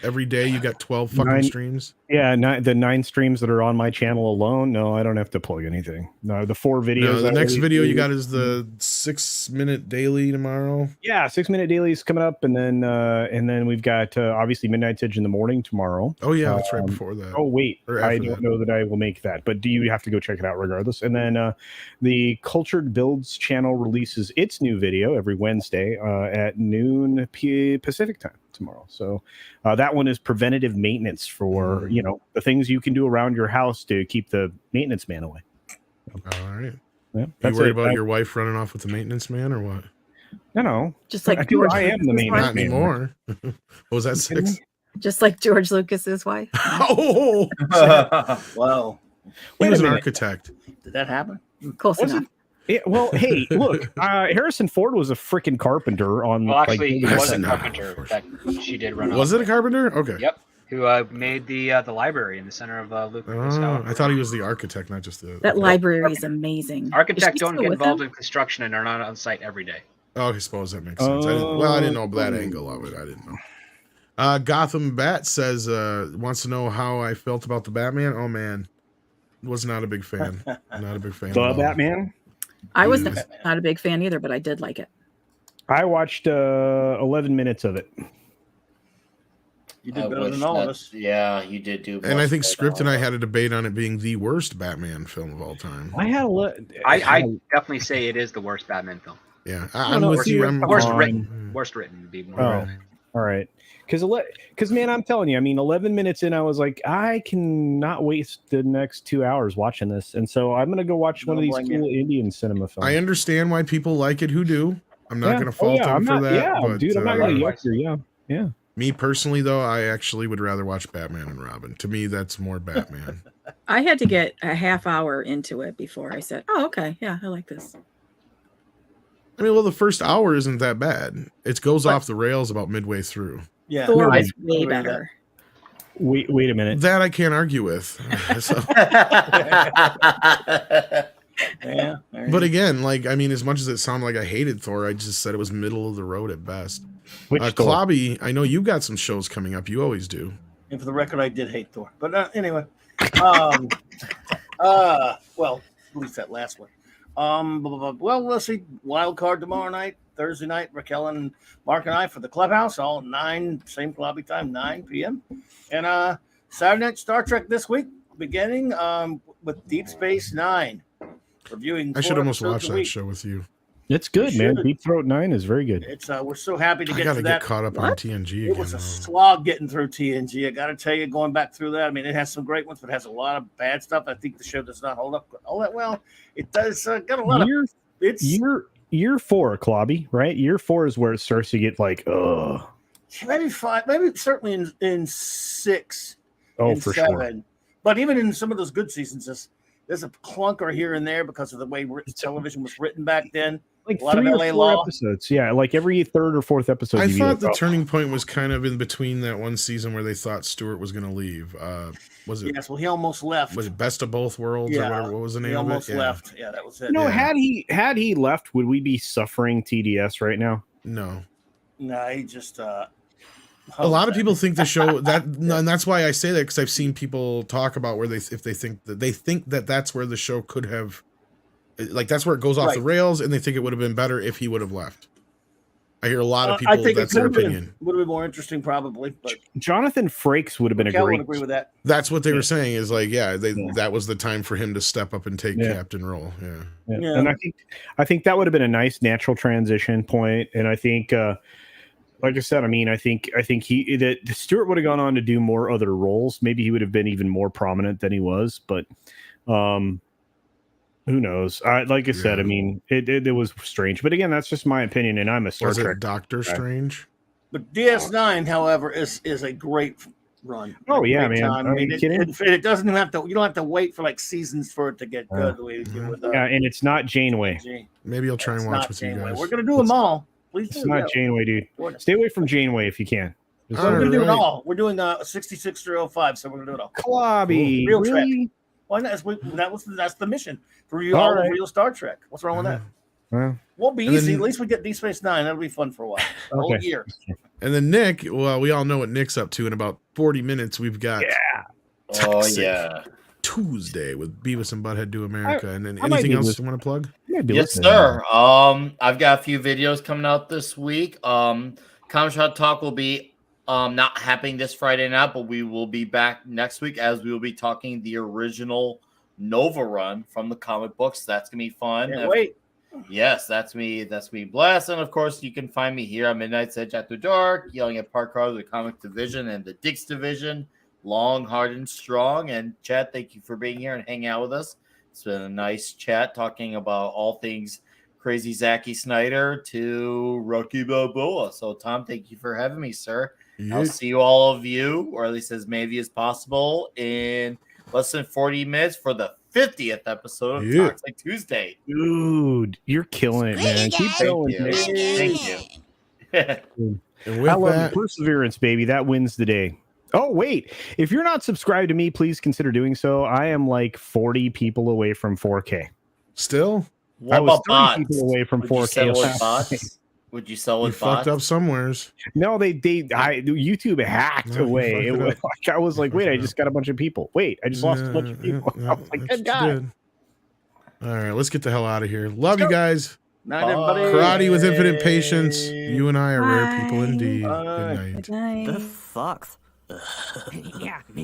every day you got 12 fucking 9 streams. Yeah, the 9 streams that are on my channel alone. No, I don't have to plug anything. No, the 4 videos. No, the I next released- video you got is the 6-minute daily tomorrow. Yeah, 6-minute dailies coming up, and then we've got obviously Midnight Edge in the morning tomorrow. Oh yeah, that's right before that. Oh wait, Or I after don't that. know that I will make that, but do you have to go check it out regardless? And then the Cultured Builds channel releases its new video every Wednesday at noon Pacific time tomorrow. So that one is preventative maintenance for the things you can do around your house to keep the maintenance man away. All right. Yeah, You that's worried it. about your wife running off with the maintenance man or what? No, Just like Dude, George I am the Lucas's main wife. Not man. anymore. What was that, 6? Just like George Lucas's wife. Oh, Wow. he Wait was a an minute. architect. Did that happen? Close Was enough. Yeah, well, hey, look, Harrison Ford was a freaking carpenter on. Well, actually, he Yes, was a no, carpenter of course. that she did run off. Was it a carpenter? Okay. Yep. who made the library in the center of Lucas. Oh, I thought he was the architect, not just the. That library is amazing. Architects Is she don't still get with involved him? in construction and are not on site every day. Oh, I suppose that makes sense. I didn't know that angle of it. I didn't know. Gotham Bat says wants to know how I felt about the Batman. Oh man, was not a big fan. Not a big fan. The at all. Batman. I was Yes. not a big fan either, but I did like it. I watched 11 minutes of it. You did I better wish than all of that- us. Yeah, you did do. And I much think better Script than and I all had a debate on it being the worst Batman film of all time. I had I definitely say it is the worst Batman film. Yeah, No, I'm no, with you. come Worst on. written. Worst written would be more. Oh. correct. All right. Because man, I'm telling you, I mean, 11 minutes in, I was like, I cannot waste the next 2 hours watching this. And so I'm going to go watch one of these Don't blame cool Indian cinema films. I understand why people like it who do. I'm not going to fault them I'm for not, that. Yeah, but, dude, I'm not going to uh, yuck your, yeah. Me personally, though, I actually would rather watch Batman and Robin. To me, that's more Batman. I had to get a half hour into it before I said, "Oh, okay, yeah, I like this." I mean, well, the first hour isn't that bad. It goes But- off the rails about midway through. Yeah. Thor No, was way agree with that. better. Wait a minute. That I can't argue with. So, Yeah. there you but go. again, like, I mean, as much as it sounded like I hated Thor, I just said it was middle of the road at best. Which Thor? Klobby, I know you got some shows coming up. You always do. And for the record, I did hate Thor. But anyway, well, at least that last one. Well, let's see. Wild card tomorrow night, Thursday night. Raquel and Mark and I for the clubhouse, all at 9, same Klobby time, 9 p.m. And Saturday night Star Trek this week, beginning with Deep Space Nine. Reviewing. I should 4 almost episodes watch a that week. show with you. It's good, You man. should. Deep Throat 9 is very good. It's we're so happy to I get got to to that. get caught up on What? TNG It again. was a though. slog getting through TNG. I got to tell you, going back through that, I mean, it has some great ones, but it has a lot of bad stuff. I think the show does not hold up all that well. It does got a lot of. It's Year 4, Klobby, right? Year 4 is where it starts to get like, ugh. maybe 5, maybe certainly in 6, Oh, and for 7. sure. But even in some of those good seasons, there's a clunker here and there because of the way television was written back then. Like A lot of 3 or LA 4 law. episodes. Yeah, like every 3rd or 4th episode. I you'd be thought like, the oh. turning point was kind of in between that one season where they thought Stewart was going to leave. Was it? Yes, well, he almost left. Was it Best of Both Worlds or Yeah, whatever? What was the He name of almost it? Yeah. left. Yeah, that was it. You know, Yeah. had he left, would we be suffering TDS right now? No. No, he just. A lot of people think the show that, and that's why I say that, because I've seen people talk about where they think that that's where the show could have, like, that's where it goes off Right. the rails, and they think it would have been better if he would have left. I hear a lot of I people. think That's their would have opinion. been more interesting, probably. But Jonathan Frakes would have been a Cal would great. agree with that. That's what they were saying. Is like, yeah, that was the time for him to step up and take Yeah. captain role. Yeah. Yeah. Yeah. And I think that would have been a nice natural transition point. And I think, like I said, I mean, I think that Stewart would have gone on to do more other roles. Maybe he would have been even more prominent than he was. But who knows? Like I said, I mean, it was strange. But again, that's just my opinion, and I'm a Star Was Trek. it Doctor Strange? But DS9, however, is a great run. Oh, A yeah, great man. time. Are you kidding? It doesn't even have to. You don't have to wait for like seasons for it to get good. The way you do with Yeah, and it's not Janeway. TNG. Maybe I'll try and It's watch not with you Janeway. guys. We're gonna do them all. Please It's do. not yeah. Janeway, dude. We're Stay away from Janeway if you can. Just All gonna do it right. all. We're doing 66-05, so we're gonna do it all. Klobby, Real Trek. really? Why not? That's the mission. To review All all right. of real Star Trek. What's wrong with that? Well, Won't be And easy. then- At least we get Deep Space Nine. That'll be fun for a while. A whole Okay. year. And then Nick, well, we all know what Nick's up to. In about 40 minutes, we've got Oh Toxic yeah. Tuesday with Beavis and Butthead Do America. And then I might anything be else listening. you want to plug? I'd be Yes, listening. sir. I've got a few videos coming out this week. Comic Shop Talk will be not happening this Friday night, but we will be back next week as we will be talking the original Nova run from the comic books. That's gonna be fun. Can't wait. Yes, that's me. That's me, Blast. And of course, you can find me here on Midnight's Edge After Dark, yelling at Park Card of the Comic Division and the Dix Division. Long, hard, and strong. And Chad, thank you for being here and hanging out with us. It's been a nice chat talking about all things crazy Zacky Snyder to Rocky Balboa. So, Tom, thank you for having me, sir. I'll see all of you, or at least as maybe as possible, in less than 40 minutes for the 50th episode of Yeah. Toxic Tuesday. Dude, you're killing it, man. Keep going. you. man. Thank you. And with I love that, perseverance, baby. That wins the day. Oh, wait. If you're not subscribed to me, please consider doing so. I am like 40 people away from 4K. Still? What I was about bots? 30 people away from Would you 4K. sell with last bots? night. Would you sell You with fucked bots? up somewheres. No, YouTube hacked No, you away. fucked It it was up. like, I was like, wait, I just got a bunch of people. Wait, I just lost a bunch of people. I was like, that's good what you God. did. All right, let's get the hell out of here. Love you guys. Night, everybody. Karate with infinite patience. You and I are rare people Bye. indeed. Bye. Good night. Good night. This sucks. Yeah, me.